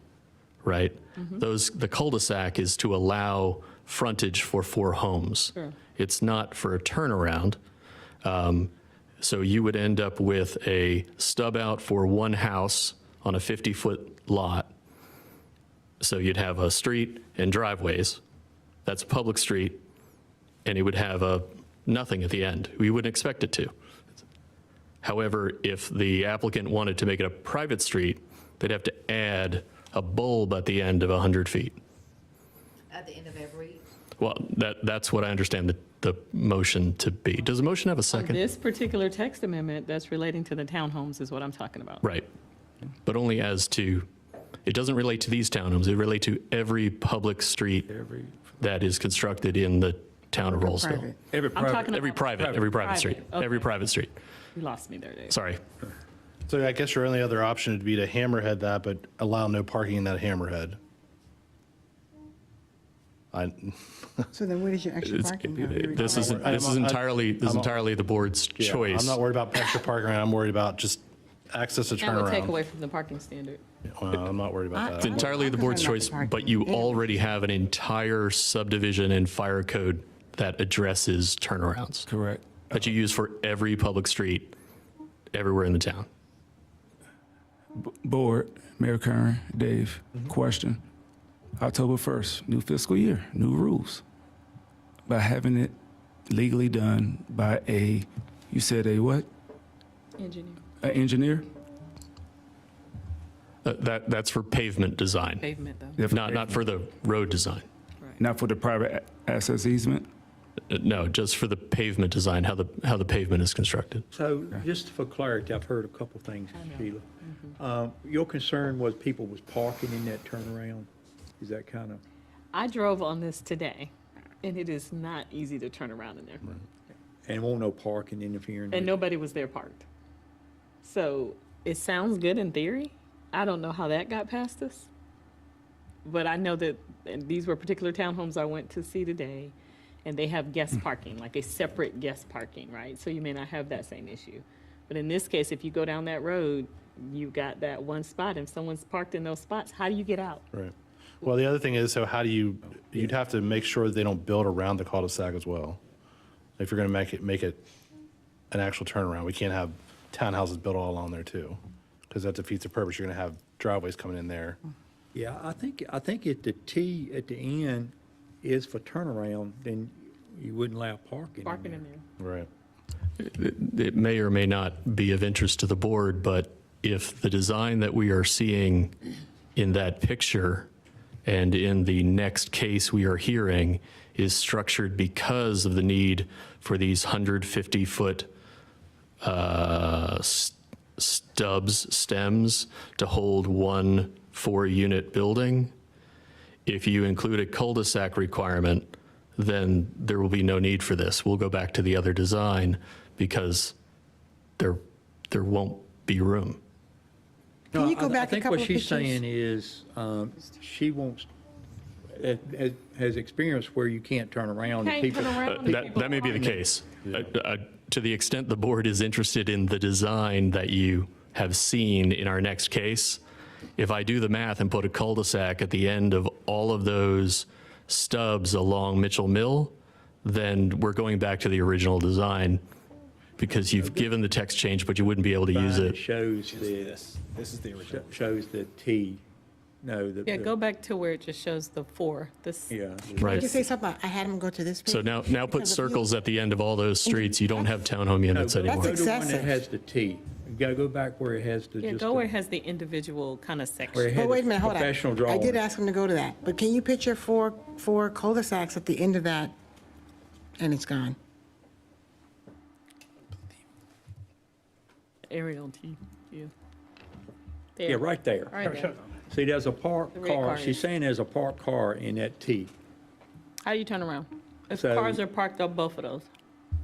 right? The cul-de-sac is to allow frontage for 4 homes. Sure. It's not for a turnaround. So you would end up with a stub out for 1 house on a 50-foot lot. So you'd have a street and driveways. That's a public street, and it would have nothing at the end. We wouldn't expect it to. However, if the applicant wanted to make it a private street, they'd have to add a bulb at the end of 100 feet. At the end of every. Well, that's what I understand the motion to be. Does the motion have a second? This particular text amendment that's relating to the townhomes is what I'm talking about. Right. But only as to, it doesn't relate to these townhomes. It relates to every public street that is constructed in the town of Rolesville. I'm talking Every about private street. Okay. Every private street. You lost me there, Dave. Sorry. So I guess your only other option would be to hammerhead that, but allow no parking in that hammerhead. So then where does your extra parking go? This is entirely the board's Yeah, choice. I'm not worried about extra parking, I'm worried about just access to That would take turnaround. away from the parking standard. Well, I'm not worried about It's that. entirely the board's choice, but you already have an entire subdivision and fire code that addresses turnarounds. Correct. That you use for every public street everywhere in the town. Board, Mayor Kern, Dave, question. October 1st, new fiscal year, new rules. By having it legally done by you said a what? Engineer. An engineer? That's for pavement design, Pavement, though. not for the road design. Not for the private access easement? No, just for the pavement design, how the pavement is constructed. So just for clarity, I've heard a couple things, Sheila. Your concern was people was parking in that turnaround? Is that kind of? I drove on this today, and it is not easy to turn around in there. And won't no parking interfering? And nobody was there parked. So it sounds good in theory. I don't know how that got past us. But I know that and these were particular townhomes I went to see today, and they have guest parking, like a separate guest parking, right? So you may not have that same issue. But in this case, if you go down that road, you got that one spot, and if someone's parked in those spots, how do you get out? Right. Well, the other thing is, so how do you'd have to make sure they don't build around the cul-de-sac as well. If you're going to make it an actual turnaround, we can't have townhouses built all along there too, because that defeats the purpose. You're going to have driveways coming in there. Yeah, I think if the T at the end is for turnaround, then you wouldn't allow parking. Parking in there. Right. It may or may not be of interest to the board, but if the design that we are seeing in that picture and in the next case we are hearing is structured because of the need for these 150-foot stems to hold one 4-unit building, if you include a cul-de-sac requirement, then there will be no need for this. We'll go back to the other design because there won't be room. Can you go back I think a couple what of she's pictures? saying is she wants, has experience where you can't turn around. Can't people- turn around. That may be the case. To the extent the board is interested in the design that you have seen in our next case, if I do the math and put a cul-de-sac at the end of all of those stubs along Mitchell Mill, then we're going back to the original design because you've given the text change, but you wouldn't be able to use it. Shows the, This is the original. shows the T, no, the. Yeah, go back to where it just shows the 4. This. Yeah. Right. Did you say something? I had him go to this page. So now put Because if you- circles at the end of all those streets. You don't have townhome units No, anymore. go to one that excessive. has the T. You gotta go back where it has the. Yeah, just go the- where it has the individual kind of Where it section. had But wait a the minute, hold on. professional I drawing. did ask him to go to that, but can you picture four cul-de-sacs at the end of that, and it's gone? Aerial T view. Yeah, There. right there. Right there. See, there's a parked The red car, car she's is- saying there's a parked car in that T. How do you turn around? If So- cars are parked up both of those.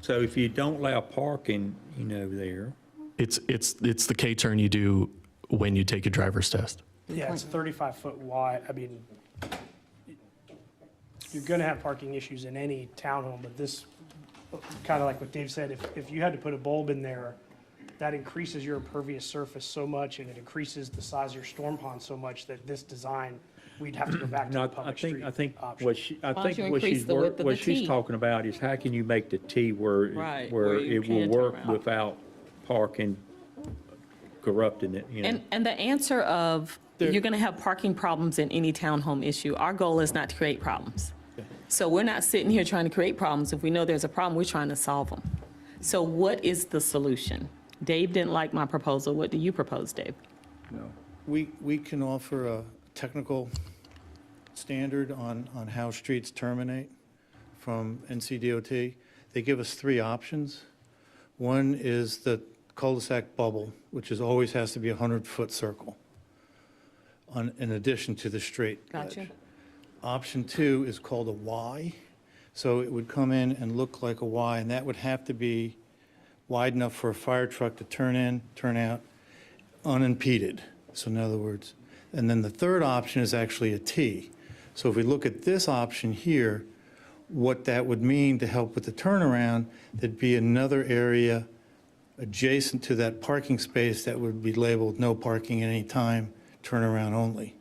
So if you don't allow parking, there. It's the K-turn you do when you take a driver's test. Yeah, it's 35-foot wide. I mean, you're going to have parking issues in any townhome, but this, kind of like what Dave said, if you had to put a bulb in there, that increases your impervious surface so much, and it increases the size of your storm pond so much that this design, we'd have to go back to No, the public street I think option. what she, I Why don't think you what increase she's, the width of what the she's T? talking about is how can you make the T where, Right, where where you it will can turn work around. without parking corrupting it, And the answer of, you're going to have parking problems in any townhome issue, our goal is not to create problems. So we're not sitting here trying to create problems. If we know there's a problem, we're trying to solve them. So what is the solution? Dave didn't like my proposal. What do you propose, Dave? We can offer a technical standard on how streets terminate from NCDOT. They give us 3 options. One is the cul-de-sac bubble, which always has to be a 100-foot circle in addition to the straight Gotcha. edge. Option 2 is called a Y. So it would come in and look like a Y, and that would have to be wide enough for a fire truck to turn in, turn out, unimpeded. So in other words, and then the third option is actually a T. So if we look at this option here, what that would mean to help with the turnaround, there'd be another area adjacent to that parking space that would be labeled no parking at any time, turnaround only.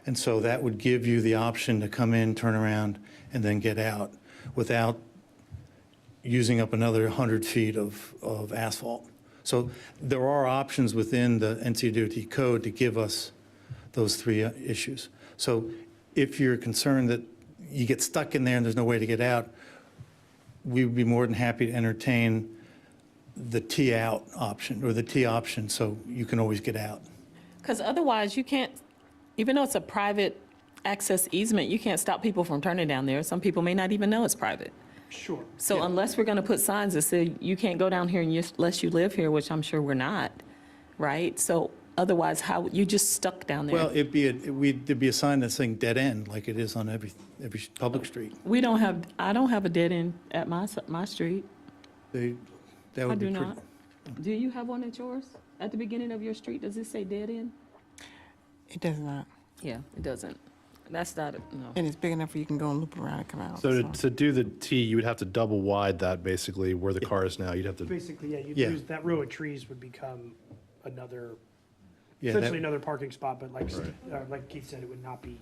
And so that would give you the option to come in, turn around, and then get out without using up another 100 feet of asphalt. So there are options within the NCDOT code to give us those three issues. So if you're concerned that you get stuck in there and there's no way to get out, we would be more than happy to entertain the T out option or the T option so you can always get out. Because otherwise, you can't, even though it's a private access easement, you can't stop people from turning down there. Some people may not even know it's private. Sure. So unless we're going to put signs that say you can't go down here unless you live here, which I'm sure we're not, right? So otherwise, how, you just stuck down there? Well, there'd be a sign that's saying dead end like it is on every public street. I don't have a dead end at my street. That I would do be pretty. not. Do you have one at yours? At the beginning of your street, does it say dead end? It does not. Yeah, it doesn't. That's not, no. And it's big enough where you can go and loop around and come out. So to do the T, you would have to double wide that basically where the car is now. You'd have to, Basically, yeah, you'd Yeah. lose, that row of trees would become another, Yeah, essentially that- another parking spot, but like Keith said, it would not be,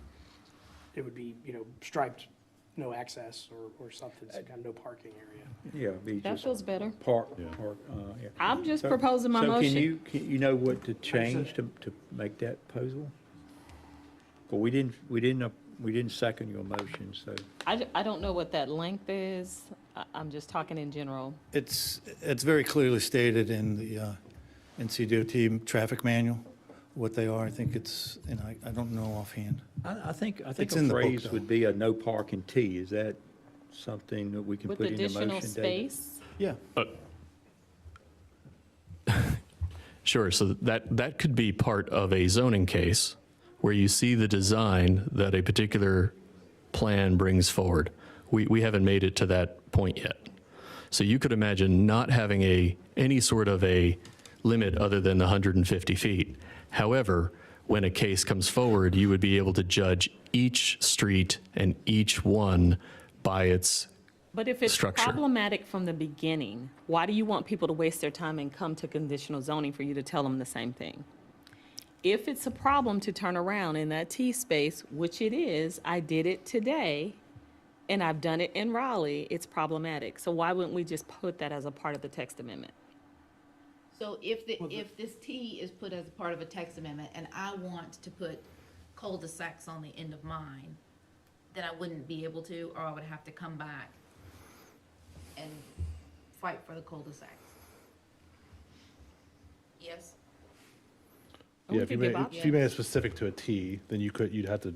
it would be, striped, no access or something, some kind of no parking area. Yeah, be That just feels better. park, yeah. I'm just proposing my So motion. can you know what to change to make that proposal? Well, we didn't second your motion, so. I don't know what that length is. I'm just talking in general. It's very clearly stated in the NCDOT traffic manual, what they are. I think it's, and I don't know offhand. I think It's a in the book, phrase though. would be a no parking T. Is that something that we can With put in the additional motion, David? space. Yeah. Sure, so that could be part of a zoning case where you see the design that a particular plan brings forward. We haven't made it to that point yet. So you could imagine not having any sort of a limit other than the 150 feet. However, when a case comes forward, you would be able to judge each street and each one by its But if it's structure. problematic from the beginning, why do you want people to waste their time and come to conditional zoning for you to tell them the same thing? If it's a problem to turn around in that T space, which it is, I did it today, and I've done it in Raleigh, it's problematic. So why wouldn't we just put that as a part of the text amendment? So if this T is put as a part of a text amendment and I want to put cul-de-sacs on the end of mine, then I wouldn't be able to, or I would have to come back and fight for the cul-de-sacs. Yes? yeah, if you made it specific to a T, then you'd have to,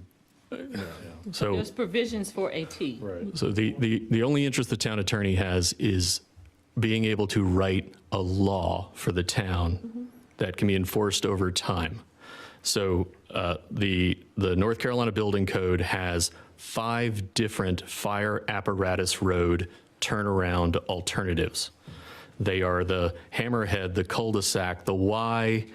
So There's provisions for a T. right. So the only interest the town attorney has is being able to write a law for the town that can be enforced over time. So the North Carolina Building Code has 5 different fire apparatus road turnaround alternatives. They are the hammerhead, the cul-de-sac, the Y,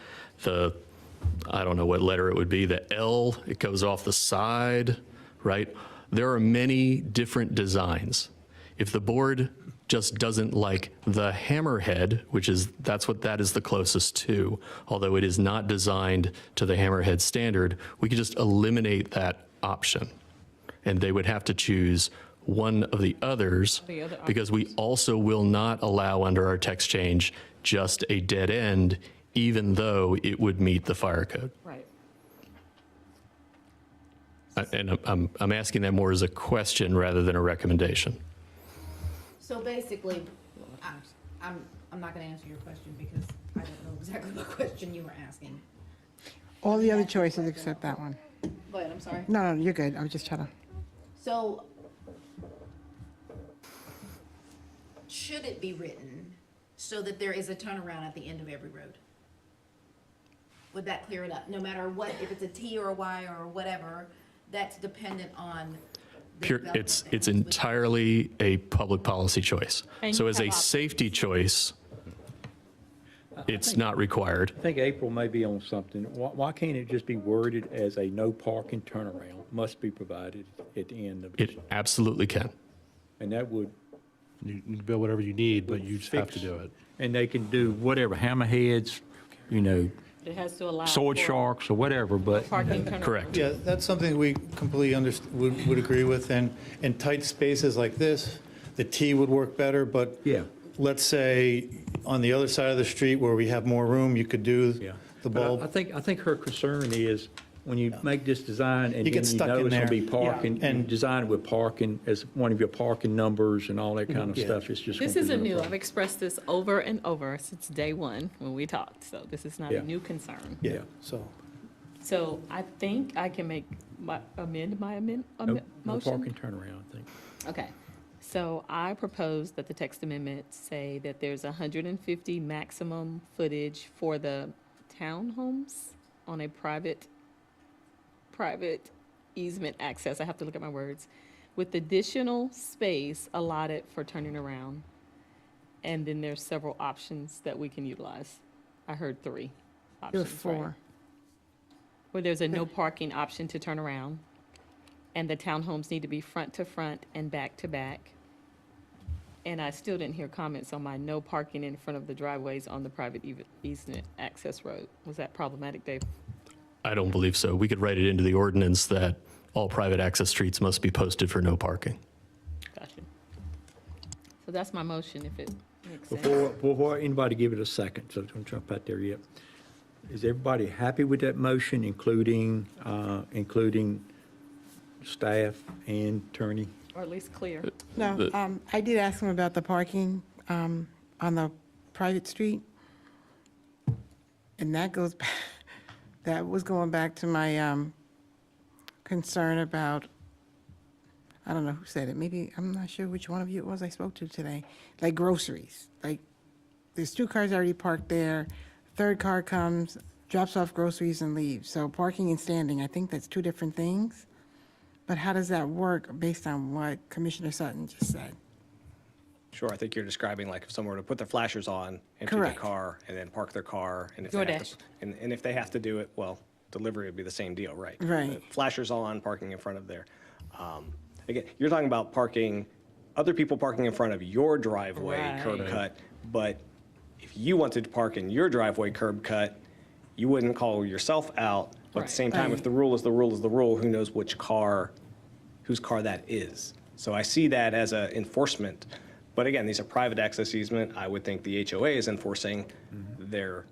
I don't know what letter it would be, the L, it goes off the side, right? There are many different designs. If the board just doesn't like the hammerhead, that's what that is the closest to, although it is not designed to the hammerhead standard, we could just eliminate that option. And they would have to choose one of the others, The other because we also will not allow under our text change just a dead end, even though it would meet the fire code. Right. And I'm asking that more as a question rather than a recommendation. So basically, I'm not going to answer your question because I don't know exactly what question you were asking. All the other choices except that one. Go ahead, I'm sorry. No, you're good. I was just trying to. So, should it be written so that there is a turnaround at the end of every road? Would that clear it up? No matter what, if it's a T or a Y or whatever, that's dependent on the development It's entirely a public policy choice. And So you as have a options. safety choice, It's not required. I think April may be on something. Why can't it just be worded as a no parking turnaround must be provided at the end of it? It absolutely can. And that would, You can build whatever you need, but you just have to do it. and they can do whatever, hammerheads, you know, It has to allow. sword for sharks or whatever, but Parking turnaround. Correct. Yeah, that's something we completely would agree with, and in tight spaces like this, the T would work better, but yeah. let's say on the other side of the street where we have more room, you could do Yeah. the But bulb. I think her concern is when you make this design and You get then you stuck know in it's going to be there. parking, Yeah. and design it with parking as one of your parking numbers and all that kind of Yeah. stuff, it's just. This gonna isn't be new. no I've problem. expressed this over and over since day one when we talked, so this is not Yeah. a new concern. Yeah, so. So I think I can amend my No motion. parking turnaround, I think. Okay, so I propose that the text amendments say that there's 150 maximum footage for the townhomes on a private easement access, I have to look at my words, with additional space allotted for turning around. And then there's several options that we can utilize. I heard 3 There are options, right? 4. Where there's a no parking option to turn around, and the townhomes need to be front to front and back to back. And I still didn't hear comments on my no parking in front of the driveways on the private easement access road. Was that problematic, Dave? I don't believe so. We could write it into the ordinance that all private access streets must be posted for no parking. Gotcha. So that's my motion, if it makes sense. Before anybody give it a second, so don't jump out there yet. Is everybody happy with that motion, including staff and attorney? Or at least clear. No, I did ask him about the parking on the private street. And that goes, that was going back to my concern about, I don't know who said it, maybe, I'm not sure which one of you it was I spoke to today, like groceries. Like, there's 2 cars already parked there, third car comes, drops off groceries and leaves. So parking and standing, I think that's 2 different things. But how does that work based on what Commissioner Sutton just said? Sure, I think you're describing like if someone were to put their flashers on, empty their Correct. ar, and then park their car, and if they have DoorDash. to, and if they have to do it, well, delivery would be the same deal, right? Right. Flashers on, parking in front of their, again, you're talking about parking, other people parking in front of your driveway curb Right. cut, but if you wanted to park in your driveway curb cut, you wouldn't call yourself out, but at the same time, if Right. the rule is the rule is the rule, who knows whose car that is? So I see that as a enforcement. But again, these are private access easement. I would think the HOA is enforcing their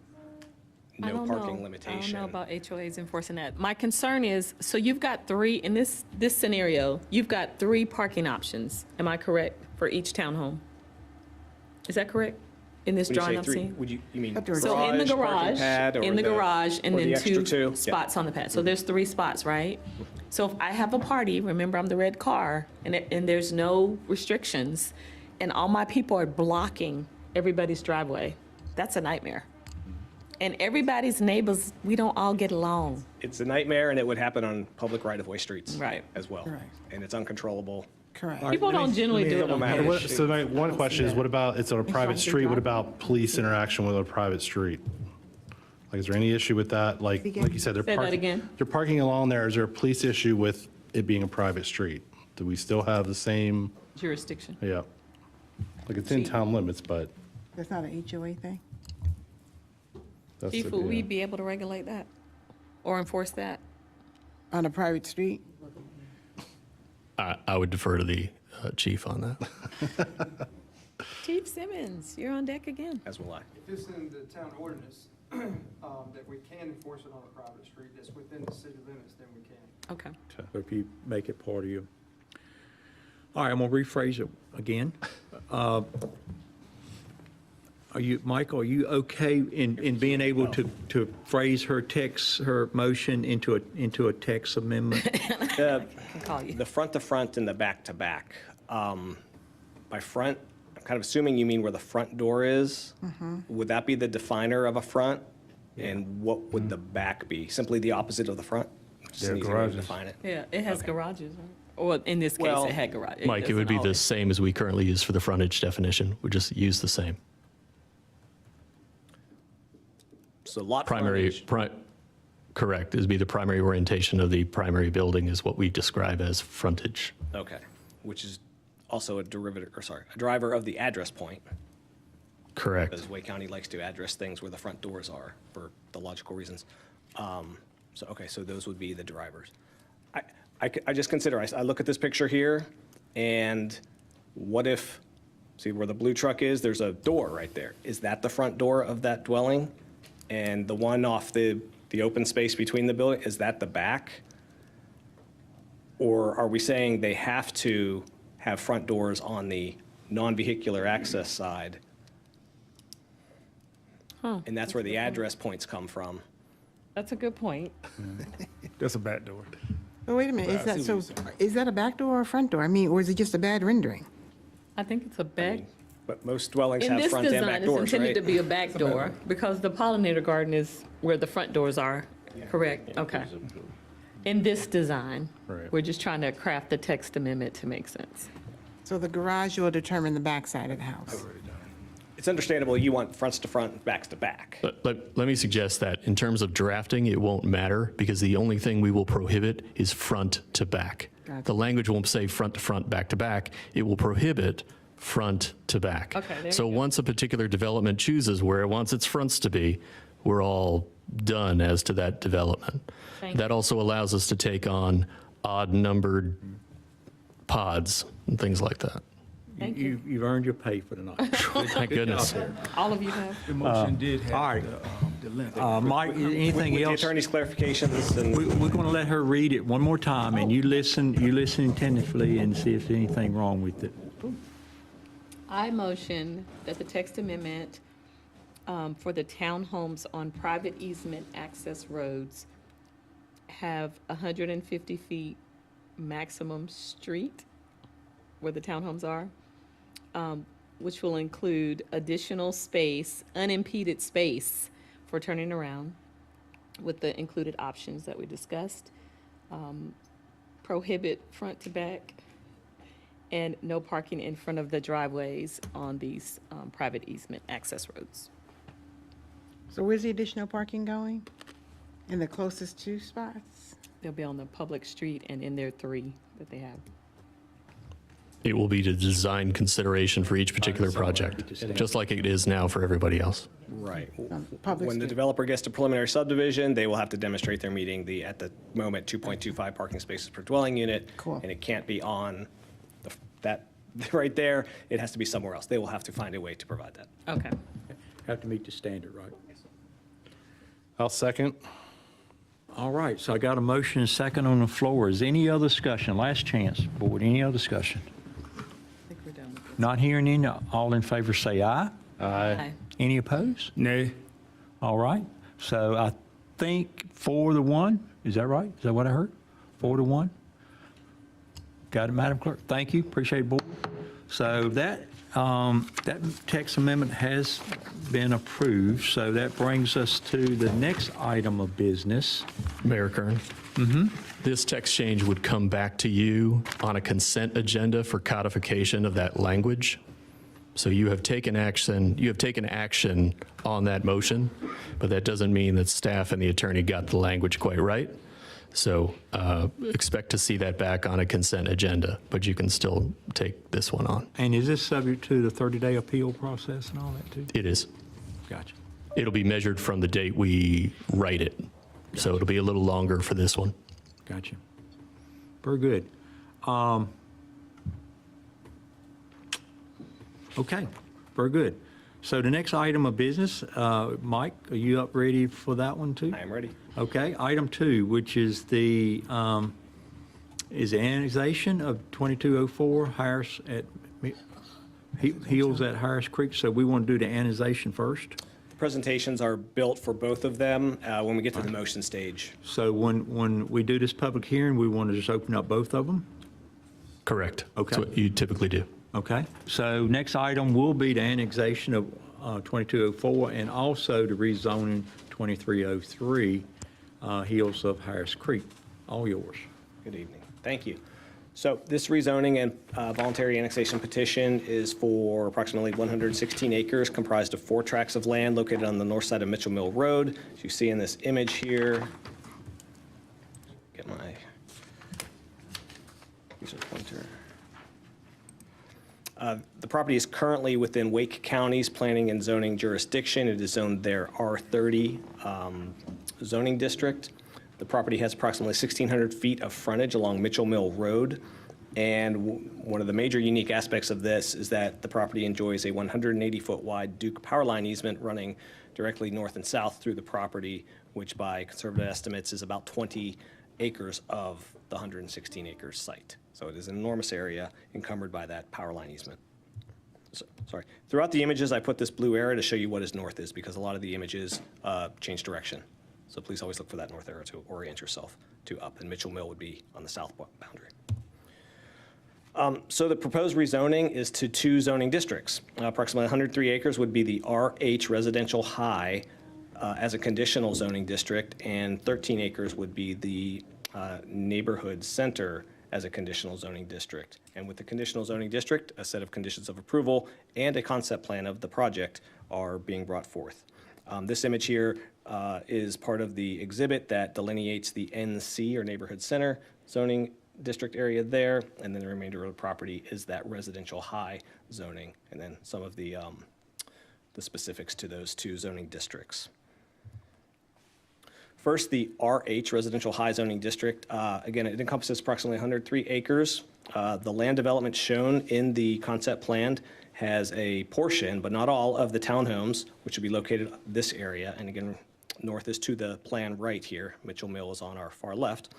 I no don't parking know. limitation. I don't know about HOAs enforcing that. My concern is, so you've got 3, in this scenario, you've got 3 parking options, am I correct, for each townhome? Is that correct? In this When you drawing say I'm 3, seeing? would you mean But there's- So in the parking garage, pad, or in the garage, and or the then extra 2 Yeah. spots on the pad. So there's 3 spots, right? So if I have a party, remember I'm the red car, and there's no restrictions, and all my people are blocking everybody's driveway, that's a nightmare. And everybody's neighbors, we don't all get along. It's a nightmare, and it would happen on public right-of-way streets Right. as well. Correct. And it's uncontrollable. Correct. People don't generally do it on matter. purpose. So my one question is, what about, it's on a private the street, what driveway. about police interaction with a private street? Like, is there any issue with that? Like you said, they're Say that parking. again. They're parking along there. Is there a police issue with it being a private street? Do we still have the same, Jurisdiction. yeah? Like, it's in Chief. town limits, but That's not an HOA thing? that's. Chief, the- will we yeah. be able to regulate that or enforce that? On a private street? I would defer to the chief on that. Chief Simmons, you're on deck again. As will I. If it's in the town ordinance, that we can enforce it on a private street that's within the city limits, then we can. Okay. So if you make it part of your, all right, I'm gonna rephrase it again. Michael, are you okay in being able to phrase her motion into a text amendment? I can call you. The front-to-front and the back-to-back. By front, I'm kind of assuming you mean where the front door is. Would that be the definer of a front? And what would the back be? Simply the opposite of the front? Just an easy way to garages. define it. Yeah, it has garages, right? Or in this case, Well, it had garage. Mike, it would be doesn't the same as we currently use for the frontage definition. We just use the same. So lot primary, frontage. correct, is be the primary orientation of the primary building is what we describe as frontage. Okay, which is also a driver of the address point. Correct. Because Wake County likes to address things where the front doors are for the logical reasons. So those would be the drivers. I just consider, I look at this picture here, and what if, see where the blue truck is, there's a door right there. Is that the front door of that dwelling? And the one off the open space between the building, is that the back? Or are we saying they have to have front doors on the non-vehicular access side? And that's where the address points come from. That's a good point. That's a back door. Oh, wait a minute, is that a back door or a front door? I mean, or is it just a bad rendering? I think it's a back. But most dwellings In have this front and back design, doors, it's intended right? to be a back door because the pollinator garden is where the front doors are, correct? Okay. In this design, we're just trying to craft the text amendment to make sense. So the garage will determine the back side of the house. It's understandable you want fronts to front, backs to back. Let me suggest that in terms of drafting, it won't matter because the only thing we will prohibit is front to back. Gotcha. The language won't say front to front, back to back. It will prohibit front to back. Okay, there So you go. once a particular development chooses where it wants its fronts to be, we're all done as to that development. Thank That also allows us to take on odd numbered pods and things like that. Thank you. You've earned your pay for tonight. Thank goodness. All of you have. The motion did all right. have the length. Mike, anything With the else? attorney's clarifications and. We're going to let her read it one more time, and you listen attentively and see if there's anything wrong with it. I motion that the text amendment for the townhomes on private easement access roads have 150 feet maximum street where the townhomes are, which will include additional space, unimpeded space for turning around with the included options that we discussed, prohibit front to back, and no parking in front of the driveways on these private easement access roads. So where's the additional parking going? In the closest two spots? They'll be on the public street and in their 3 that they have. It will be the design consideration for each particular project, just like it is now for everybody else. Right. Public When the street. developer gets to preliminary subdivision, they will have to demonstrate they're meeting the, at the moment, 2.25 parking spaces per dwelling unit. Cool. And it can't be on that, right there. It has to be somewhere else. They will have to find a way to provide that. Okay. Have to meet the standard, right? I'll second. All right, so I got a motion and a second on the floor. Is any other discussion? Last chance, board, any other discussion? I think we're done with this. Not hearing any, all in favor say aye. Aye. Any opposed? Nay. All right, so I think 4-1, is that right? Is that what I heard? 4-1? Got it, Madam Clerk? Thank you, appreciate it, board. So that text amendment has been approved, so that brings us to the next item of business. Mayor Kern? This text change would come back to you on a consent agenda for codification of that language. So you have taken action on that motion, but that doesn't mean that staff and the attorney got the language quite right. So expect to see that back on a consent agenda, but you can still take this one on. And is this subject to the 30-day appeal process and all that too? It is. Gotcha. It'll be measured from the date we write it. So it'll be a little longer for this one. Gotcha. Very good. Okay, very good. So the next item of business, Mike, are you up ready for that one too? I am ready. Okay, item 2, which is the annexation of 2204 Harris at Hills at Harris Creek. So we want to do the annexation first. Presentations are built for both of them when we get to the motion stage. So when we do this public hearing, we want to just open up both of them? Correct. Okay. That's what you typically do. Okay, so next item will be the annexation of 2204 and also the rezoning 2303 Hills of Harris Creek. All yours. Good evening. Thank you. So this rezoning and voluntary annexation petition is for approximately 116 acres comprised of 4 tracts of land located on the north side of Mitchell Mill Road. As you see in this image here, get my user pointer. The property is currently within Wake County's planning and zoning jurisdiction. It is zoned their R30 zoning district. The property has approximately 1,600 feet of frontage along Mitchell Mill Road. And one of the major unique aspects of this is that the property enjoys a 180-foot wide Duke power line easement running directly north and south through the property, which by conservative estimates is about 20 acres of the 116 acres site. So it is an enormous area encumbered by that power line easement. Sorry. Throughout the images, I put this blue arrow to show you what is north is, because a lot of the images change direction. So please always look for that north arrow to orient yourself to up, and Mitchell Mill would be on the south boundary. So the proposed rezoning is to 2 zoning districts. Approximately 103 acres would be the RH Residential High as a conditional zoning district, and 13 acres would be the Neighborhood Center as a conditional zoning district. And with the conditional zoning district, a set of conditions of approval and a concept plan of the project are being brought forth. This image here is part of the exhibit that delineates the NC, or Neighborhood Center, zoning district area there, and then the remainder of the property is that residential high zoning, and then some of the specifics to those 2 zoning districts. First, the RH, Residential High Zoning District. Again, it encompasses approximately 103 acres. The land development shown in the concept plan has a portion, but not all, of the townhomes, which would be located this area. And again, north is to the plan right here. Mitchell Mill is on our far left.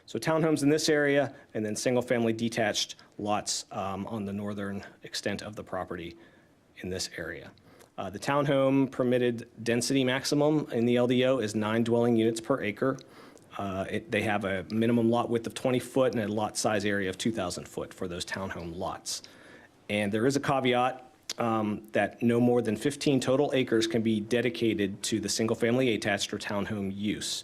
So townhomes in this area, and then single-family detached lots on the northern extent of the property in this area. The townhome permitted density maximum in the LDO is 9 dwelling units per acre. They have a minimum lot width of 20 foot and a lot size area of 2,000 foot for those townhome lots. And there is a caveat that no more than 15 total acres can be dedicated to the single-family attached or townhome use.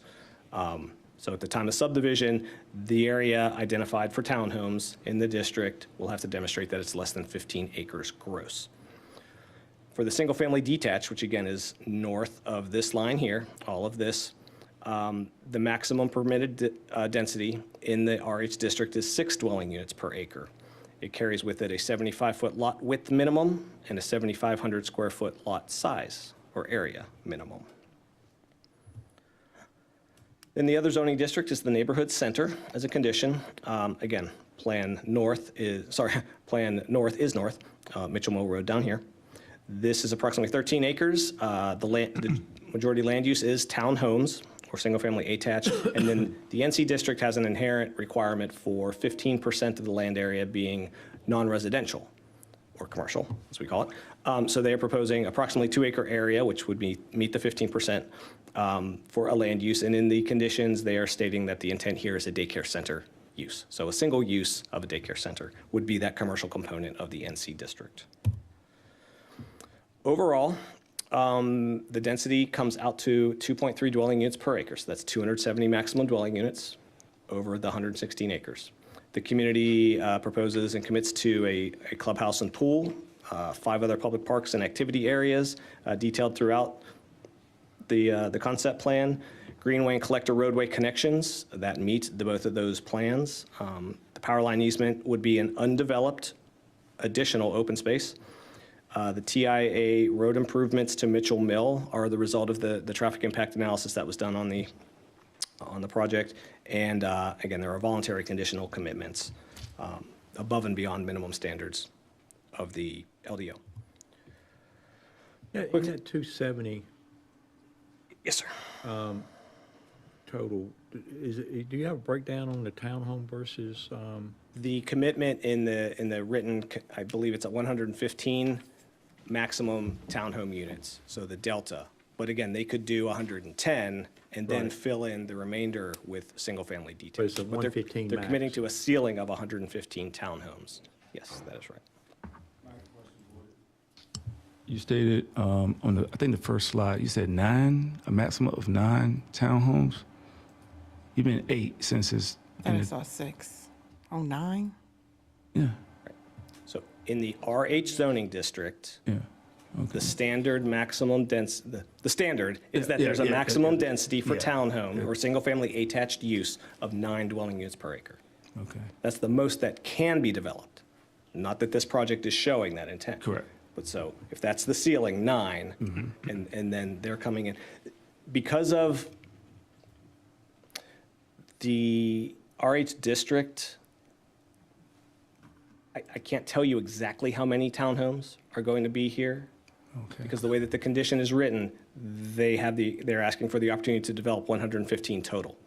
So at the time of subdivision, the area identified for townhomes in the district will have to demonstrate that it's less than 15 acres gross. For the single-family detached, which again is north of this line here, all of this, the maximum permitted density in the RH district is 6 dwelling units per acre. It carries with it a 75-foot lot width minimum and a 7,500 square foot lot size or area minimum. Then the other zoning district is the Neighborhood Center as a condition. Again, Plan North is north, Mitchell Mill Road down here. This is approximately 13 acres. The majority land use is townhomes or single-family attached, and then the NC district has an inherent requirement for 15% of the land area being non-residential or commercial, as we call it. So they are proposing approximately 2-acre area, which would meet the 15% for a land use, and in the conditions, they are stating that the intent here is a daycare center use. So a single use of a daycare center would be that commercial component of the NC district. Overall, the density comes out to 2.3 dwelling units per acre. So that's 270 maximum dwelling units over the 116 acres. The community proposes and commits to a clubhouse and pool, 5 other public parks and activity areas detailed throughout the concept plan, greenway and collector roadway connections that meet both of those plans. The power line easement would be an undeveloped additional open space. The TIA road improvements to Mitchell Mill are the result of the traffic impact analysis that was done on the project. And again, there are voluntary conditional commitments above and beyond minimum standards of the LDO. Yeah, in that 270. Yes, sir. Total, do you have a breakdown on the townhome versus? The commitment in the written, I believe it's at 115 maximum townhome units, so the delta. But again, they could do 110 and then fill in the remainder with single-family details. So 115 they're max. committing to a ceiling of 115 townhomes. Yes, that is right. You stated on I think the first slide, you said a maximum of 9 townhomes. You've been 8 since it's. I saw 6. Oh, 9? Yeah. So in the RH zoning district, Yeah. the standard maximum the standard is that Yeah, there's a yeah, maximum yeah. density for Yeah. townhome or single-family attached use of 9 dwelling units per acre. Okay. That's the most that can be developed. Not that this project is showing that intent. Correct. But so if that's the ceiling, 9, and then they're coming in. Because of the RH district, I can't tell you exactly how many townhomes are going to be here. Okay. Because the way that the condition is written, they're asking for the opportunity to develop 115 total.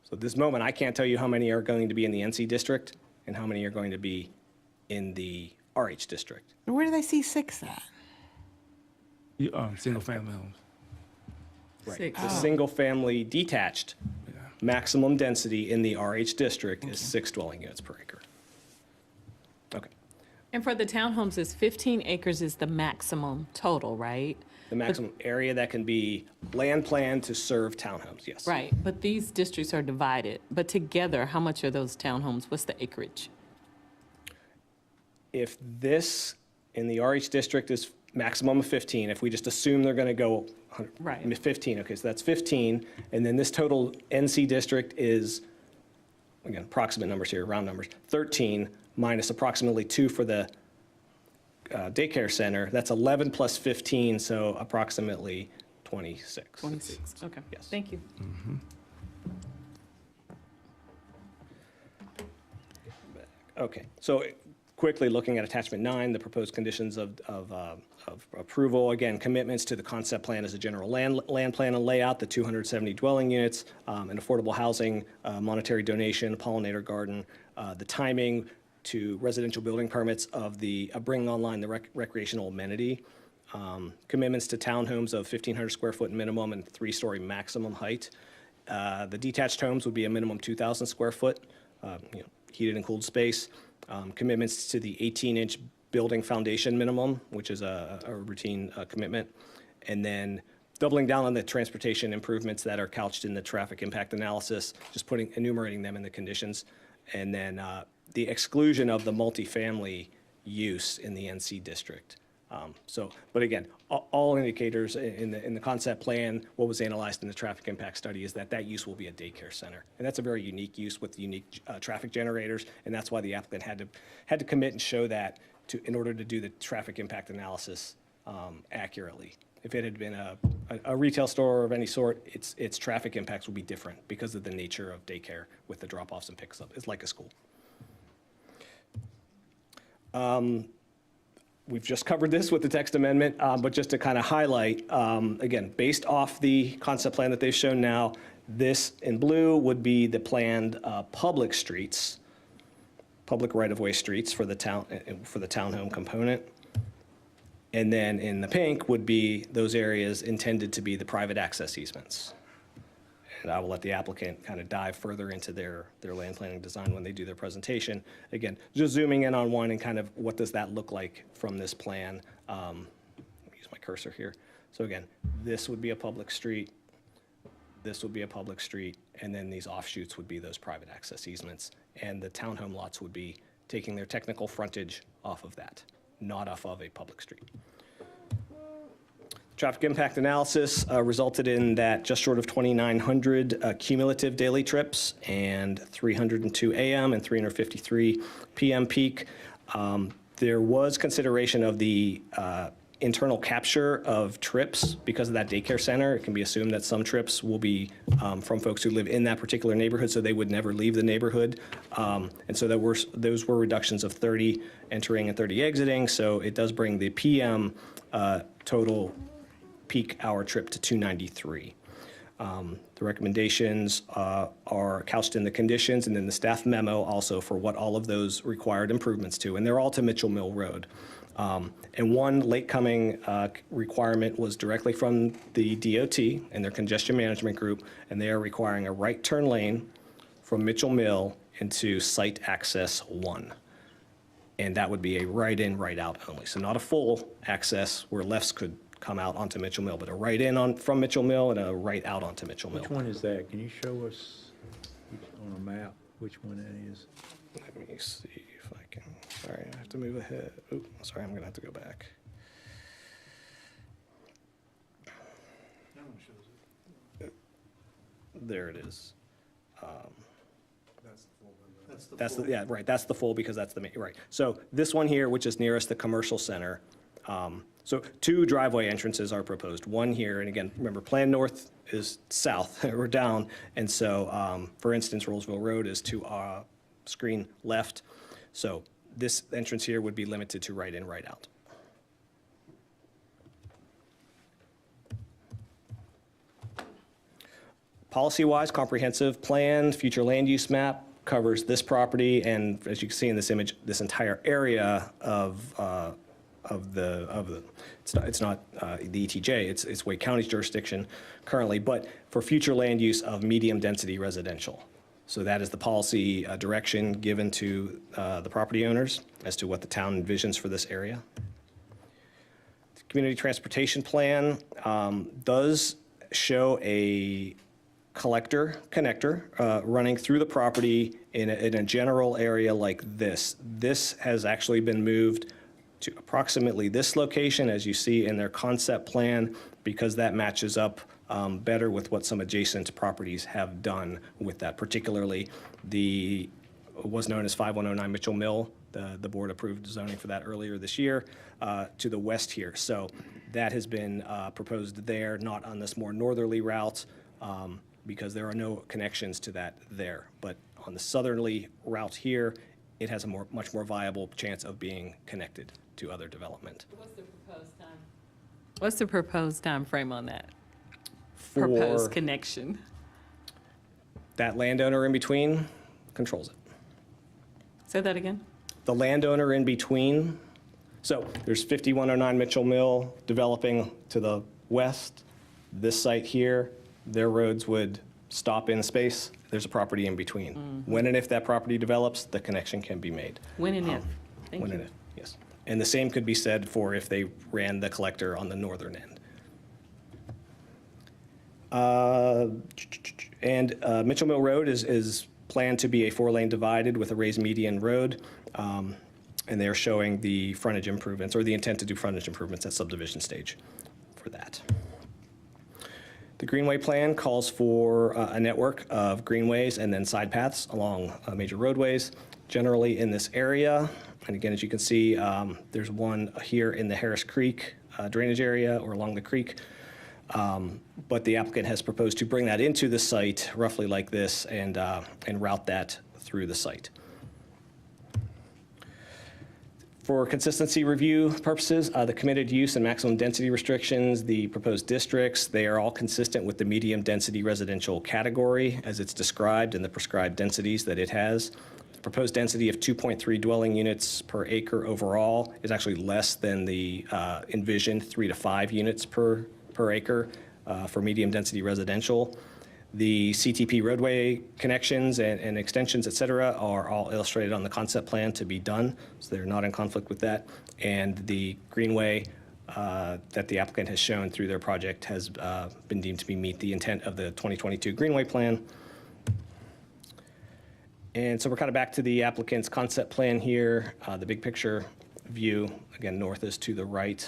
So at this moment, I can't tell you how many are going to be in the NC district and how many are going to be in the RH district. Where do they see 6 at? Single-family homes. Right. Six. The single-family detached maximum density in the RH district is 6 dwelling units per acre. Okay. And for the townhomes, is 15 acres is the maximum total, right? The maximum area that can be land planned to serve townhomes, yes. Right, but these districts are divided. But together, how much are those townhomes? What's the acreage? If this in the RH district is maximum of 15, if we just assume they're going to go Right. 15, okay, so that's 15, and then this total NC district is, again, approximate numbers here, round numbers, 13 minus approximately 2 for the daycare center, that's 11 plus 15, so approximately 26. 26, okay. Yes. Thank you. Okay, so quickly looking at attachment 9, the proposed conditions of approval, again, commitments to the concept plan as a general land plan and layout, the 270 dwelling units, an affordable housing, monetary donation, pollinator garden, the timing to residential building permits of the bringing online the recreational amenity, commitments to townhomes of 1,500 square foot minimum and 3-story maximum height. The detached homes would be a minimum 2,000 square foot, heated and cooled space. Commitments to the 18-inch building foundation minimum, which is a routine commitment. And then doubling down on the transportation improvements that are couched in the traffic impact analysis, just enumerating them in the conditions. And then the exclusion of the multifamily use in the NC district. But again, all indicators in the concept plan, what was analyzed in the traffic impact study is that use will be a daycare center. And that's a very unique use with unique traffic generators, and that's why the applicant had to commit and show that in order to do the traffic impact analysis accurately. If it had been a retail store of any sort, its traffic impacts would be different because of the nature of daycare with the drop-offs and picks up. It's like a school. We've just covered this with the text amendment, but just to kind of highlight, again, based off the concept plan that they've shown now, this in blue would be the planned public streets, public right-of-way streets for the townhome component. And then in the pink would be those areas intended to be the private access easements. And I will let the applicant kind of dive further into their land planning design when they do their presentation. Again, just zooming in on one and kind of what does that look like from this plan. Let me use my cursor here. So again, this would be a public street, this would be a public street, and then these offshoots would be those private access easements. And the townhome lots would be taking their technical frontage off of that, not off of a public street. Traffic impact analysis resulted in that just short of 2,900 cumulative daily trips and 302 AM and 353 PM peak. There was consideration of the internal capture of trips because of that daycare center. It can be assumed that some trips will be from folks who live in that particular neighborhood, so they would never leave the neighborhood. And so those were reductions of 30 entering and 30 exiting, so it does bring the PM total peak hour trip to 293. The recommendations are couched in the conditions and then the staff memo also for what all of those required improvements to, and they're all to Mitchell Mill Road. And one late coming requirement was directly from the DOT and their congestion management group, and they are requiring a right turn lane from Mitchell Mill into site access 1. And that would be a right in, right out only. So not a full access where lefts could come out onto Mitchell Mill, but a right in from Mitchell Mill and a right out onto Mitchell Mill. Which one is that? Can you show us on a map which one that is? Let me see if I can. Sorry, I have to move ahead. Oh, sorry, I'm going to have to go back. There it is. That's the, yeah, right, that's the full because that's the, right. So this one here, which is nearest the commercial center, so 2 driveway entrances are proposed. One here, and again, remember, Plan North is south or down, and so, for instance, Rolesville Road is to screen left. So this entrance here would be limited to right in, right out. Policy-wise, comprehensive plan, future land use map covers this property, and as you can see in this image, this entire area of the it's not the ETJ, it's Wake County's jurisdiction currently, but for future land use of medium-density residential. So that is the policy direction given to the property owners as to what the town envisions for this area. The community transportation plan does show a connector running through the property in a general area like this. This has actually been moved to approximately this location, as you see in their concept plan, because that matches up better with what some adjacent properties have done with that, particularly was known as 5109 Mitchell Mill. The board approved zoning for that earlier this year to the west here. So that has been proposed there, not on this more northerly route, because there are no connections to that there. But on the southerly route here, it has a much more viable chance of being connected to other development. What's the proposed time frame on that? For Proposed connection? that landowner in between controls it. Say that again? The landowner in between, so there's 5109 Mitchell Mill developing to the west. This site here, their roads would stop in space. There's a property in between. When and if that property develops, the connection can be made. When and if? Thank When you. and if, yes. And the same could be said for if they ran the collector on the northern end. Mitchell Mill Road is planned to be a 4-lane divided with a raised median road. And they're showing the frontage improvements, or the intent to do frontage improvements at subdivision stage for that. The Greenway plan calls for a network of greenways and then side paths along major roadways, generally in this area. And again, as you can see, there's one here in the Harris Creek drainage area or along the creek. But the applicant has proposed to bring that into the site roughly like this and route that through the site. For consistency review purposes, the committed use and maximum density restrictions, the proposed districts, they are all consistent with the medium density residential category as it's described in the prescribed densities that it has. The proposed density of 2.3 dwelling units per acre overall is actually less than the envisioned 3 to 5 units per acre for medium density residential. The CTP roadway connections and extensions, et cetera, are all illustrated on the concept plan to be done, so they're not in conflict with that. And the greenway that the applicant has shown through their project has been deemed to meet the intent of the 2022 Greenway Plan. And so we're kind of back to the applicant's concept plan here, the big picture view. Again, north is to the right.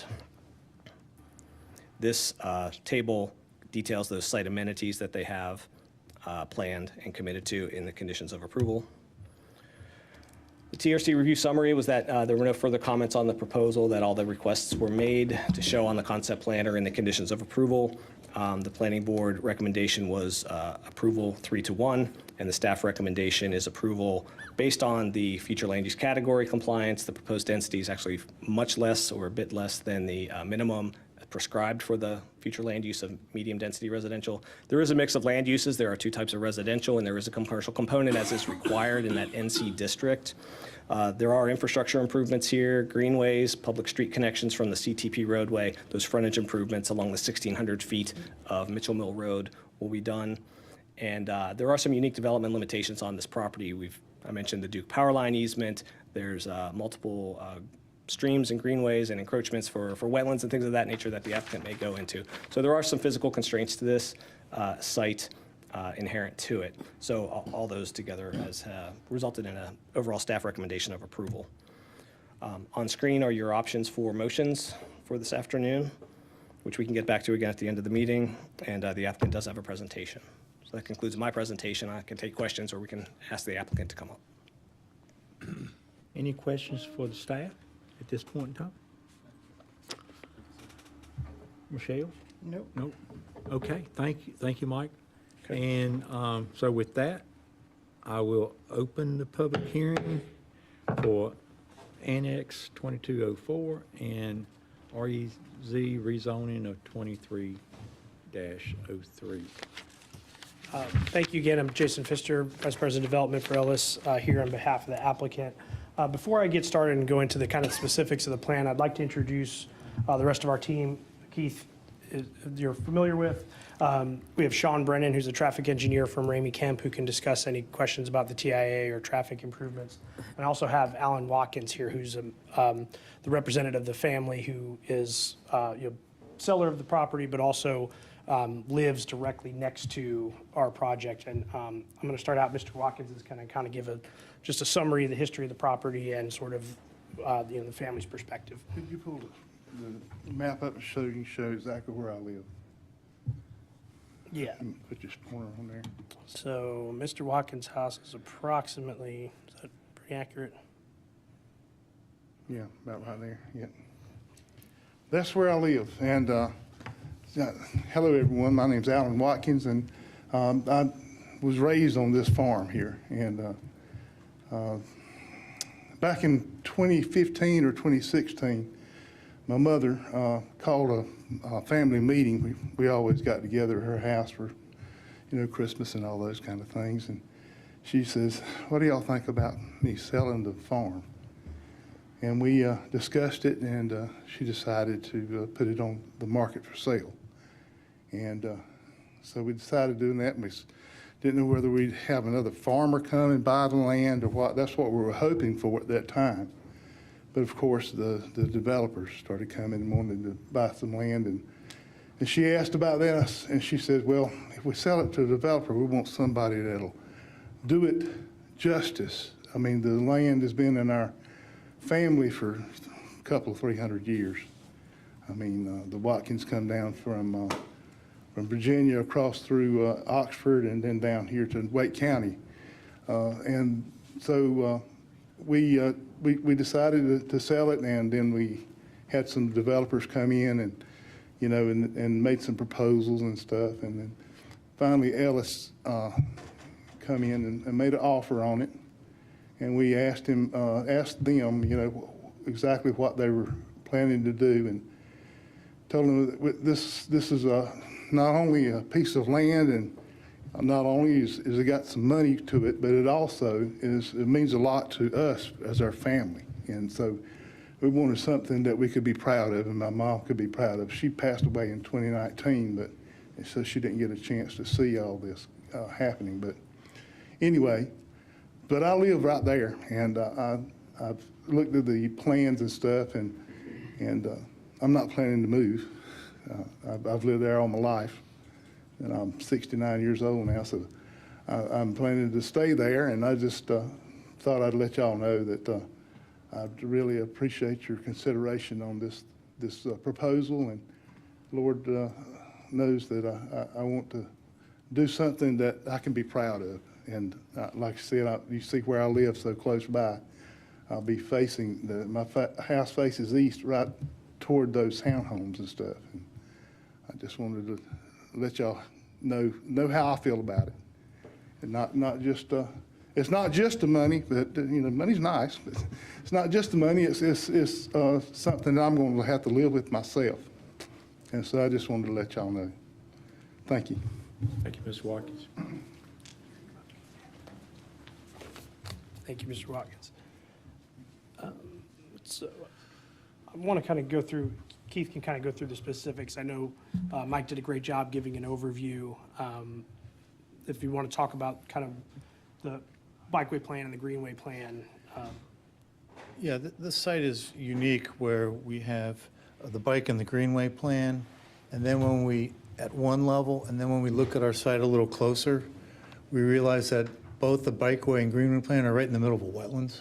This table details those site amenities that they have planned and committed to in the conditions of approval. The TRC review summary was that there were no further comments on the proposal, that all the requests were made to show on the concept plan or in the conditions of approval. The planning board recommendation was approval 3-1, and the staff recommendation is approval based on the future land use category compliance. The proposed density is actually much less or a bit less than the minimum prescribed for the future land use of medium density residential. There is a mix of land uses. There are 2 types of residential, and there is a commercial component as is required in that NC district. There are infrastructure improvements here, greenways, public street connections from the CTP roadway. Those frontage improvements along the 1,600 feet of Mitchell Mill Road will be done. And there are some unique development limitations on this property. I mentioned the Duke power line easement. There's multiple streams and greenways and encroachments for wetlands and things of that nature that the applicant may go into. So there are some physical constraints to this site inherent to it. So all those together has resulted in an overall staff recommendation of approval. On screen are your options for motions for this afternoon, which we can get back to again at the end of the meeting, and the applicant does have a presentation. So that concludes my presentation. I can take questions, or we can ask the applicant to come up. Any questions for the staff at this point in time? Michelle? Nope. Nope. Okay, thank you, Mike. And so with that, I will open the public hearing for Annex 2204 and REZ rezoning of 23-03. Thank you again. I'm Jason Pfister, Vice President of Development for Ellis, here on behalf of the applicant. Before I get started and go into the kind of specifics of the plan, I'd like to introduce the rest of our team. Keith, you're familiar with. We have Sean Brennan, who's a traffic engineer from Ramey Kemp, who can discuss any questions about the TIA or traffic improvements. And I also have Alan Watkins here, who's the representative of the family, who is seller of the property, but also lives directly next to our project. And I'm going to start out. Mr. Watkins is going to kind of give just a summary of the history of the property and sort of the family's perspective. Could you pull the map up and show exactly where I live? Yeah. And put your pointer on there. So Mr. Watkins' house is approximately, is that pretty accurate? Yeah, about right there, yeah. That's where I live. And hello, everyone. My name's Alan Watkins, and I was raised on this farm here. And back in 2015 or 2016, my mother called a family meeting. We always got together at her house for, Christmas and all those kind of things. And she says, "What do y'all think about me selling the farm?" And we discussed it, and she decided to put it on the market for sale. And so we decided doing that, and we didn't know whether we'd have another farmer come and buy the land or what. That's what we were hoping for at that time. But of course, the developers started coming and wanted to buy some land. And she asked about that, and she said, "Well, if we sell it to a developer, we want somebody that'll do it justice. I mean, the land has been in our family for a couple, 300 years. I mean, the Watkins come down from Virginia across through Oxford and then down here to Wake County. And so we decided to sell it, and then we had some developers come in and, and made some proposals and stuff. And then finally Ellis come in and made an offer on it. And we asked them, exactly what they were planning to do, and told them that this is not only a piece of land, and not only is it got some money to it, but it also it means a lot to us as our family. And so we wanted something that we could be proud of, and my mom could be proud of. She passed away in 2019, but so she didn't get a chance to see all this happening. But anyway. But I live right there, and I've looked at the plans and stuff, and I'm not planning to move. I've lived there all my life, and I'm 69 years old now, so I'm planning to stay there. And I just thought I'd let y'all know that I really appreciate your consideration on this proposal, and Lord knows that I want to do something that I can be proud of. And like I said, you see where I live so close by. I'll be facing, my house faces east right toward those townhomes and stuff. And I just wanted to let y'all know how I feel about it. And not just, it's not just the money, but money's nice, but it's not just the money, it's something that I'm going to have to live with myself. And so I just wanted to let y'all know. Thank you. Thank you, Mr. Watkins. Thank you, Mr. Watkins. So I want to kind of go through, Keith can kind of go through the specifics. I know Mike did a great job giving an overview. If you want to talk about kind of the bikeway plan and the greenway plan. Yeah, this site is unique where we have the bike and the greenway plan, and then when we, at one level, and then when we look at our site a little closer, we realize that both the bikeway and greenway plan are right in the middle of a wetlands.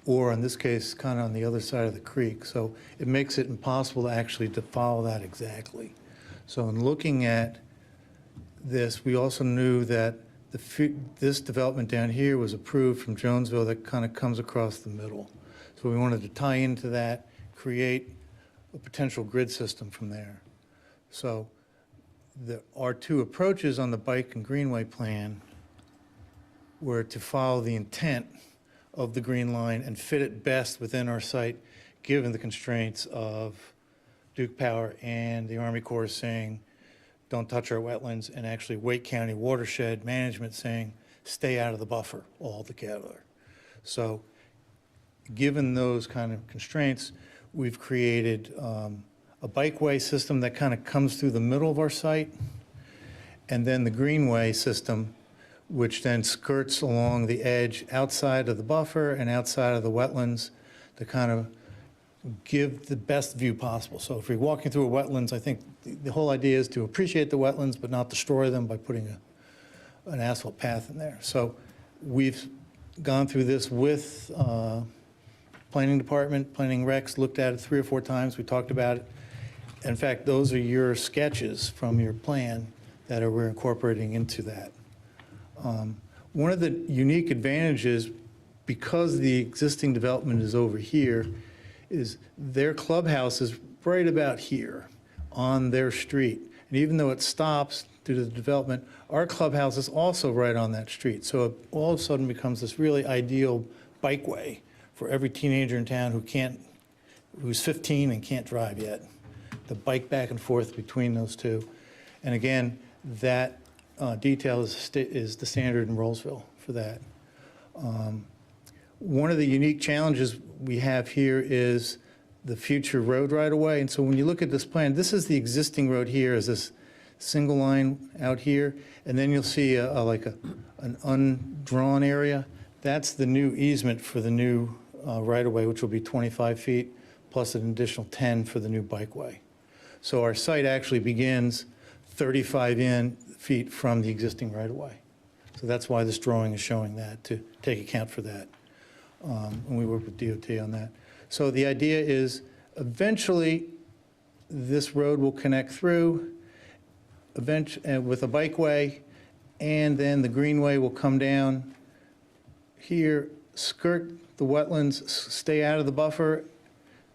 or in this case, kind of on the other side of the creek. So it makes it impossible to actually to follow that exactly. So in looking at this, we also knew that this development down here was approved from Jonesville that kind of comes across the middle. So we wanted to tie into that, create a potential grid system from there. So our two approaches on the bike and greenway plan were to follow the intent of the green line and fit it best within our site, given the constraints of Duke Power and the Army Corps saying, don't touch our wetlands, and actually Wake County Watershed Management saying, stay out of the buffer altogether. So given those kind of constraints, we've created a bikeway system that kind of comes through the middle of our site, and then the greenway system, which then skirts along the edge outside of the buffer and outside of the wetlands to kind of give the best view possible. So if you're walking through a wetlands, I think the whole idea is to appreciate the wetlands but not destroy them by putting an asphalt path in there. So we've gone through this with Planning Department, Planning Recs, looked at it 3 or 4 times, we talked about it. In fact, those are your sketches from your plan that we're incorporating into that. One of the unique advantages, because the existing development is over here, is their clubhouse is right about here on their street. And even though it stops due to the development, our clubhouse is also right on that street. So it all of a sudden becomes this really ideal bikeway for every teenager in town who's 15 and can't drive yet, to bike back and forth between those two. And again, that detail is the standard in Rolesville for that. One of the unique challenges we have here is the future road right-of-way. And so when you look at this plan, this is the existing road here, is this single line out here, and then you'll see an undrawn area. That's the new easement for the new right-of-way, which will be 25 feet, plus an additional 10 for the new bikeway. So our site actually begins 35 feet from the existing right-of-way. So that's why this drawing is showing that, to take account for that. And we work with DOT on that. So the idea is eventually this road will connect through with a bikeway, and then the greenway will come down here, skirt the wetlands, stay out of the buffer,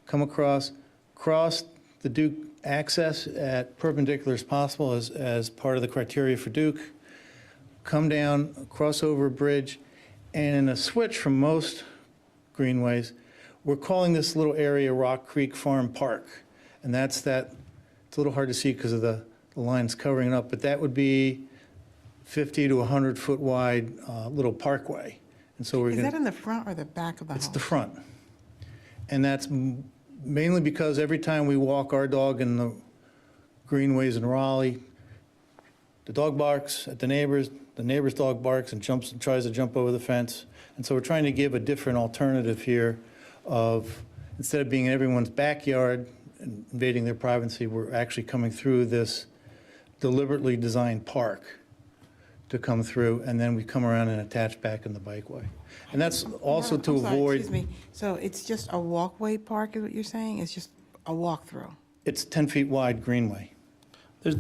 come across, cross the Duke access at perpendicular as possible as part of the criteria for Duke, come down, cross over a bridge, and in a switch from most greenways, we're calling this little area Rock Creek Farm Park. And it's a little hard to see because of the lines covering it up, but that would be 50 to 100 foot wide little parkway. And so Is that in the front or the back of the house? It's the front. And that's mainly because every time we walk our dog in the greenways in Raleigh, the dog barks at the neighbor's dog barks and tries to jump over the fence. And so we're trying to give a different alternative here of, instead of being in everyone's backyard and invading their privacy, we're actually coming through this deliberately designed park to come through, and then we come around and attach back in the bikeway. And that's also to I'm sorry, avoid. Excuse me, so it's just a walkway park is what you're saying? It's just a walk-through? It's 10 feet wide greenway. The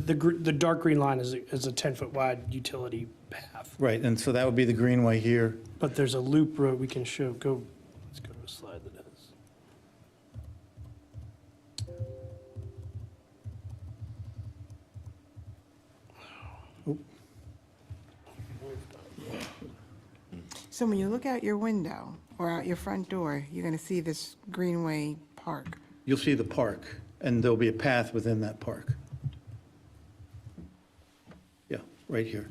dark green line is a 10-foot wide utility path. Right, and so that would be the greenway here. But there's a loop road we can show. Let's go to a slide that has. So when you look out your window or out your front door, you're going to see this greenway park. You'll see the park, and there'll be a path within that park. Yeah, right here.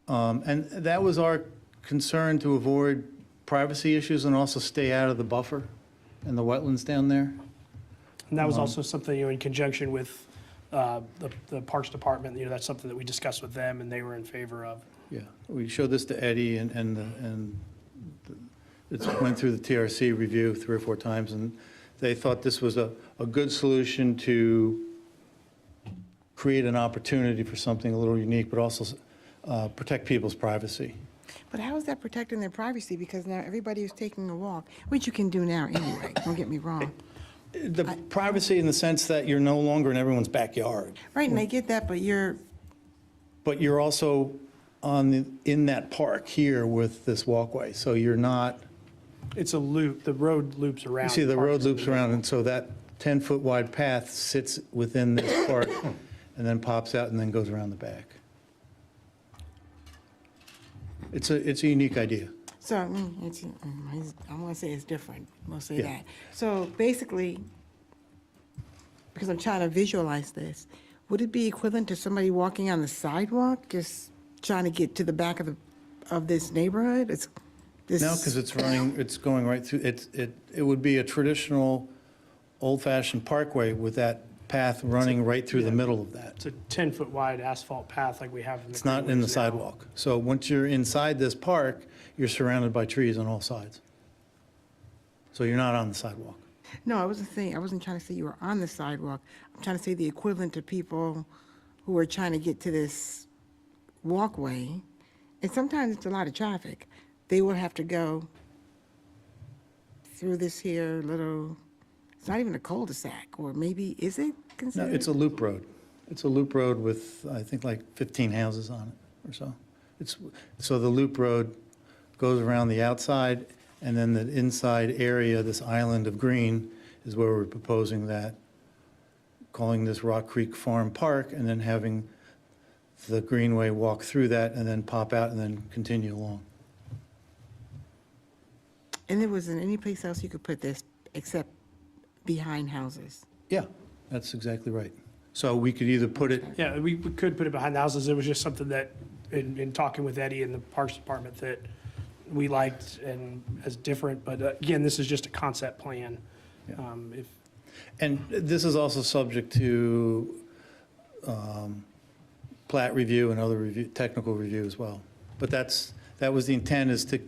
And that was our concern, to avoid privacy issues and also stay out of the buffer and the wetlands down there. And that was also something, in conjunction with the Parks Department, that's something that we discussed with them and they were in favor of. Yeah, we showed this to Eddie, and it went through the TRC review 3 or 4 times, and they thought this was a good solution to create an opportunity for something a little unique, but also protect people's privacy. But how is that protecting their privacy? Because now everybody is taking a walk, which you can do now anyway, don't get me wrong. The privacy in the sense that you're no longer in everyone's backyard. Right, and I get that, but But you're also in that park here with this walkway, so you're not, It's a loop, the road loops around. you see the road parks in loops the around, middle. and so that 10-foot wide path sits within this park and then pops out and then goes around the back. It's a unique idea. so, I want to say it's different, we'll say Yeah. that. So basically, because I'm trying to visualize this, would it be equivalent to somebody walking on the sidewalk, just trying to get to the back of this neighborhood? It's this. No, because it's going right through, it would be a traditional, old-fashioned parkway with that path running right through the middle of that. It's a 10-foot wide asphalt path like we have in the. It's not in the greenways now. sidewalk. So once you're inside this park, you're surrounded by trees on all sides. So you're not on the sidewalk. No, I wasn't trying to say you were on the sidewalk. I'm trying to say the equivalent to people who are trying to get to this walkway. And sometimes it's a lot of traffic. They will have to go through this here little, it's not even a cul-de-sac, or maybe, is it No, considered? it's a loop road. It's a loop road with, I think, like 15 houses on it or so. So the loop road goes around the outside, and then the inside area, this island of green, is where we're proposing that, calling this Rock Creek Farm Park, and then having the greenway walk through that and then pop out and then continue along. And there wasn't any place else you could put this except behind houses? Yeah, that's exactly right. So we could either put it, Yeah, we could put it behind the houses. It was just something that, in talking with Eddie in the Parks Department, that we liked and as different. But again, this is just a concept plan. If and this is also subject to plat review and other review, technical review as well. But that was the intent, is to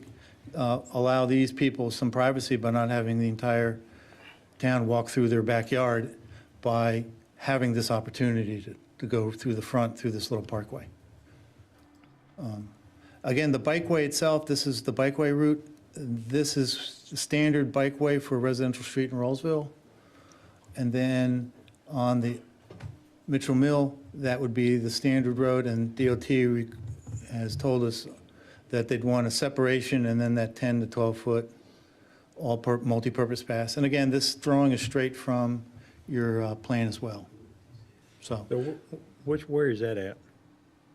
allow these people some privacy by not having the entire town walk through their backyard, by having this opportunity to go through the front, through this little parkway. Again, the bikeway itself, this is the bikeway route. This is the standard bikeway for a residential street in Rolesville. And then on the Mitchell Mill, that would be the standard road, and DOT has told us that they'd want a separation and then that 10 to 12 foot multi-purpose pass. And again, this drawing is straight from your plan as well. So Where is that at?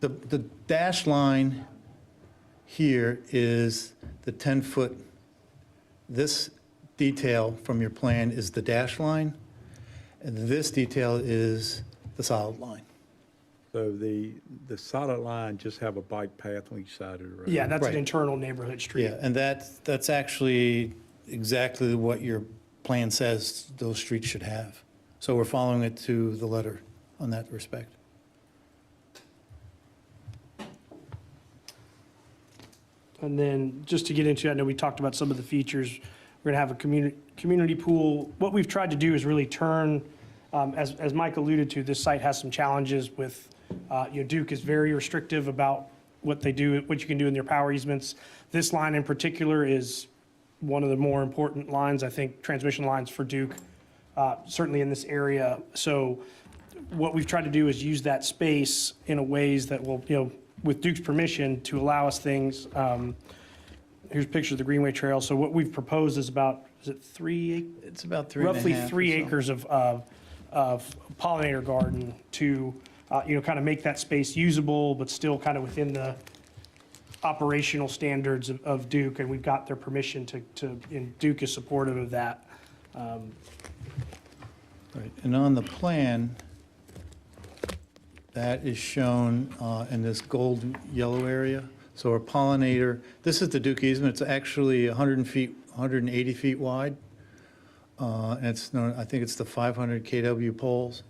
the dash line here is the 10-foot. This detail from your plan is the dash line, and this detail is the solid line. So the solid line just have a bike path on each side of the road? yeah, that's an Right. internal neighborhood street. Yeah, and that's actually exactly what your plan says those streets should have. So we're following it to the letter on that respect. And then, just to get into, I know we talked about some of the features. We're going to have a community pool. What we've tried to do is really turn, as Mike alluded to, this site has some challenges with, Duke is very restrictive about what they do, what you can do in their power easements. This line in particular is one of the more important lines, I think, transmission lines for Duke, certainly in this area. So what we've tried to do is use that space in a ways that will, with Duke's permission, to allow us things. Here's a picture of the Greenway Trail. So what we've proposed is about, is it 3 It's about 3.5 roughly or 3 so. acres of pollinator garden to, kind of make that space usable, but still kind of within the operational standards of Duke. And we've got their permission and Duke is supportive of that. Right, and on the plan, that is shown in this gold yellow area. So our pollinator, this is the Duke easement, it's actually 180 feet wide. And it's known, I think it's the 500 kW poles.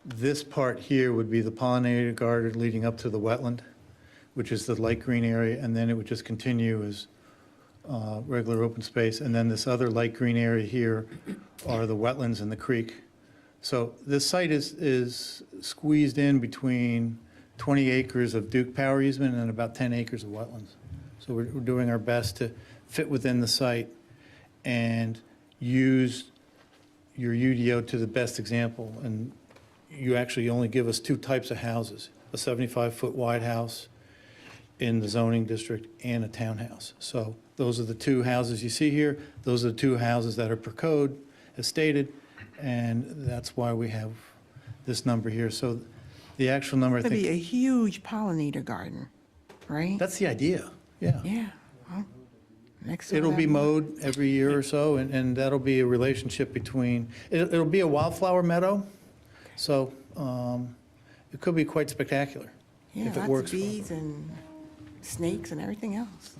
This part here would be the pollinator garden leading up to the wetland, which is the light green area, and then it would just continue as regular open space. And then this other light green area here are the wetlands and the creek. So this site is squeezed in between 20 acres of Duke power easement and about 10 acres of wetlands. So we're doing our best to fit within the site and use your UDO to the best example. And you actually only give us 2 types of houses, a 75-foot wide house in the zoning district and a townhouse. So those are the 2 houses you see here. Those are the 2 houses that are per code as stated, and that's why we have this number here. So the actual number, I It'll be a think, huge pollinator garden, right? that's the idea, yeah. Yeah. Well, next door It'll be that one. mowed every year or so, and that'll be a relationship between, it'll be a wildflower meadow, so it could be quite spectacular Yeah, if it lots works. of bees and snakes and everything else.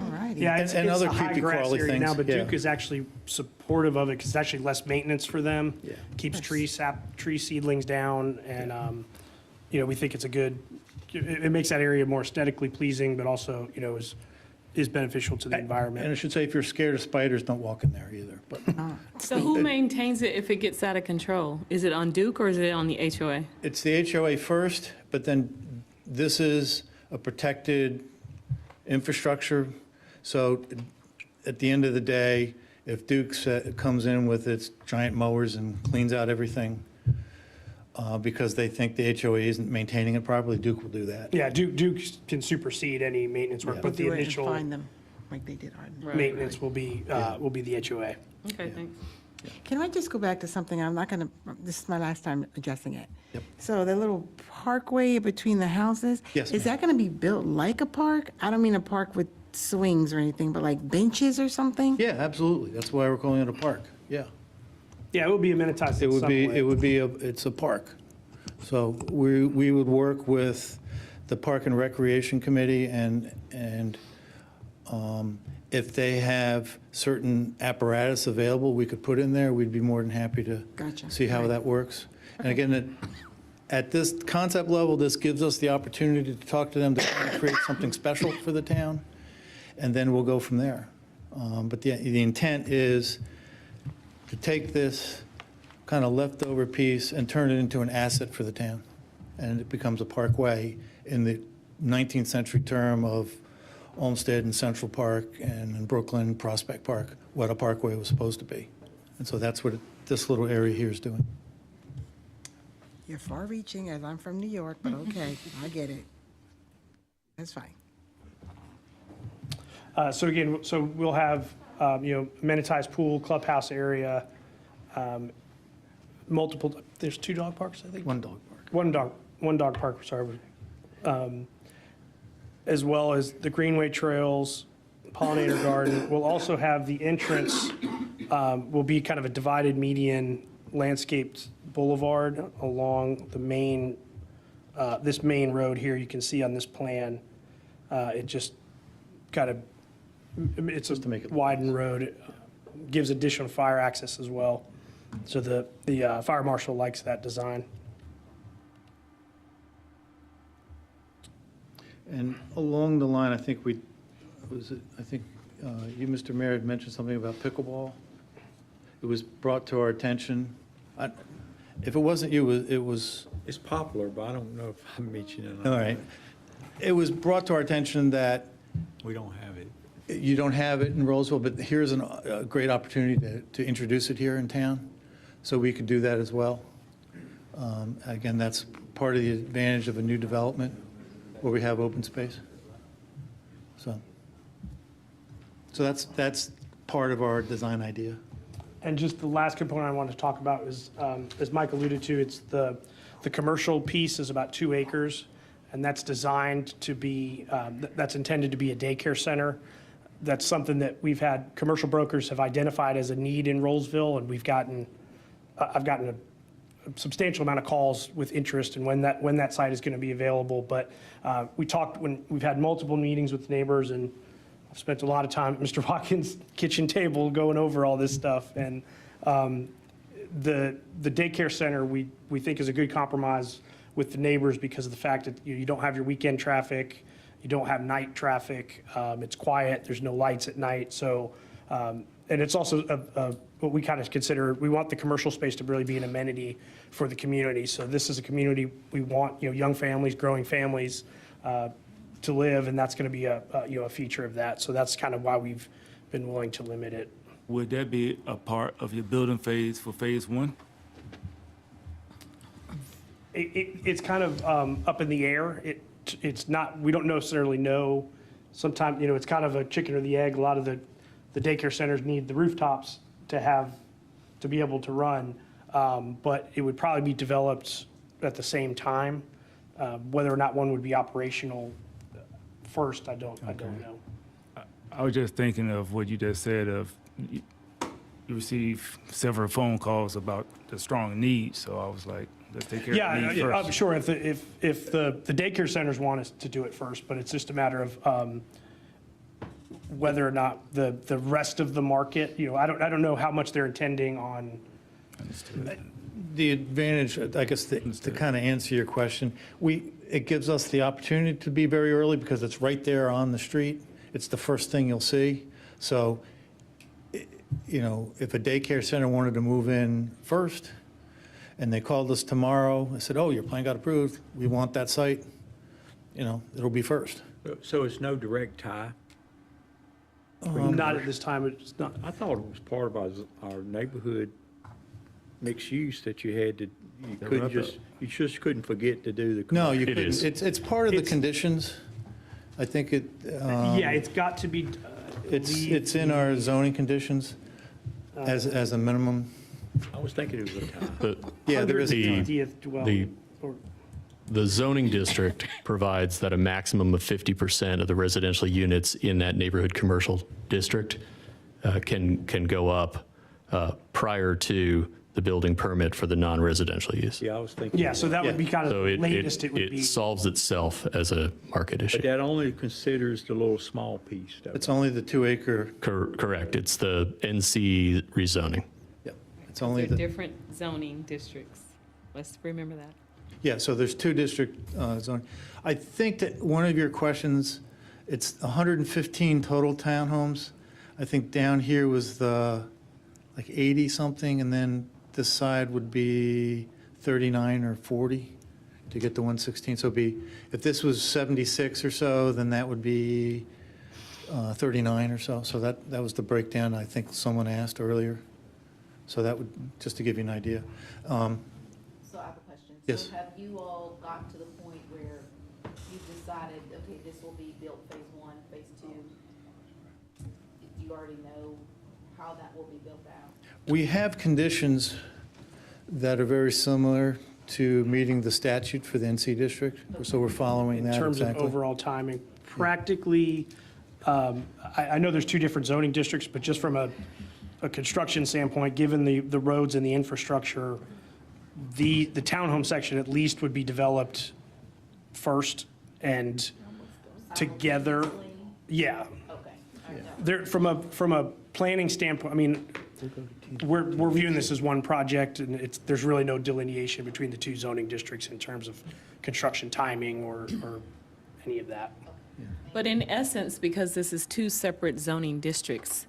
All righty. Yeah, it's And other a high creepy grass crawly area now, things, but yeah. Duke is actually supportive of it because it's actually less maintenance for them. Yeah. Keeps tree seedlings down, and we think it's a good. It makes that area more aesthetically pleasing, but also is beneficial to the environment. And I should say, if you're scared of spiders, don't walk in there either, but. So who maintains it if it gets out of control? Is it on Duke or is it on the HOA? It's the HOA first, but then this is a protected infrastructure. So at the end of the day, if Duke comes in with its giant mowers and cleans out everything because they think the HOA isn't maintaining it properly, Duke will do that. Yeah, Duke can supersede any maintenance work, but the Do it and initial Find them, like they did Arden. maintenance will be the HOA. Okay, thanks. Can I just go back to something, I'm not gonna, this is my last time addressing it. Yep. So the little parkway between the houses? Yes, Is that gonna be built like a park? I don't mean a park with swings or anything, but like benches or something? Yeah, absolutely. That's why we're calling it a park, yeah. Yeah, it will be amenitized in some way. It's a park. So we would work with the Park and Recreation Committee and if they have certain apparatus available we could put in there, we'd be more than happy to Gotcha. see how Right. that works. And again, at this concept level, this gives us the opportunity to talk to them to create something special for the town, and then we'll go from there. But the intent is to take this kind of leftover piece and turn it into an asset for the town. And it becomes a parkway in the 19th century term of Olmsted and Central Park and in Brooklyn, Prospect Park, what a parkway was supposed to be. And so that's what this little area here is doing. You're far-reaching, as I'm from New York, but okay, I get it. That's fine. So again, we'll have, amenitized pool, clubhouse area, multiple, there's 2 dog parks, I think? One dog park. One dog park, sorry. As well as the greenway trails, pollinator garden. We'll also have the entrance, will be kind of a divided median landscaped boulevard along the main, this main road here you can see on this plan. It just kind of, it's a widened road. It gives additional fire access as well. So the fire marshal likes that design. And along the line, I think you, Mr. Mayor, had mentioned something about pickleball. It was brought to our attention. If it wasn't you, it was. It's popular, but I don't know if I meet you or not. All right. It was brought to our attention that We don't have it. you don't have it in Rolesville, but here's a great opportunity to introduce it here in town, so we could do that as well. Again, that's part of the advantage of a new development where we have open space. So that's part of our design idea. And just the last component I wanted to talk about is, as Mike alluded to, it's the commercial piece is about 2 acres, and that's designed to be, that's intended to be a daycare center. That's something that we've had, commercial brokers have identified as a need in Rolesville, and I've gotten a substantial amount of calls with interest in when that site is going to be available. But we've had multiple meetings with neighbors, and I've spent a lot of time at Mr. Watkins' kitchen table going over all this stuff. And the daycare center we think is a good compromise with the neighbors because of the fact that you don't have your weekend traffic, you don't have night traffic, it's quiet, there's no lights at night. So and it's also what we kind of consider, we want the commercial space to really be an amenity for the community. So this is a community we want, young families, growing families to live, and that's going to be a feature of that. So that's kind of why we've been willing to limit it. Would that be a part of your building phase for phase one? It's kind of up in the air. It's not, we don't necessarily know. Sometimes, it's kind of a chicken or the egg. A lot of the daycare centers need the rooftops to be able to run. But it would probably be developed at the same time. Whether or not one would be operational first, I don't know. I was just thinking of what you just said of you receive several phone calls about the strong need, so I was like, let's take care of the need first. I'm sure if the daycare centers want us to do it first, but it's just a matter of whether or not the rest of the market, I don't know how much they're intending on. The advantage, I guess, to kind of answer your question, it gives us the opportunity to be very early because it's right there on the street. It's the first thing you'll see. So, if a daycare center wanted to move in first and they called us tomorrow and said, oh, your plan got approved, we want that site, it'll be first. So it's no direct tie? Not at this time. It's not. I thought it was part of our neighborhood mixed use that you had to, you just couldn't forget to do the. No, you It couldn't. is. It's part of the conditions. I think it. Yeah, it's got to be. It's in our zoning conditions as a minimum. I was thinking it was a tie. The- Yeah, there is a time. 50th dwelling. The zoning district provides that a maximum of 50% of the residential units in that neighborhood commercial district can go up prior to the building permit for the non-residential use. Yeah, I was thinking. Yeah, so that would be kind of So the latest it would be. it solves itself as a market issue. But that only considers the little small piece, though. It's only the 2 acre. Correct. It's the NC rezoning. Yep. It's only They're the. different zoning districts. Let's remember that. Yeah, so there's 2 district zoning. I think that one of your questions, it's 115 total townhomes. I think down here was the, like 80 something, and then this side would be 39 or 40 to get to 116. So it'd be, if this was 76 or so, then that would be 39 or so. So that was the breakdown I think someone asked earlier. So that would, just to give you an idea. So I have a question. Yes. So have you all gotten to the point where you've decided, okay, this will be built phase 1, phase 2? Do you already know how that will be built out? We have conditions that are very similar to meeting the statute for the NC district, so we're following that In terms of exactly. overall timing, practically, I know there's 2 different zoning districts, but just from a construction standpoint, given the roads and the infrastructure, the townhome section at least would be developed first and together. Yeah. Okay. There, from a planning standpoint, I mean, we're viewing this as one project, and there's really no delineation between the 2 zoning districts in terms of construction timing or any of that. But in essence, because this is 2 separate zoning districts,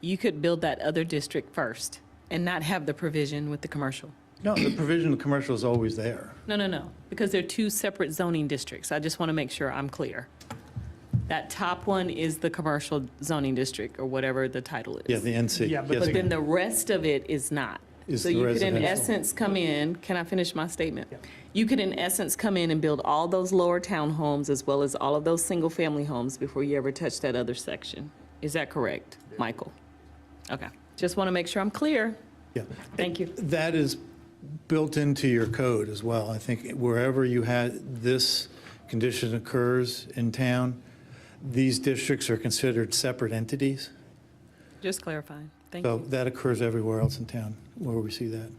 you could build that other district first and not have the provision with the commercial. No, the provision of commercial is always there. No, because they're 2 separate zoning districts. I just want to make sure I'm clear. That top one is the commercial zoning district, or whatever the title is. Yeah, the NC. Yeah, Yes, But then the rest of it is not. Is So the you could in residential. essence come in, can I finish my statement? You could in essence come in and build all those lower townhomes as well as all of those single-family homes before you ever touch that other section. Is that correct, Michael? Okay, just want to make sure I'm clear. Yeah. Thank you. That is built into your code as well. I think wherever you had this condition occurs in town, these districts are considered separate entities. Just clarifying. Thank So you. that occurs everywhere else in town where we see that.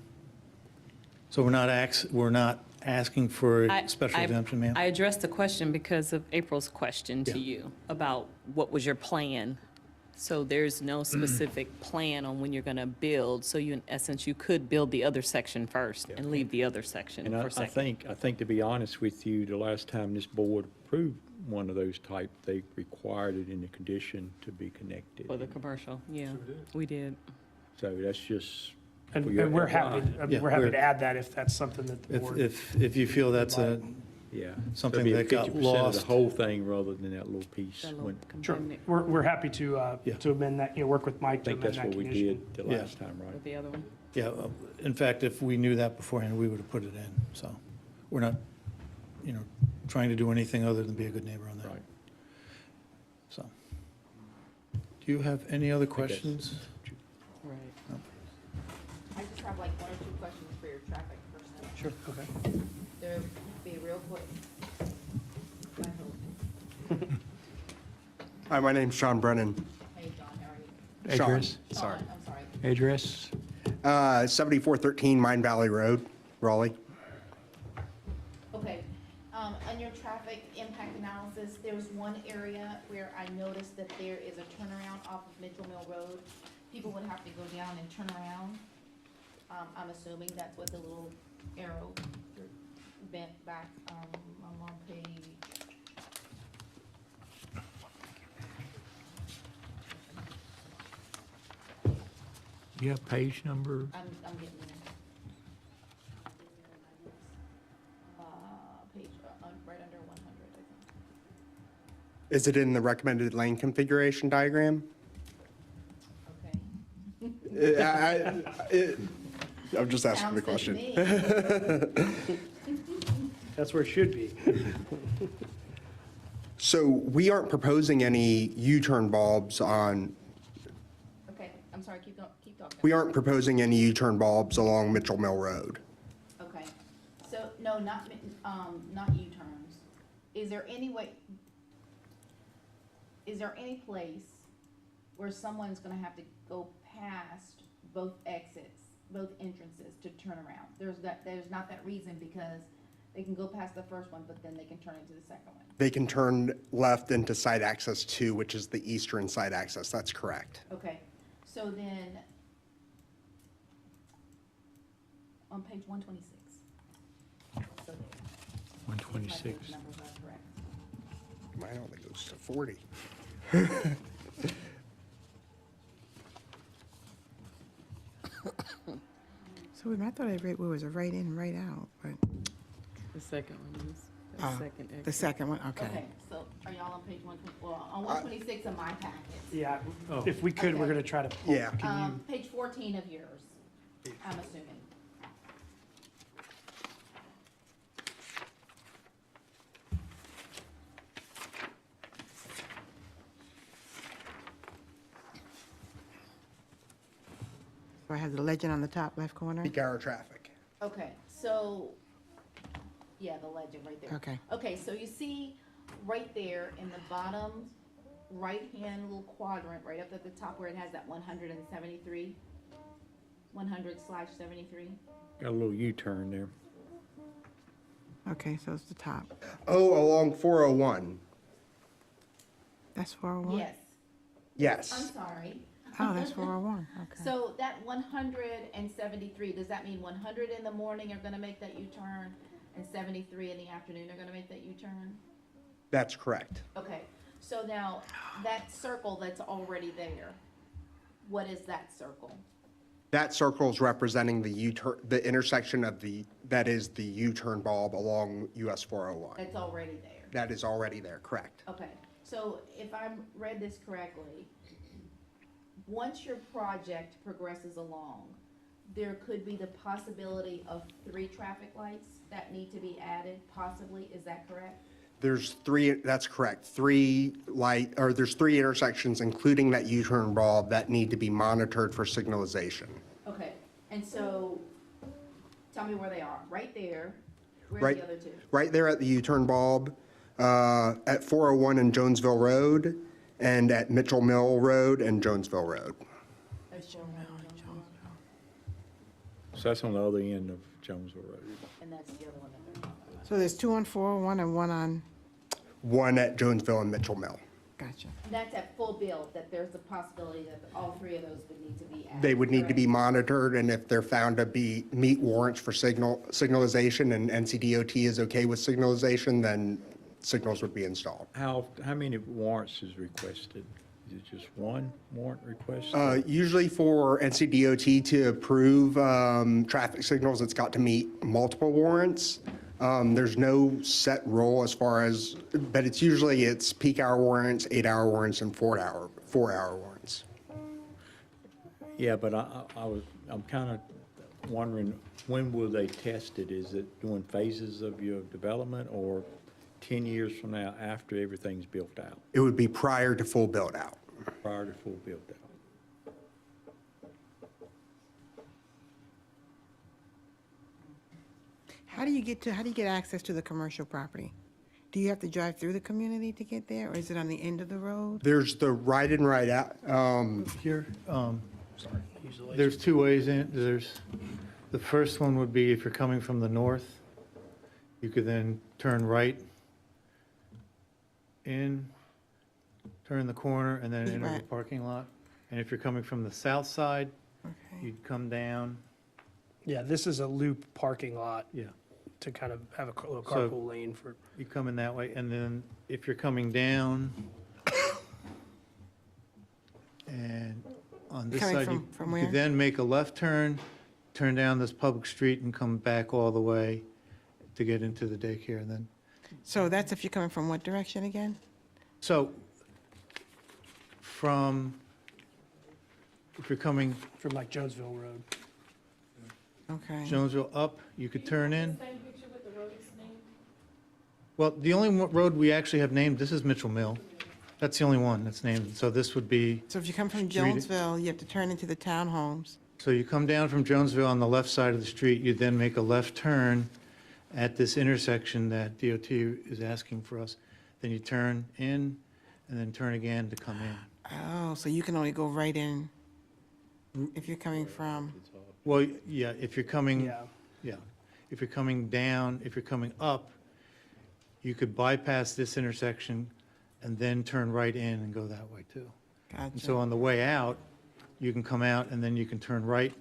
So we're not asking for a special exemption, ma'am? I addressed the question because of April's question to Yeah. you about what was your plan. So there's no specific plan on when you're going to build. So you, in essence, you could build the other section first and leave the other section And for I second. think to be honest with you, the last time this board approved one of those type, they required it in the condition to be connected. For the commercial, yeah, we did. So that's just. And for your we're happy, FYI. we're happy to add that if that's something that the board. If you feel that's Yeah. something So it'd that be got 50% of lost. the whole thing rather than that little piece. That little When- Sure, component we're happy to amend that, work with Mike I to think amend that's that what we condition. did the Yeah. last time, right? with the other one. Yeah, in fact, if we knew that beforehand, we would have put it in, so. We're not, trying to do anything other than be a good neighbor on that. Right. So. Do you have any other questions? Right. I just have like one or two questions for your traffic person. Sure, okay. They'll be real quick. I hope. Hi, my name's Sean Brennan. Hey, John, how are you? Sean, Address? sorry. I'm sorry. Address? 7413 Mine Valley Road, Raleigh. Okay, on your traffic impact analysis, there's one area where I noticed that there is a turnaround off of Mitchell Mill Road. People would have to go down and turn around. I'm assuming that's what the little arrow bent back, I'm on page. You have page number? I'm getting there. Page, right under 100, I think. Is it in the recommended lane configuration diagram? Okay. I'm just asking the Sounds good question. to me. That's where it should be. So we aren't proposing any U-turn bulbs on, Okay, I'm sorry, keep talking. we aren't proposing any U-turn bulbs along Mitchell Mill Road. Okay, so, no, not U-turns. Is there any way, is there any place where someone's gonna have to go past both exits, both entrances to turn around? There's not that reason because they can go past the first one, but then they can turn into the second one. They can turn left into site access 2, which is the eastern site access. That's correct. Okay, so then, on page 126. So there. 126. My page numbers are correct. Mine only goes to 40. So I thought I read, it was a right in, right out, but, The second one is, the second the exit. second one, okay. Okay, so are y'all on page 120, well, on 126 of my packet. Yeah, if we could, we're Okay. gonna try to pull. Yeah. Can you, Page 14 of yours, I'm assuming. So I have the legend on the top left corner? Peak hour traffic. Okay, so, yeah, the legend right there. Okay. Okay, so you see right there in the bottom right-hand little quadrant, right up at the top where it has that 173, 100/73? Got a little U-turn there. Okay, so it's the top. Oh, along 401. That's 401? Yes. Yes. I'm sorry. Oh, that's 401, okay. So that 173, does that mean 100 in the morning are gonna make that U-turn and 73 in the afternoon are gonna make that U-turn? That's correct. Okay, so now that circle that's already there, what is that circle? That circle is representing the U-turn, the intersection of that is the U-turn bulb along US 401. That's already there? That is already there, correct. Okay, so if I read this correctly, once your project progresses along, there could be the possibility of 3 traffic lights that need to be added, possibly, is that correct? There's 3, that's correct, there's 3 intersections, including that U-turn bulb, that need to be monitored for signalization. Okay, and so, tell me where they are, right there, where's Right, the other 2? right there at the U-turn bulb, at 401 and Jonesville Road, and at Mitchell Mill Road and Jonesville Road. So that's on the other end of Jonesville Road. And that's the other one that they're talking about. So there's 2 on 401 and 1 on, One at Jonesville and Mitchell Mill. gotcha. And that's at full build, that there's the possibility that all 3 of those would need to be added. They would need to be correct? monitored, and if they're found to meet warrants for signalization and NCDOT is okay with signalization, then signals would be installed. How many warrants is requested? Is it just one warrant requested? Usually for NCDOT to approve traffic signals, it's got to meet multiple warrants. There's no set rule as far as, but it's peak hour warrants, 8-hour warrants, and 4-hour warrants. Yeah, but I'm kind of wondering, when will they test it? Is it during phases of your development or 10 years from now after everything's built out? It would be prior to full build out. Prior to full build out. How do you get access to the commercial property? Do you have to drive through the community to get there, or is it on the end of the road? There's the right and right out. Here, there's two ways in. The first one would be if you're coming from the north, you could then turn right in, turn the corner, and then enter the Right. parking lot. And if you're coming from the south side, you'd come down. Yeah, this is a loop parking lot. Yeah. To kind of have a little So- carpool lane for. You come in that way, and then if you're coming down, and on this Coming side, from you where? could then make a left turn, turn down this public street, and come back all the way to get into the daycare, and then, So that's if you're coming from what direction again? so, if you're coming From like Jonesville Road. Okay. Jonesville up, you could turn in. Well, the only road we actually have named, this is Mitchell Mill. That's the only one that's named, so this would be, So if you come from Street- Jonesville, you have to turn into the townhomes. so you come down from Jonesville on the left side of the street, you then make a left turn at this intersection that DOT is asking for us. Then you turn in, and then turn again to come in. Oh, so you can only go right in if you're coming from, Well, yeah, if you're coming, Yeah. yeah, if you're coming down, if you're coming up, you could bypass this intersection and then turn right in and go that way too. And so gotcha. on the way out, you can come out and then you can turn right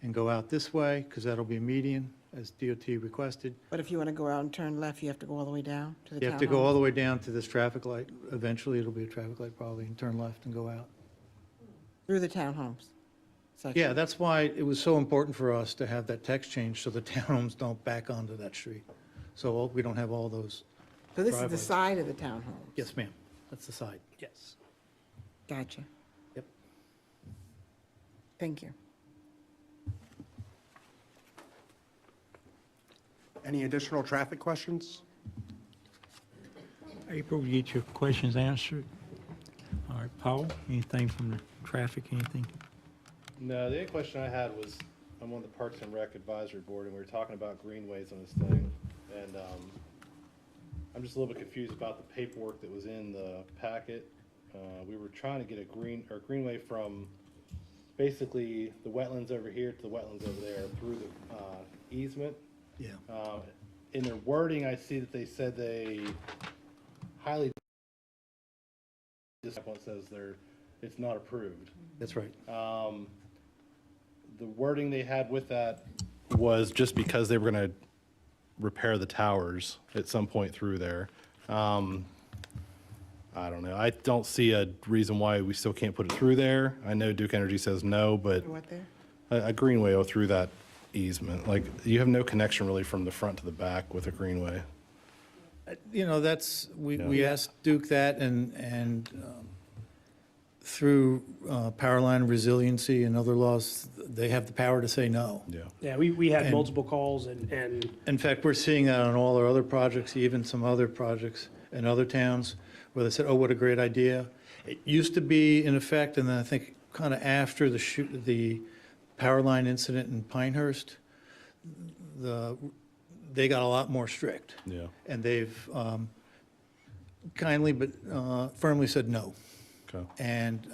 and go out this way, because that'll be a median, as DOT requested. But if you want to go out and turn left, you have to go all the way down to the townhomes? You have to go all the way down to this traffic light. Eventually, it'll be a traffic light probably, and turn left and go out. Through the townhomes? section? Yeah, that's why it was so important for us to have that text change, so the townhomes don't back onto that street. So we don't have all those. So this is the driveways. side of the townhome? Yes, ma'am. That's the side. Yes. Gotcha. Yep. Thank you. Any additional traffic questions? April, you get your questions answered? All right, Paul, anything from the traffic, anything? No, the only question I had was, I'm on the Parks and Rec Advisory Board, and we were talking about greenways on this thing, and I'm just a little bit confused about the paperwork that was in the packet. We were trying to get a greenway from basically the wetlands over here to the wetlands over there through the easement. Yeah. In their wording, I see that they said they highly, this one says it's not approved. That's right. The wording they had with that was just because they were going to repair the towers at some point through there. I don't know. I don't see a reason why we still can't put it through there. I know Duke Energy says no, but What there? a greenway through that easement, like, you have no connection really from the front to the back with a greenway. You know, we asked Duke that, and through power line resiliency and other laws, they have the power to say no. Yeah. Yeah, we had And- multiple calls and In fact, we're seeing that on all our other projects, even some other projects in other towns, where they said, oh, what a great idea. It used to be in effect, and then I think kind of after the power line incident in Pinehurst, they got a lot more strict. Yeah. And they've kindly but firmly said no. Okay. And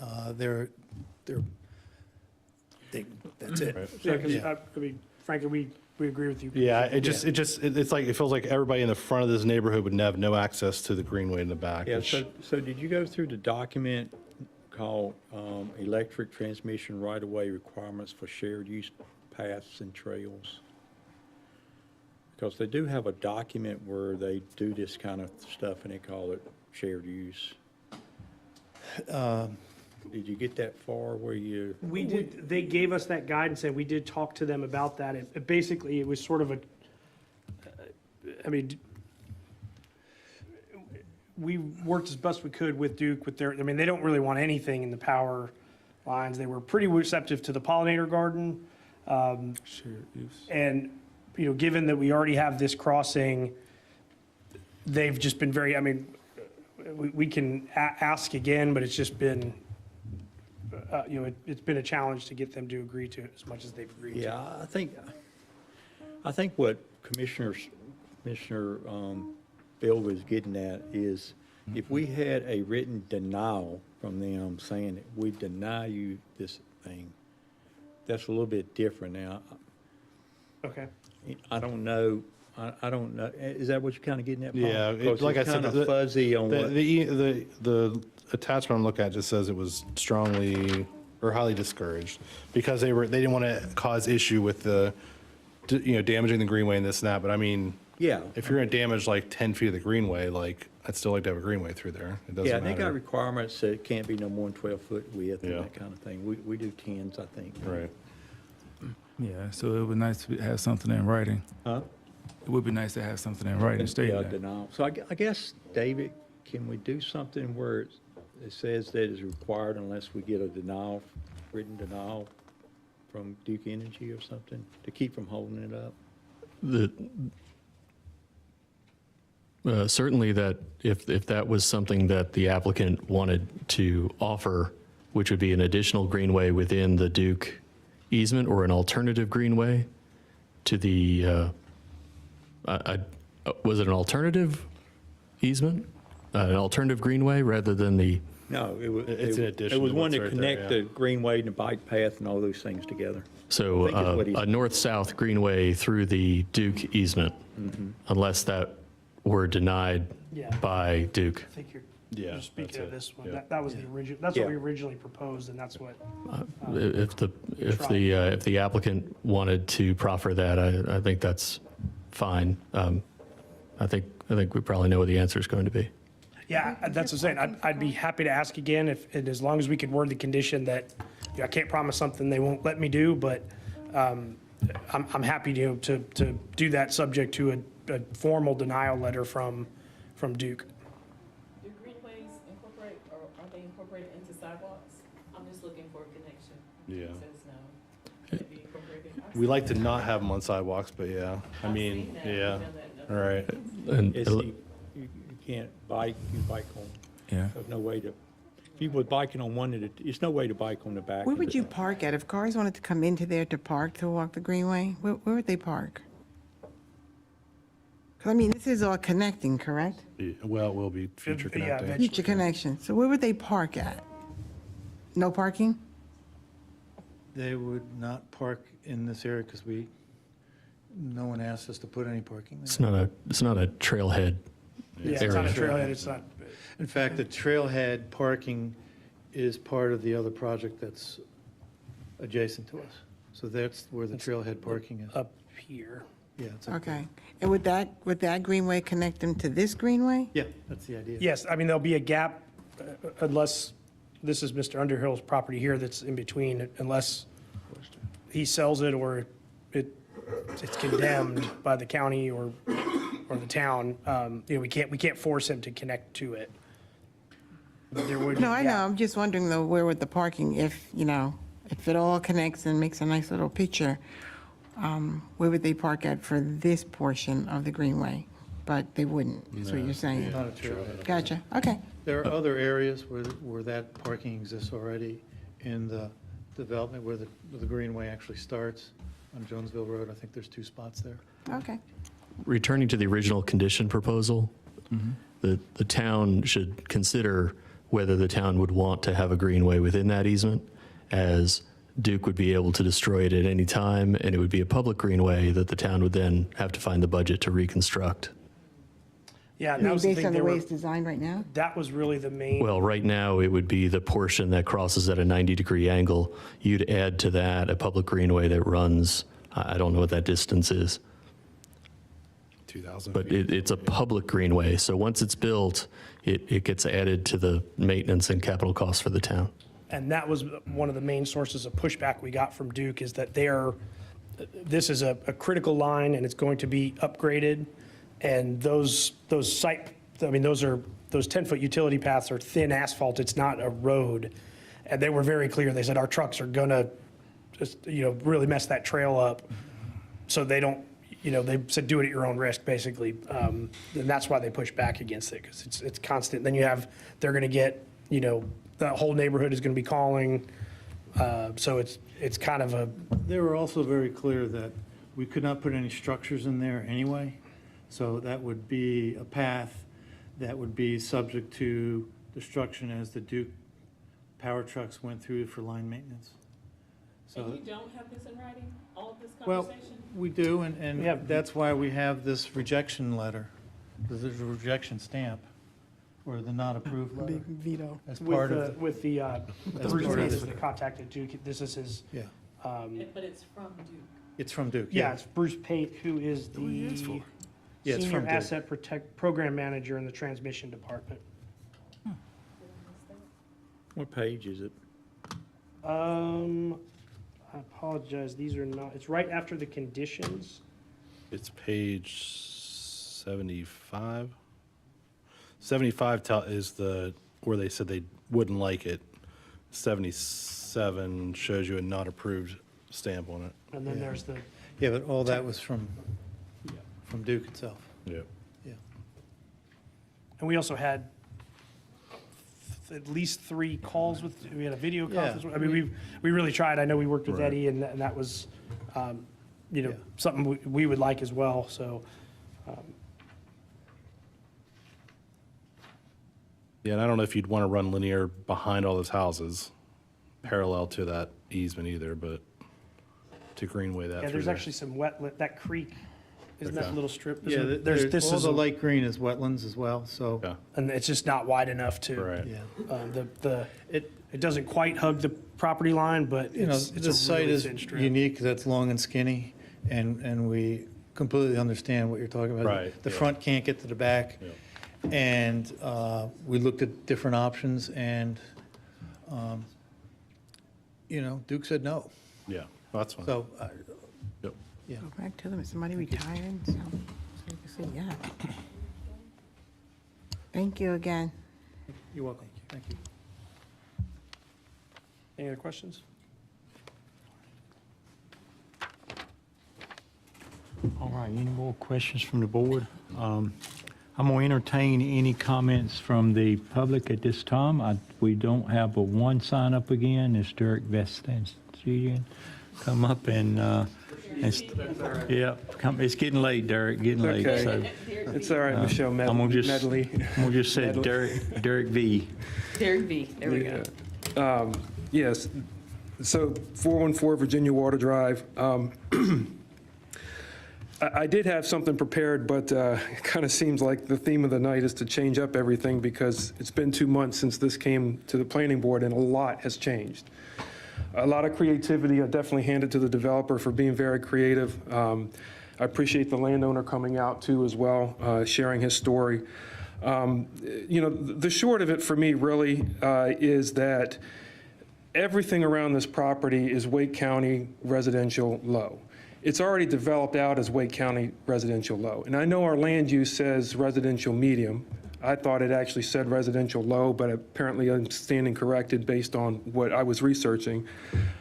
that's it. yeah, because Yeah. I mean, frankly, we agree with you. Yeah, it's like, it feels like everybody in the front of this neighborhood would have no access to the greenway in the back. Yeah, which- so did you go through the document called Electric Transmission Right-of-Way Requirements for Shared Use Paths and Trails? Because they do have a document where they do this kind of stuff and they call it shared use. Did you get that far where you? We did, they gave us that guidance, and we did talk to them about that. Basically, it was sort of we worked as best we could with Duke with their, they don't really want anything in the power lines. They were pretty receptive to the pollinator garden. Shared use. And, given that we already have this crossing, they've just been very, we can ask again, but it's just been, it's been a challenge to get them to agree to it as much as they've agreed to. Yeah, I think what Commissioner Bill was getting at is if we had a written denial from them saying that we deny you this thing, that's a little bit different now. Okay. I don't know. I don't know. Is that what you're kind of getting at, Paul? Yeah, Because like I it's said, kind of fuzzy on what. the attachment I'm looking at just says it was strongly or highly discouraged because they didn't want to cause issue with the, damaging the greenway and this and that. But Yeah. if you're going to damage like 10 feet of the greenway, I'd still like to have a greenway through there. It doesn't Yeah, matter. they got requirements that it can't be no more than 12-foot width and Yeah. that kind of thing. We do 10s, I think. Right. Yeah, so it would be nice to have something in writing. Huh? It would be nice to have something in writing stating Yeah, that. denial. So I guess, David, can we do something where it says that it's required unless we get a denial, written denial from Duke Energy or something to keep from holding it up? Certainly that if that was something that the applicant wanted to offer, which would be an additional greenway within the Duke easement or an alternative greenway to the, was it an alternative easement? An alternative greenway rather than the, No, It's an addition it was to one what's to right connect there, the greenway and the bike path and all those things together. so I think is what he's- a north-south greenway through the Duke easement, unless that were denied Yeah. by Duke. I think you're Yeah, speaking that's of it. this one. Yeah. That was the original, that's Yeah. what we originally proposed, and that's what, If the applicant wanted to proffer that, I think that's fine. I think we probably know what the answer is going to be. yeah, that's what I'm saying. I'd be happy to ask again and as long as we could word the condition that, I can't promise something they won't let me do, but I'm happy to do that subject to a formal denial letter from Duke. Do greenways incorporate, or are they incorporated into sidewalks? I'm just looking for a connection. Yeah. It says no. Should it be incorporated? We like to not have them on sidewalks, but yeah. I've seen that. Yeah. I've done that. All right. And You can't bike, you bike on, Yeah. there's no way to, if you were biking on one of the, there's no way to bike on the back. Where of would it. you park at? If cars wanted to come into there to park, to walk the greenway, where would they park? 'Cause this is all connecting, correct? Yeah, well, it will be future Yeah, connecting. eventually. Future connection. So where would they park at? No parking? They would not park in this area because no one asked us to put any parking there. it's not a trailhead Yeah, it's not a area. trailhead, it's not, In fact, the trailhead parking is part of the other project that's adjacent to us. So that's where the trailhead parking is. up here. Yeah, it's up there. Okay. And would that greenway connect them to this greenway? Yeah, that's the idea. Yes, there'll be a gap unless, this is Mr. Underhill's property here that's in between, unless he sells it or it's condemned by the county or the town. We can't force him to connect to it. There would be No, I a know. gap. I'm just wondering though, where would the parking, if it all connects and makes a nice little picture, where would they park at for this portion of the greenway? But they wouldn't, is what you're saying. Not a trailhead. Gotcha. Okay. There are other areas where that parking exists already in the development where the greenway actually starts on Jonesville Road. I think there's 2 spots there. Okay. Returning to the original condition proposal, the town should consider whether the town would want to have a greenway within that easement, as Duke would be able to destroy it at any time, and it would be a public greenway that the town would then have to find the budget to reconstruct. Yeah, and that was the Based thing, on they the way were, it's designed right now? that was really the main. Well, right now, it would be the portion that crosses at a 90-degree angle. You'd add to that a public greenway that runs, I don't know what that distance is. 2,000 But feet. it's a public greenway, so once it's built, it gets added to the maintenance and capital costs for the town. And that was one of the main sources of pushback we got from Duke, is that this is a critical line and it's going to be upgraded. And those 10-foot utility paths are thin asphalt, it's not a road. And they were very clear, they said, our trucks are gonna just, really mess that trail up. So they don't, they said, do it at your own risk, basically. And that's why they push back against it, because it's constant. Then they're gonna get, the whole neighborhood is gonna be calling. So it's kind of a. They were also very clear that we could not put any structures in there anyway. So that would be a path that would be subject to destruction as the Duke power trucks went through for line maintenance. So, And you don't have this in writing, all of this well, conversation? we do, and that's why we have this rejection letter. There's a rejection stamp, or the not approved letter. Big veto. As part of, With the Bruce part of Hayes the- that contacted Duke, this is his. yeah, But it's from Duke. it's from Duke. Yeah, it's Bruce Pate, who is the Yeah, it's Senior from Duke. Asset Program Manager in the Transmission Department. What page is it? I apologize, these are not, it's right after the conditions. It's page 75. 75 is where they said they wouldn't like it. 77 shows you a not approved stamp on it. And then there's the, Yeah, but all that was from Duke itself. Yeah. Yeah. and we also had at least 3 calls we had a video conference. I mean, we really tried. I know we worked with Right. Eddie, and that was, something we would like as well, so. Yeah, and I don't know if you'd want to run linear behind all those houses, parallel to that easement either, but to greenway that Yeah, through there's there. actually some wetland, that creek, isn't that Okay. little strip? Yeah, This all is the light green is wetlands as well, so. Yeah. and it's just not wide enough to. Right. Yeah. It doesn't quite hug the property line, but You know, it's the a site really is thin strip. unique, that's long and skinny, and we completely understand what you're talking about. Right, The yeah. front can't get to the back. Yeah. And we looked at different options, and, Duke said no. Yeah, that's fine. So, Yep. yeah. Go back to them, is somebody retired? So you can say, yeah. Thank you again. You're welcome. Thank you. Any other questions? All right, any more questions from the board? I'm going to entertain any comments from the public at this time. We don't have but one sign up again. It's Derek Vestancian. Come up and yeah, it's getting late, Derek, getting late. Okay. So It's all right, Michelle I'm gonna just Medley. I'm gonna just say Medley. Derek V. Derek V, there we go. Yeah. Yes, so 414 Virginia Water Drive. I did have something prepared, but it kind of seems like the theme of the night is to change up everything, because it's been 2 months since this came to the planning board and a lot has changed. A lot of creativity. I definitely hand it to the developer for being very creative. I appreciate the landowner coming out too as well, sharing his story. The short of it for me really is that everything around this property is Wake County residential low. It's already developed out as Wake County residential low. And I know our land use says residential medium. I thought it actually said residential low, but apparently I'm standing corrected based on what I was researching.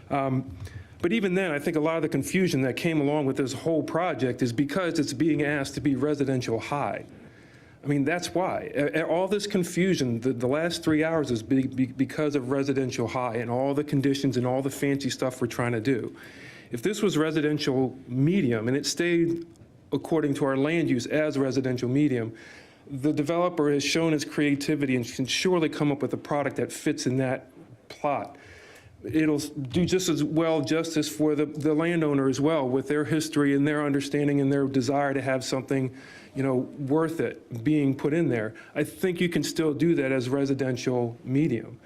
But even then, I think a lot of the confusion that came along with this whole project is because it's being asked to be residential high. I mean, that's why. All this confusion, the last 3 hours is because of residential high and all the conditions and all the fancy stuff we're trying to do. If this was residential medium and it stayed according to our land use as residential medium, the developer has shown his creativity and can surely come up with a product that fits in that plot. It'll do just as well justice for the landowner as well, with their history and their understanding and their desire to have something, worth it being put in there. I think you can still do that as residential medium.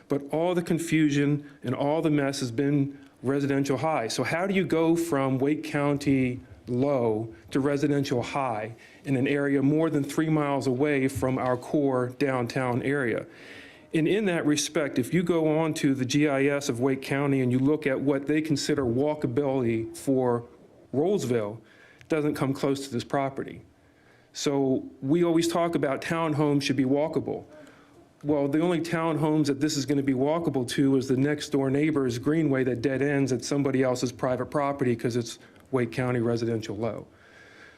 But all the confusion and all the mess has been residential high. So how do you go from Wake County low to residential high in an area more than 3 miles away from our core downtown area. And in that respect, if you go on to the GIS of Wake County and you look at what they consider walkability for Rolesville, it doesn't come close to this property. So we always talk about townhomes should be walkable. Well, the only townhomes that this is going to be walkable to is the next door neighbor's greenway that dead ends at somebody else's private property because it's Wake County residential low.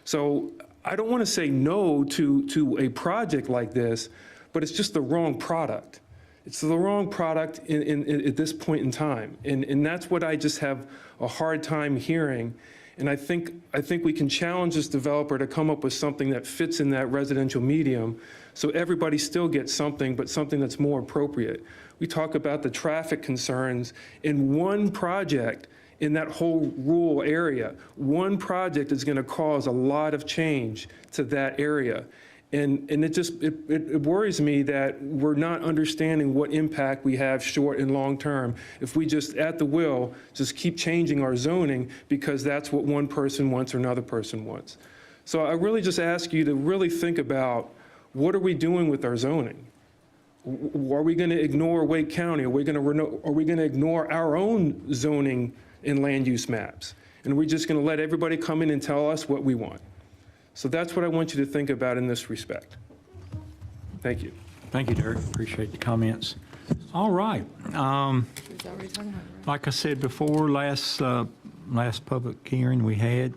So I don't want to say no to a project like this, but it's just the wrong product. It's the wrong product at this point in time. And that's what I just have a hard time hearing. And I think we can challenge this developer to come up with something that fits in that residential medium so everybody still gets something, but something that's more appropriate. We talk about the traffic concerns in one project in that whole rural area. One project is going to cause a lot of change to that area. And it worries me that we're not understanding what impact we have short and long term if we just, at the will, just keep changing our zoning because that's what one person wants or another person wants. So I really just ask you to really think about what are we doing with our zoning? Are we going to ignore Wake County? Are we going to ignore our own zoning and land use maps? And we're just going to let everybody come in and tell us what we want? So that's what I want you to think about in this respect. Thank you. Thank you, Derek. Appreciate the comments. All right. Like I said before, last public hearing we had,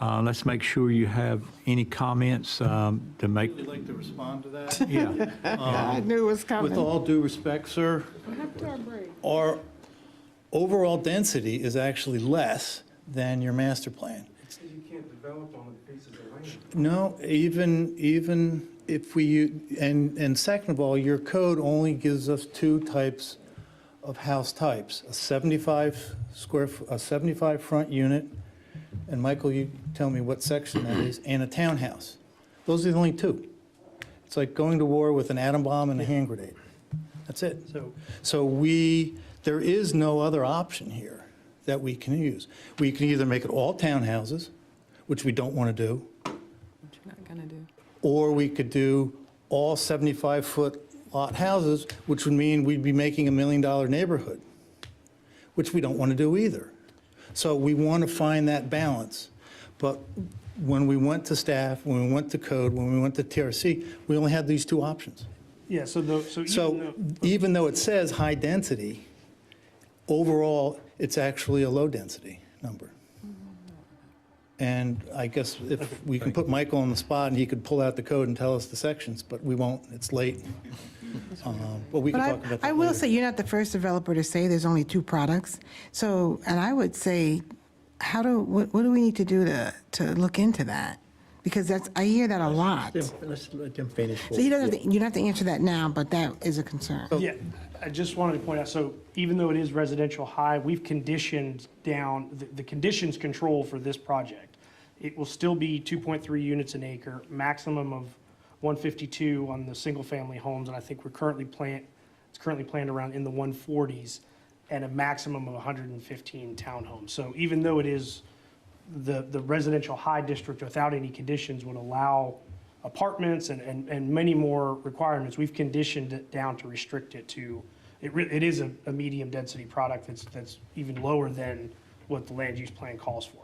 let's make sure you have any comments to make. Would you like to respond to that? Yeah. I knew it was coming. With all due respect, sir, our overall density is actually less than your master plan. You can't develop on the pieces of land. No, even if we, and second of all, your code only gives us two types of house types, a 75 front unit, and Michael, you tell me what section that is, and a townhouse. Those are the only two. It's like going to war with an atom bomb and a hand grenade. That's it. So there is no other option here that we can use. We can either make it all townhouses, which we don't want to do, Which you're not going to do. or we could do all 75-foot lot houses, which would mean we'd be making $1 million neighborhood, which we don't want to do either. So we want to find that balance. But when we went to staff, when we went to code, when we went to TRC, we only had these two options. Yeah, So even though it says high density, overall, it's actually a low density number. And I guess if we can put Michael on the spot and he could pull out the code and tell us the sections, but we won't, it's late. But we can talk about that I will later. say, you're not the first developer to say there's only two products. So, and I would say, what do we need to do to look into that? Because I hear that a lot. Let's let them finish. So you don't have to answer that now, but that is a concern. Yeah, I just wanted to point out, so even though it is residential high, we've conditioned down, the conditions control for this project. It will still be 2.3 units an acre, maximum of 152 on the single-family homes, and I think it's currently planned around in the 140s, and a maximum of 115 townhomes. So even though it is the residential high district without any conditions would allow apartments and many more requirements, we've conditioned it down to restrict it to, it is a medium density product that's even lower than what the land use plan calls for.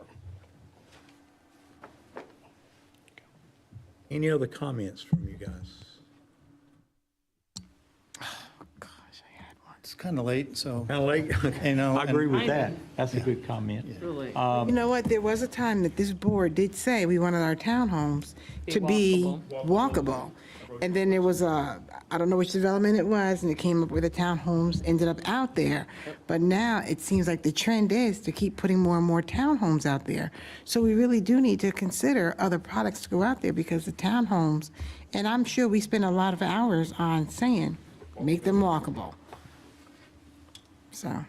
Any other comments from you guys? It's kind of late, so. Kind of late? You know, I agree with and- that. That's a good comment. Really? You know what, there was a time that this board did say we wanted our townhomes to be walkable. And then there was I don't know which development it was, and it came up where the townhomes ended up out there. But now it seems like the trend is to keep putting more and more townhomes out there. So we really do need to consider other products to go out there because the townhomes, and I'm sure we spend a lot of hours on saying, make them walkable. So.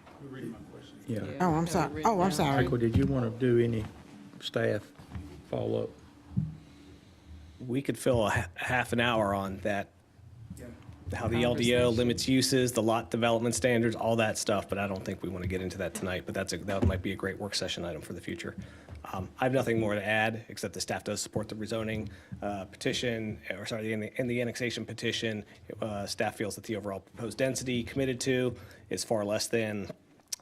Yeah. Oh, I'm sorry. Oh, I'm sorry. Michael, did you want to do any staff follow-up? We could fill a half an hour on that how the LDO limits uses, the lot development standards, all that stuff, but I don't think we want to get into that tonight, but that might be a great work session item for the future. I have nothing more to add, except the staff does support the rezoning petition, or sorry, in the annexation petition. Staff feels that the overall proposed density committed to is far less than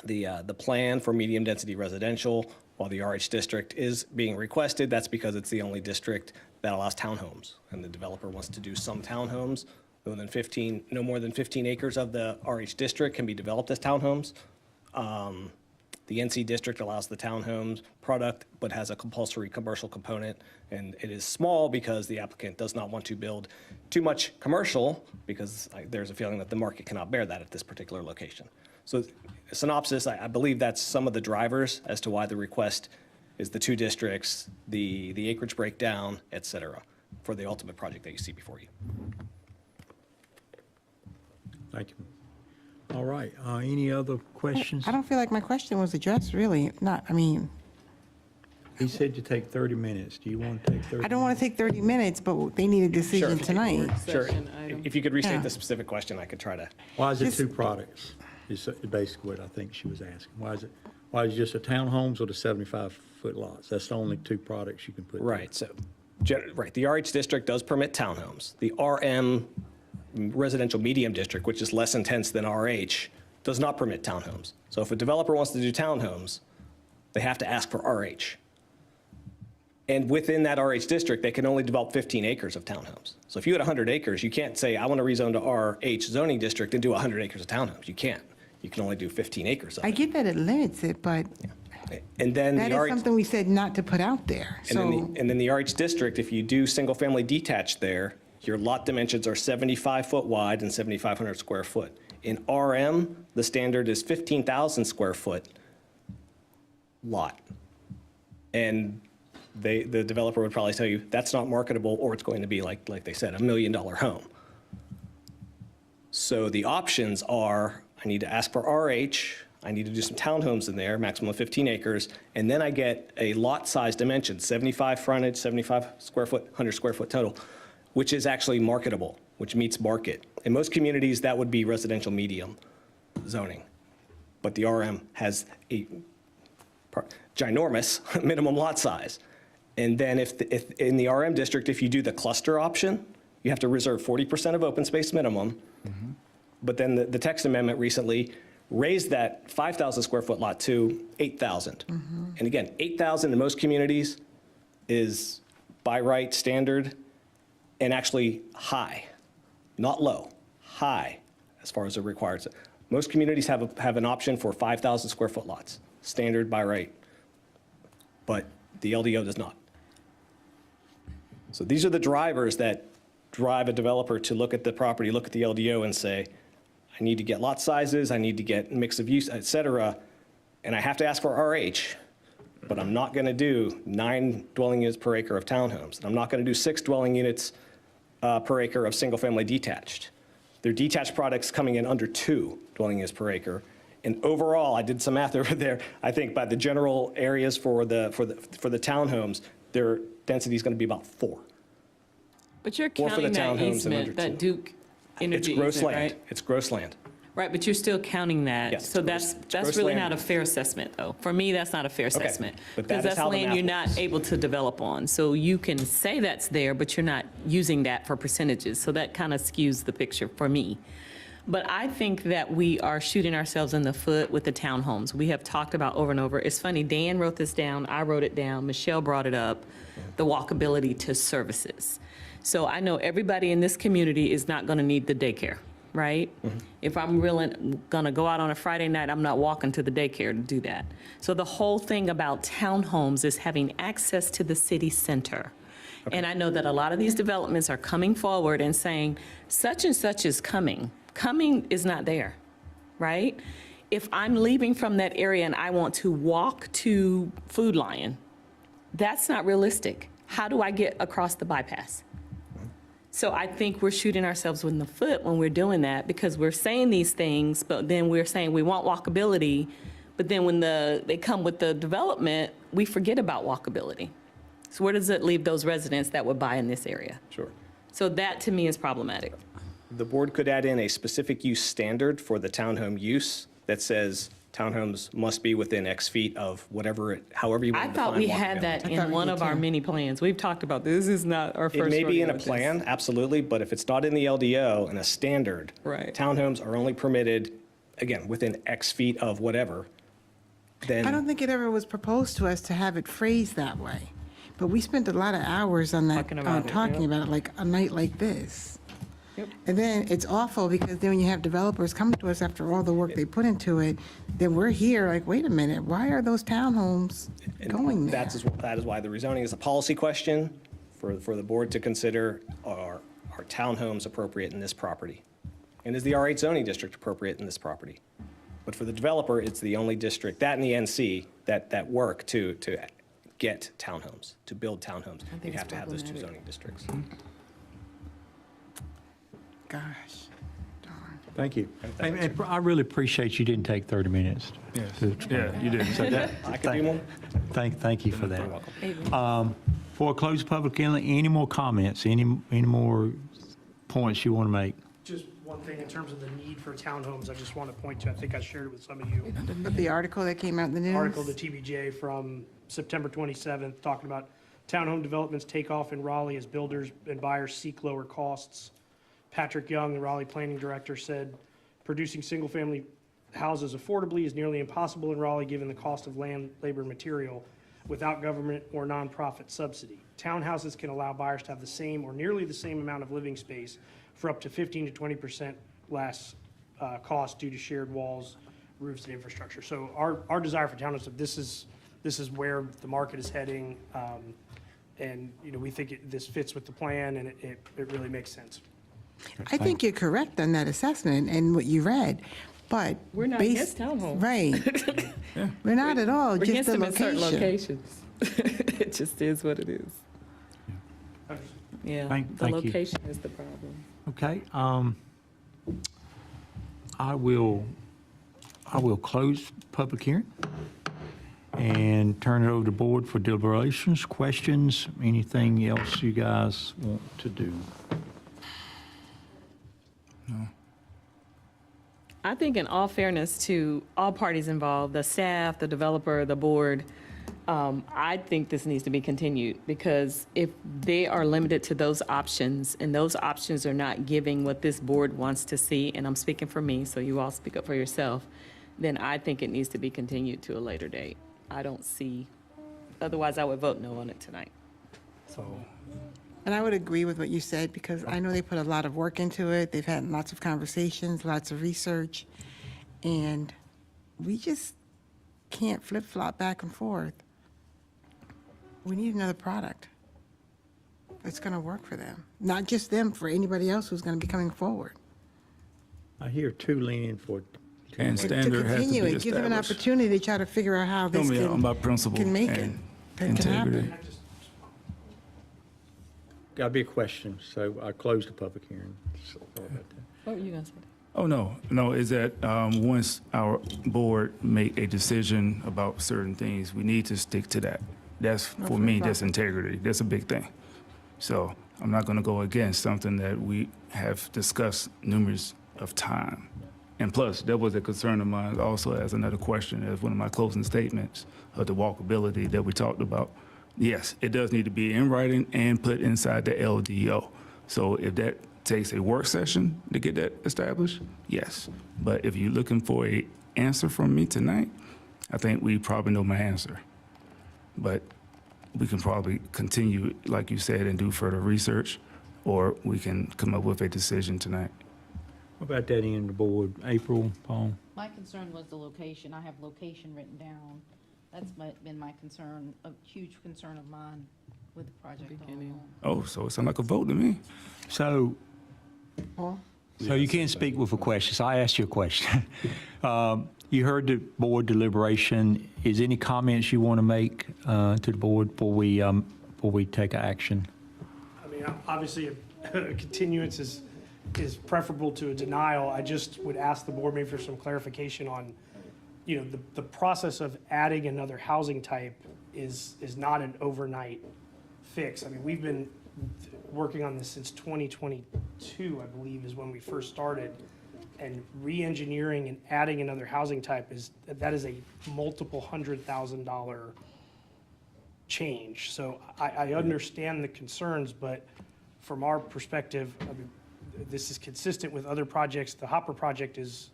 the plan for medium-density residential. While the RH district is being requested, that's because it's the only district that allows townhomes, and the developer wants to do some townhomes. No more than 15 acres of the RH district can be developed as townhomes. The NC district allows the townhomes product, but has a compulsory commercial component, and it is small because the applicant does not want to build too much commercial, because there's a feeling that the market cannot bear that at this particular location. So synopsis, I believe that's some of the drivers as to why the request is the two districts, the acreage breakdown, et cetera, for the ultimate project that you see before you. Thank you. All right, any other questions? I don't feel like my question was addressed, really. He said to take 30 minutes. Do you want to take 30 minutes? I don't want to take 30 minutes, but they need a decision tonight. Sure. If you could restate Yeah. the specific question, I could try to. Why is it two products? Is basically what I think she was asking. Why is it just the townhomes or the 75-foot lots? That's the only two products you can put. Right, so, right, the RH district does permit townhomes. The RM residential medium district, which is less intense than RH, does not permit townhomes. So if a developer wants to do townhomes, they have to ask for RH. And within that RH district, they can only develop 15 acres of townhomes. So if you had 100 acres, you can't say, I want to rezone to RH zoning district and do 100 acres of townhomes. You can't. You can only do 15 acres of it. I get that it limits it, but And then that the is RH something we said not to put out there. And then the RH district, if you do single-family detached there, your lot dimensions are 75 foot wide and 7,500 square foot. In RM, the standard is 15,000 square foot lot. And the developer would probably tell you, that's not marketable, or it's going to be, like they said, $1 million home. So the options are, I need to ask for RH, I need to do some townhomes in there, maximum of 15 acres, and then I get a lot size dimension, 75 frontage, 75 square foot, 100 square foot total, which is actually marketable, which meets market. In most communities, that would be residential medium zoning. But the RM has a ginormous minimum lot size. And then if in the RM district, if you do the cluster option, you have to reserve 40% of open space minimum. But then the text amendment recently raised that 5,000 square foot lot to 8,000. And again, 8,000 in most communities is by right standard and actually high, not low, high as far as it requires it. Most communities have an option for 5,000 square foot lots, standard by right, but the LDO does not. So these are the drivers that drive a developer to look at the property, look at the LDO and say, I need to get lot sizes, I need to get mix of use, et cetera, and I have to ask for RH, but I'm not gonna do 9 dwelling units per acre of townhomes, and I'm not gonna do 6 dwelling units per acre of single-family detached. They're detached products coming in under 2 dwelling units per acre. And overall, I did some math over there, I think by the general areas for the townhomes, their density is gonna be about 4. But you're Or for the counting that townhomes and under easement, that 2. Duke Energy It's gross easement, land. right? It's gross land. Right, but you're still counting that. Yes, So it's that's gross really land. not a fair assessment, though. For me, that's not a fair assessment. but that Because is that's how the land math you're not works. able to develop on. So you can say that's there, but you're not using that for percentages. So that kind of skews the picture for me. But I think that we are shooting ourselves in the foot with the townhomes. We have talked about over and over. It's funny, Dan wrote this down, I wrote it down, Michelle brought it up, the walkability to services. So I know everybody in this community is not going to need the daycare, right? If I'm really going to go out on a Friday night, I'm not walking to the daycare to do that. So the whole thing about townhomes is having access to the city center. And I know that a lot of these developments are coming forward and saying, such and such is coming. Coming is not there, right? If I'm leaving from that area and I want to walk to Food Lion, that's not realistic. How do I get across the bypass? So I think we're shooting ourselves in the foot when we're doing that, because we're saying these things, but then we're saying we want walkability, but then when they come with the development, we forget about walkability. So where does it leave those residents that would buy in this area? Sure. So that to me is problematic. The board could add in a specific use standard for the townhome use that says townhomes must be within X feet of whatever, however you I want to thought define we walking had area. that in one of our mini plans. We've talked about this. This is not our first It may be in rodeo a with this. plan, absolutely, but if it's not in the LDO and a standard, Right. townhomes are only permitted, again, within X feet of whatever, then. I don't think it ever was proposed to us to have it phrased that way. But we spent a lot of hours on that, Talking about it, talking yep. about it, like a night like this. Yep. And then it's awful because then when you have developers come to us after all the work they put into it, then we're here like, wait a minute, why are those townhomes going there? That is why the rezoning is a policy question for the board to consider. Are townhomes appropriate in this property? And is the R8 zoning district appropriate in this property? But for the developer, it's the only district, that and the NC, that work to get townhomes, to build townhomes. You have to have those two zoning districts. Gosh. Thank you. And I really appreciate you didn't take 30 minutes. Yes. to explain. Yeah, you did. So that, I could do more. thank you for that. Before I close the public hearing, any more comments, any more points you want to make? Just one thing in terms of the need for townhomes, I just want to point to, I think I shared it with some of you. The article that came out in the news? Article, the TBJ from September 27th, talking about townhome developments take off in Raleigh as builders and buyers seek lower costs. Patrick Young, the Raleigh Planning Director, said producing single-family houses affordably is nearly impossible in Raleigh given the cost of land, labor, and material without government or nonprofit subsidy. Townhouses can allow buyers to have the same or nearly the same amount of living space for up to 15 to 20% less cost due to shared walls, roofs, and infrastructure. So our desire for townhomes, this is where the market is heading, and we think this fits with the plan, and it really makes sense. I think you're correct on that assessment and what you read, but. We're not against townhomes. Right. We're not at all, We're just against the them in certain location. locations. It just is what it is. Yeah, Thank the you. location is the problem. Okay, I will close public hearing and turn it over to board for deliberations, questions, anything else you guys want to do. I think in all fairness to all parties involved, the staff, the developer, the board, I think this needs to be continued because if they are limited to those options and those options are not giving what this board wants to see, and I'm speaking for me, so you all speak up for yourself, then I think it needs to be continued to a later date. I don't see, otherwise I would vote no on it tonight. So, And I would agree with what you said because I know they put a lot of work into it. They've had lots of conversations, lots of research, and we just can't flip-flop back and forth. We need another product that's going to work for them. Not just them, for anybody else who's going to be coming forward. I hear two leaning for. And To standard has to continue be it, give them an established. opportunity to try to figure out how this By principle can make it. and That can happen. integrity. Got to be a question, so I closed the public hearing. Sorry about that. What were you going to say? Oh, no, is that once our board make a decision about certain things, we need to stick to that. That's, for me, that's integrity. That's a big thing. So I'm not going to go against something that we have discussed numerous of time. And plus, that was a concern of mine also as another question, as one of my closing statements of the walkability that we talked about. Yes, it does need to be in writing and put inside the LDO. So if that takes a work session to get that established, yes. But if you're looking for an answer from me tonight, I think we probably know my answer. But we can probably continue, like you said, and do further research, or we can come up with a decision tonight. What about that end of the board? April, Paul? My concern was the location. I have location written down. That's been my concern, a huge concern of mine with the project all along. Oh, so it sounds like a vote to me. So, Paul? so you can't speak with a question, so I asked you a question. You heard the board deliberation. Is any comments you want to make to the board before we take action? I mean, obviously, a continuance is preferable to a denial. I just would ask the board maybe for some clarification on, the process of adding another housing type is not an overnight fix. I mean, we've been working on this since 2022. 2002, I believe, is when we first started. And re-engineering and adding another housing type that is a multiple $100,000 change. So I understand the concerns, but from our perspective, I mean, this is consistent with other projects. The Hopper project is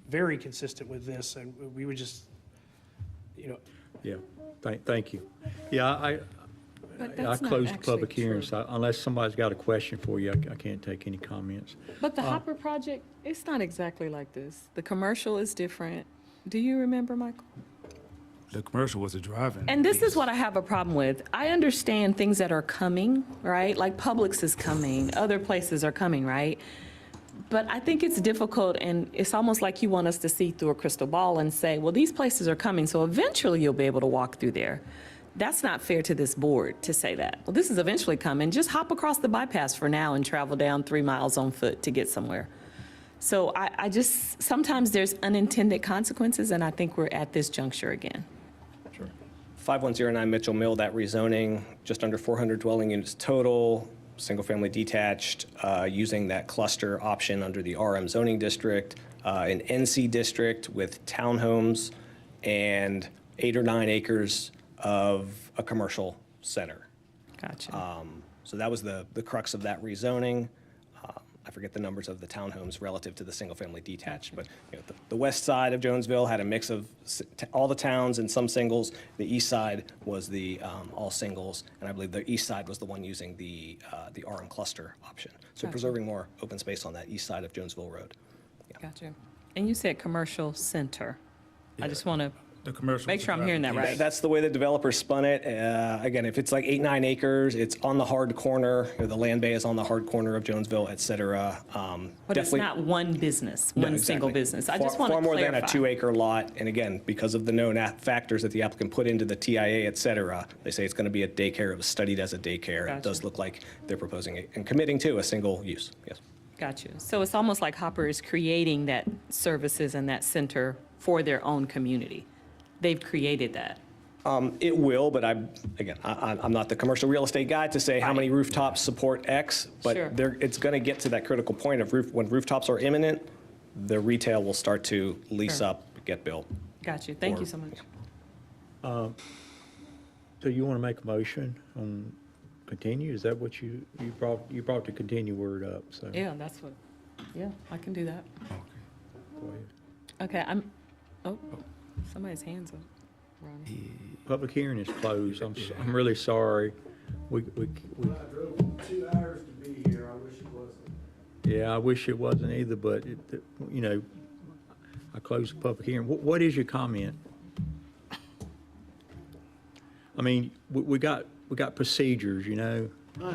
very consistent with this, and we would just, Yeah, thank you. Yeah, I that's not closed the actually public hearing, true. so unless somebody's got a question for you, I can't take any comments. But the Hopper project, it's not exactly like this. The commercial is different. Do you remember, Michael? The commercial was a drive-in. And this is what I have a problem with. I understand things that are coming, right? Like Publix is coming, other places are coming, right? But I think it's difficult, and it's almost like you want us to see through a crystal ball and say, well, these places are coming, so eventually you'll be able to walk through there. That's not fair to this board to say that. Well, this is eventually coming. Just hop across the bypass for now and travel down 3 miles on foot to get somewhere. So I just, sometimes there's unintended consequences, and I think we're at this juncture again. 5109 Mitchell Mill, that rezoning, just under 400 dwelling units total, single-family detached, using that cluster option under the RM zoning district, an NC district with townhomes and 8 or 9 acres of a commercial center. Gotcha. So that was the crux of that rezoning. I forget the numbers of the townhomes relative to the single-family detached, but the west side of Jonesville had a mix of all the towns and some singles. The east side was the all singles, and I believe the east side was the one using the RM cluster option. So Gotcha. preserving more open space on that east side of Jonesville Road. Gotcha. And you said commercial center. I just want to The commercial. make sure I'm hearing that right. That's the way the developer spun it. Again, if it's like 8, 9 acres, it's on the hard corner, the land bay is on the hard corner of Jonesville, et cetera. But it's not one business, No, one single exactly. business. I just want to Far more than a clarify. 2-acre lot, and again, because of the known factors that the applicant put into the TIA, et cetera, they say it's going to be a daycare. It was studied as a daycare. It does Gotcha. look like they're proposing it and committing to a single use, yes. Got you. So it's almost like Hopper is creating that services and that center for their own community. They've created that. It will, but I'm not the commercial real estate guy to say how many rooftops support X, but Sure. it's going to get to that critical point of when rooftops are imminent, the retail will start to lease Sure. up, get built. Got you. Thank you so much. So you want to make a motion on continue? Is that what you brought the continue word up, so. Yeah, that's what, yeah, I can do that. Go ahead. Okay, somebody's hands up, Ronnie. Public hearing is closed. I'm really sorry. We, I drove 2 hours to be here. I wish it wasn't. yeah, I wish it wasn't either, but I closed the public hearing. What is your comment? I mean, we got procedures, I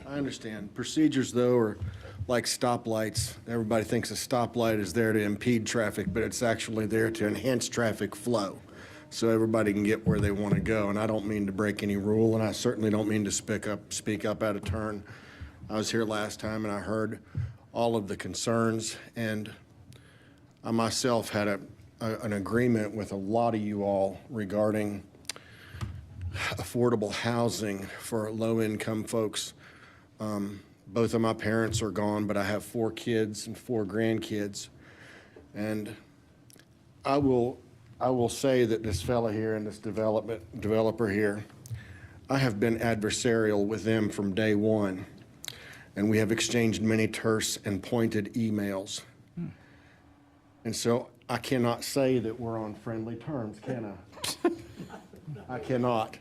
understand. Procedures, though, are like stoplights. Everybody thinks a stoplight is there to impede traffic, but it's actually there to enhance traffic flow, so everybody can get where they want to go. And I don't mean to break any rule, and I certainly don't mean to speak up out of turn. I was here last time, and I heard all of the concerns, and I myself had an agreement with a lot of you all regarding affordable housing for low-income folks. Both of my parents are gone, but I have 4 kids and 4 grandkids. And I will say that this fella here and this developer here, I have been adversarial with them from day one. And we have exchanged many terse and pointed emails. And so I cannot say that we're on friendly terms, can I? I cannot,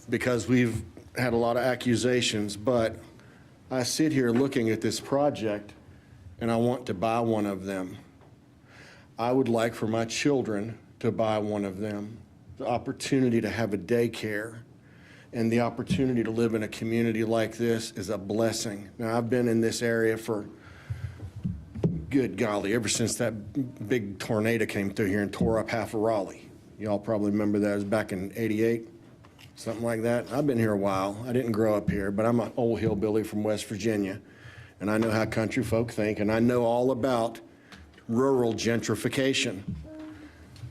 because we've had a lot of accusations, but I sit here looking at this project and I want to buy one of them. I would like for my children to buy one of them, the opportunity to have a daycare and the opportunity to live in a community like this is a blessing. Now, I've been in this area for, good golly, ever since that big tornado came through here and tore up half of Raleigh. Y'all probably remember that. It was back in '88, something like that. I've been here a while. I didn't grow up here, but I'm an old hillbilly from West Virginia, and I know how country folk think, and I know all about rural gentrification.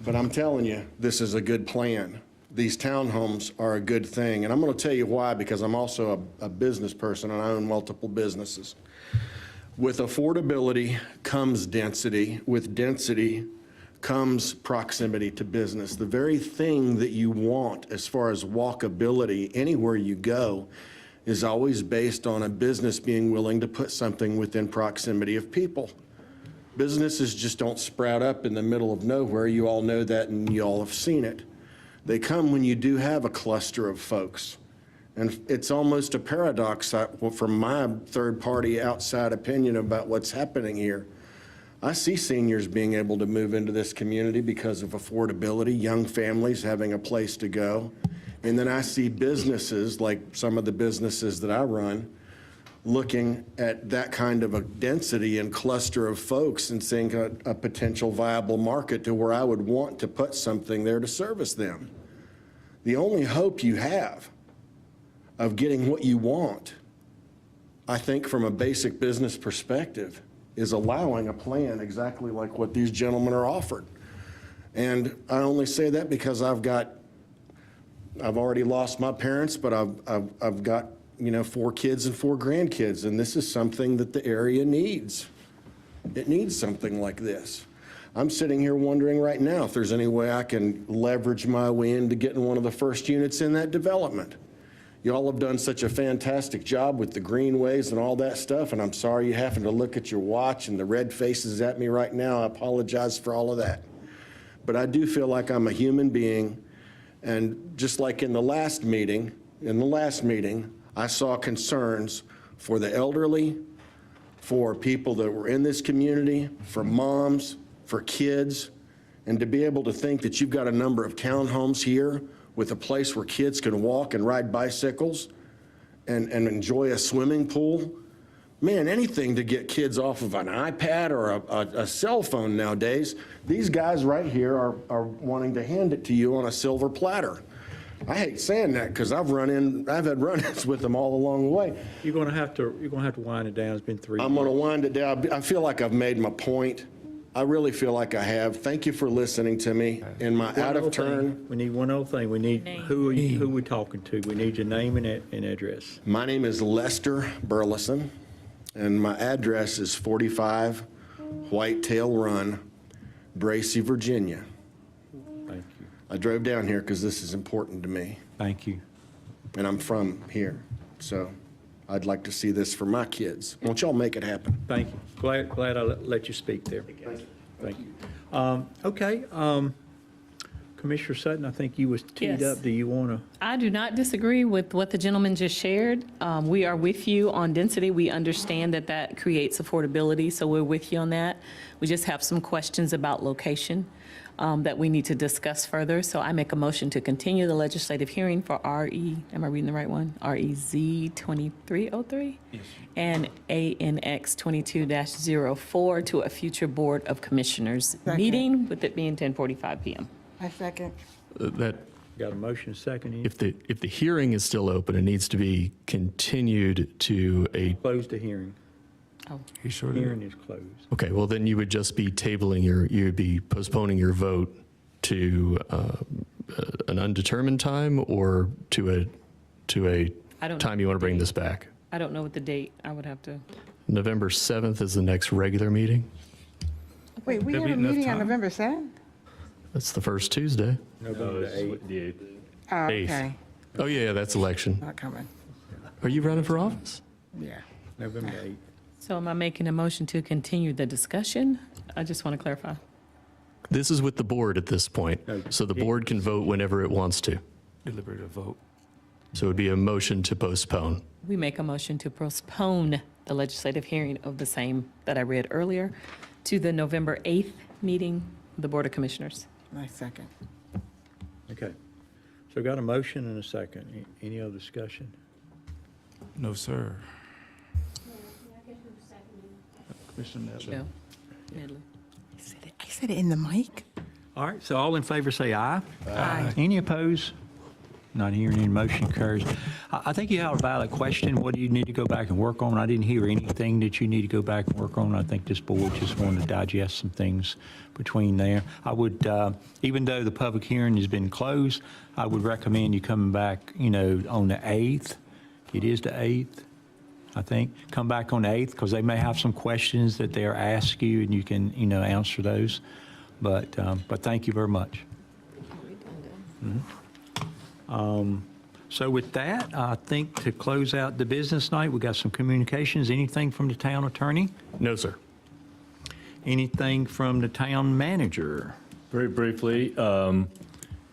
But I'm telling you, this is a good plan. these townhomes are a good thing. And I'm going to tell you why, because I'm also a business person and I own multiple businesses. With affordability comes density. With density comes proximity to business. The very thing that you want as far as walkability anywhere you go is always based on a business being willing to put something within proximity of people. Businesses just don't sprout up in the middle of nowhere. You all know that and you all have seen it. They come when you do have a cluster of folks. And it's almost a paradox from my third-party outside opinion about what's happening here. I see seniors being able to move into this community because of affordability, young families having a place to go. And then I see businesses, like some of the businesses that I run, looking at that kind of a density and cluster of folks and seeing a potential viable market to where I would want to put something there to service them. The only hope you have of getting what you want, I think from a basic business perspective, is allowing a plan exactly like what these gentlemen are offered. And I only say that because I've already lost my parents, but I've got, 4 kids and 4 grandkids, and this is something that the area needs. It needs something like this. I'm sitting here wondering right now if there's any way I can leverage my way into getting one of the first units in that development. You all have done such a fantastic job with the greenways and all that stuff, and I'm sorry you happen to look at your watch and the red faces at me right now. I apologize for all of that. But I do feel like I'm a human being, and just like in the last meeting, I saw concerns for the elderly, for people that were in this community, for moms, for kids, and to be able to think that you've got a number of townhomes here with a place where kids can walk and ride bicycles and enjoy a swimming pool. Man, anything to get kids off of an iPad or a cell phone nowadays. These guys right here are wanting to hand it to you on a silver platter. I hate saying that because I've had run-ins with them all along the way. You're going to have to wind it down. It's been 3 I'm going to wind it down. I feel like I've made my point. I really feel like I have. Thank you for listening to me. In my out of turn. We need one other thing. We need who we talking to. We need your name and address. My name is Lester Burleson, and my address is 45 Whitetail Run, Bracy, Virginia. Thank you. I drove down here because this is important to me. Thank you. And I'm from here, so I'd like to see this for my kids. Won't y'all make it happen? Thank you. Glad I let you speak there. Thank you. Okay. Commissioner Sutton, I think you was teed Yes. up. Do you want to? I do not disagree with what the gentleman just shared. We are with you on density. We understand that that creates affordability, so we're with you on that. We just have some questions about location that we need to discuss further. So I make a motion to continue the legislative hearing for am I reading the right one? REZ 2303? Yes. And ANX 22-04 to a future Board of Commissioners meeting, with it being 10:45 p.m. I second. That Got a motion second? if the hearing is still open, it needs to be continued to a. Close the hearing. Oh. You sure? Hearing is closed. Okay, well, then you would just be you'd be postponing your vote to an undetermined time or to a I don't time you want to bring this back? I don't know what the date. I would have to. November 7th is the next regular meeting. Wait, we have a meeting on November 7th? That's the first Tuesday. November 8th. Oh, Eighth. okay. Oh, yeah, that's election. Not coming. Are you running for office? Yeah. November 8th. So am I making a motion to continue the discussion? I just want to clarify. This is with the board at this point, so the board can vote whenever it wants to. Deliberative vote. So it would be a motion to postpone. We make a motion to postpone the legislative hearing of the same that I read earlier to the November 8th meeting of the Board of Commissioners. I second. Okay. So got a motion and a second. Any other discussion? No, sir. Commissioner Nedley. No. Nedley. I said it in the mic. All right, so all in favor say aye. Aye. Any opposed? Not hearing any, motion carries. I think you have a valid question. What do you need to go back and work on? I didn't hear anything that you need to go back and work on. I think this board just wanted to digest some things between there. I would, even though the public hearing has been closed, I would recommend you coming back, on the 8th. It is the 8th, I think. Come back on the 8th because they may have some questions that they're asked you and you can, answer those. But thank you very much. So with that, I think to close out the business night, we got some communications. Anything from the town attorney? No, sir. Anything from the town manager? Very briefly, we're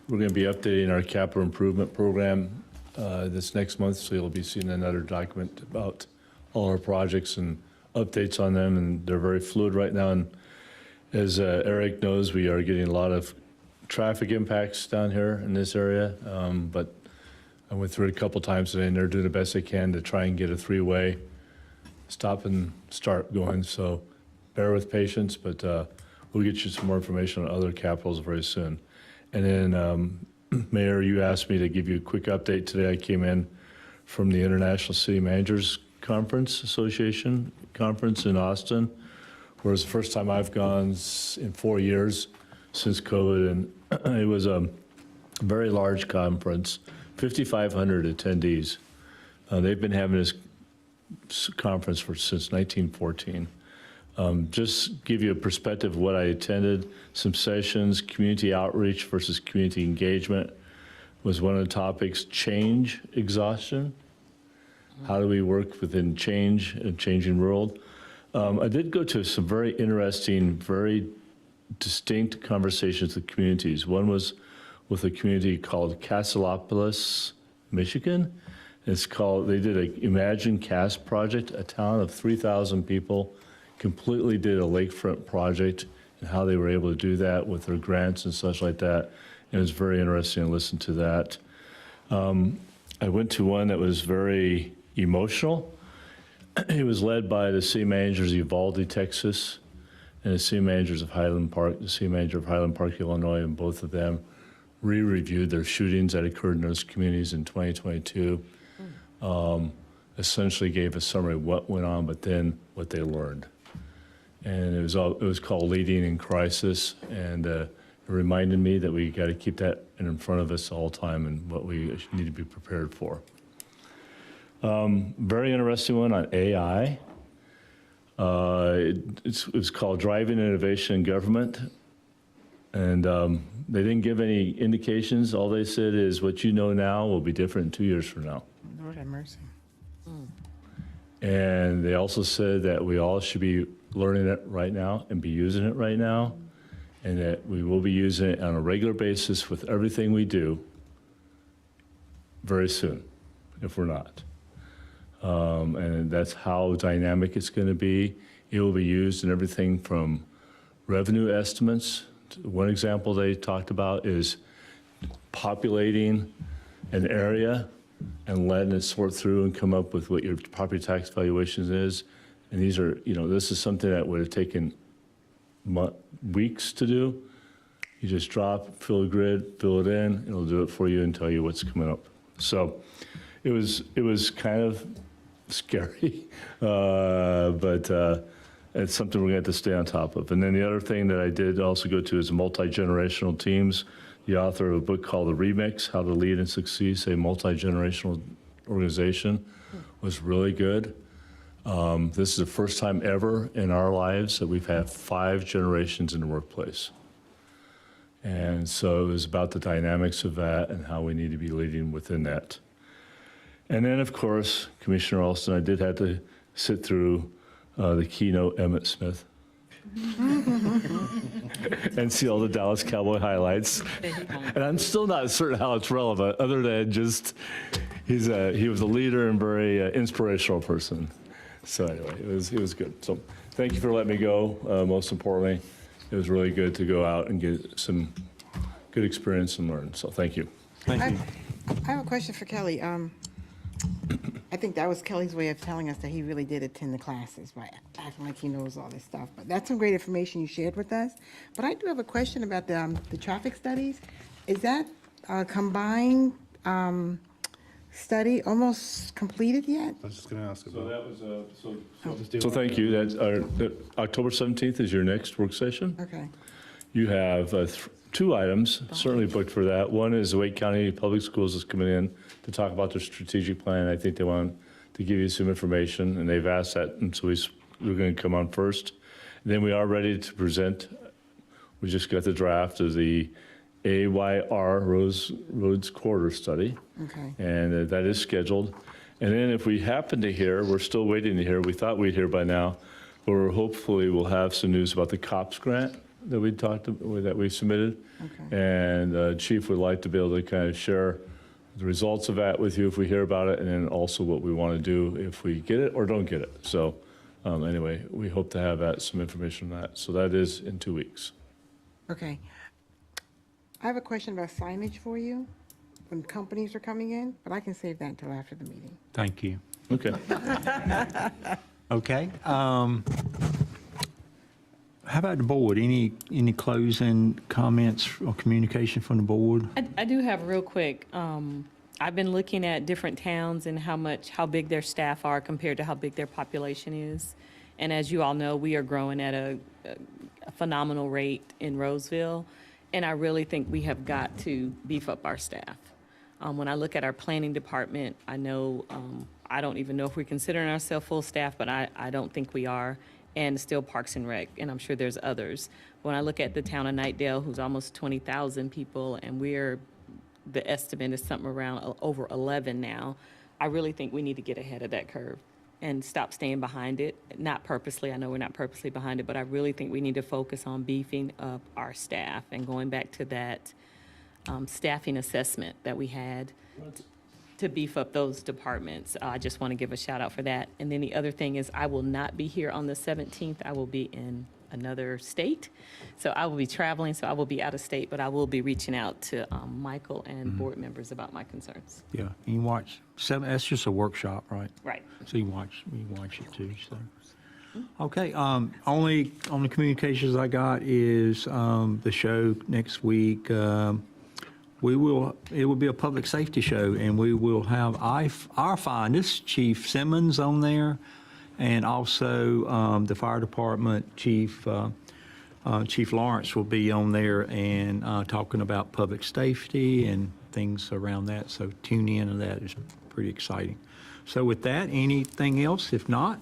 going to be updating our capital improvement program this next month, so you'll be seeing another document about all our projects and updates on them, and they're very fluid right now. And as Eric knows, we are getting a lot of traffic impacts down here in this area, but I went through it a couple times today, and they're doing the best they can to try and get a three-way stop and start going. So bear with patience, but we'll get you some more information on other capitals very soon. And then, Mayor, you asked me to give you a quick update today. I came in from the International City Managers Conference Association conference in Austin, where it's the first time I've gone in 4 years since COVID, and it was a very large conference, 5,500 attendees. They've been having this conference since 1914. Just give you a perspective of what I attended, some sessions, community outreach versus community engagement was one of the topics, change exhaustion. How do we work within change, a changing world? I did go to some very interesting, very distinct conversations with communities. One was with a community called Casalopolis, Michigan. They did an Imagine Cass project, a town of 3,000 people, completely did a lakefront project and how they were able to do that with their grants and such like that. And it was very interesting to listen to that. I went to one that was very emotional. It was led by the city managers of Uvalde, Texas, and the city managers of Highland Park, the city manager of Highland Park, Illinois, and both of them re-reviewed their shootings that occurred in those communities in 2022. Essentially gave a summary of what went on, but then what they learned. And it was called Leading in Crisis, and it reminded me that we got to keep that in front of us all the time and what we need to be prepared for. Very interesting one on AI. It was called Driving Innovation in Government. And they didn't give any indications. All they said is what you know now will be different in 2 years from now. Lord have mercy. And they also said that we all should be learning it right now and be using it right now, and that we will be using it on a regular basis with everything we do very soon, if we're not. And that's how dynamic it's going to be. It will be used in everything from revenue estimates. One example they talked about is populating an area and letting it sort through and come up with what your property tax valuations is. And these are, this is something that would have taken weeks to do. You just fill a grid, fill it in, it'll do it for you and tell you what's coming up. So it was kind of scary, but it's something we're going to have to stay on top of. And then the other thing that I did also go to is multi-generational teams. The author of a book called The Remix, How to Lead and Succeed, a multi-generational organization, was really good. This is the first time ever in our lives that we've had 5 generations in the workplace. And so it was about the dynamics of that and how we need to be leading within that. And then, of course, Commissioner Alston, I did have to sit through the keynote Emmitt Smith and see all the Dallas Cowboy highlights. And I'm still not certain how it's relevant, other than just he was a leader and very inspirational person. So anyway, it was good. So thank you for letting me go. Most importantly, it was really good to go out and get some good experience and learn. So thank you. Thank you. I have a question for Kelly. I think that was Kelly's way of telling us that he really did attend the classes by acting like he knows all this stuff. But that's some great information you shared with us. But I do have a question about the traffic studies. Is that combined study almost completed yet? I was just going to ask So about. that was, So thank you. That's October 17th is your next work session. Okay. You have 2 items certainly booked for that. One is the Wake County Public Schools is coming in to talk about their strategic plan. I think they want to give you some information, and they've asked that, and so we're going to come on first. And then we are ready to present. We just got the draft of the AYR Roads Corridor Study. Okay. And that is scheduled. And then if we happen to hear, we're still waiting to hear, we thought we'd hear by now, or hopefully we'll have some news about the COPS grant that we submitted. Okay. And Chief would like to be able to kind of share the results of that with you if we hear about it, and then also what we want to do if we get it or don't get it. So anyway, we hope to have some information on that. So that is in 2 weeks. Okay. I have a question about signage for you when companies are coming in, but I can save that until after the meeting. Thank you. Okay. Okay. How about the board? Any closing comments or communication from the board? I do have real quick. I've been looking at different towns and how big their staff are compared to how big their population is. And as you all know, we are growing at a phenomenal rate in Rolesville. And I really think we have got to beef up our staff. When I look at our planning department, I know, I don't even know if we're considering ourselves full staff, but I don't think we are. And still Parks and Rec, and I'm sure there's others. When I look at the town of Knightdale, who's almost 20,000 people, and the estimate is something around over 11 now, I really think we need to get ahead of that curve and stop staying behind it. Not purposely, I know we're not purposely behind it, but I really think we need to focus on beefing up our staff and going back to that staffing assessment that we had to beef up those departments. I just want to give a shout out for that. And then the other thing is I will not be here on the 17th. I will be in another state. So I will be traveling, so I will be out of state, but I will be reaching out to Michael and board members about my concerns. Yeah, you watch, that's just a workshop, right? Right. So you watch it too, so. Okay, only communications I got is the show next week. It will be a public safety show, and we will have our finest, Chief Simmons, on there, and also the fire department Chief Lawrence will be on there and talking about public safety and things around that. So tune in, and that is pretty exciting. So with that, anything else? If not,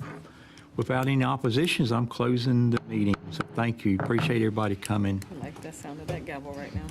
without any oppositions, I'm closing the meeting. So thank you. Appreciate everybody coming. I like the sound of that gavel right now.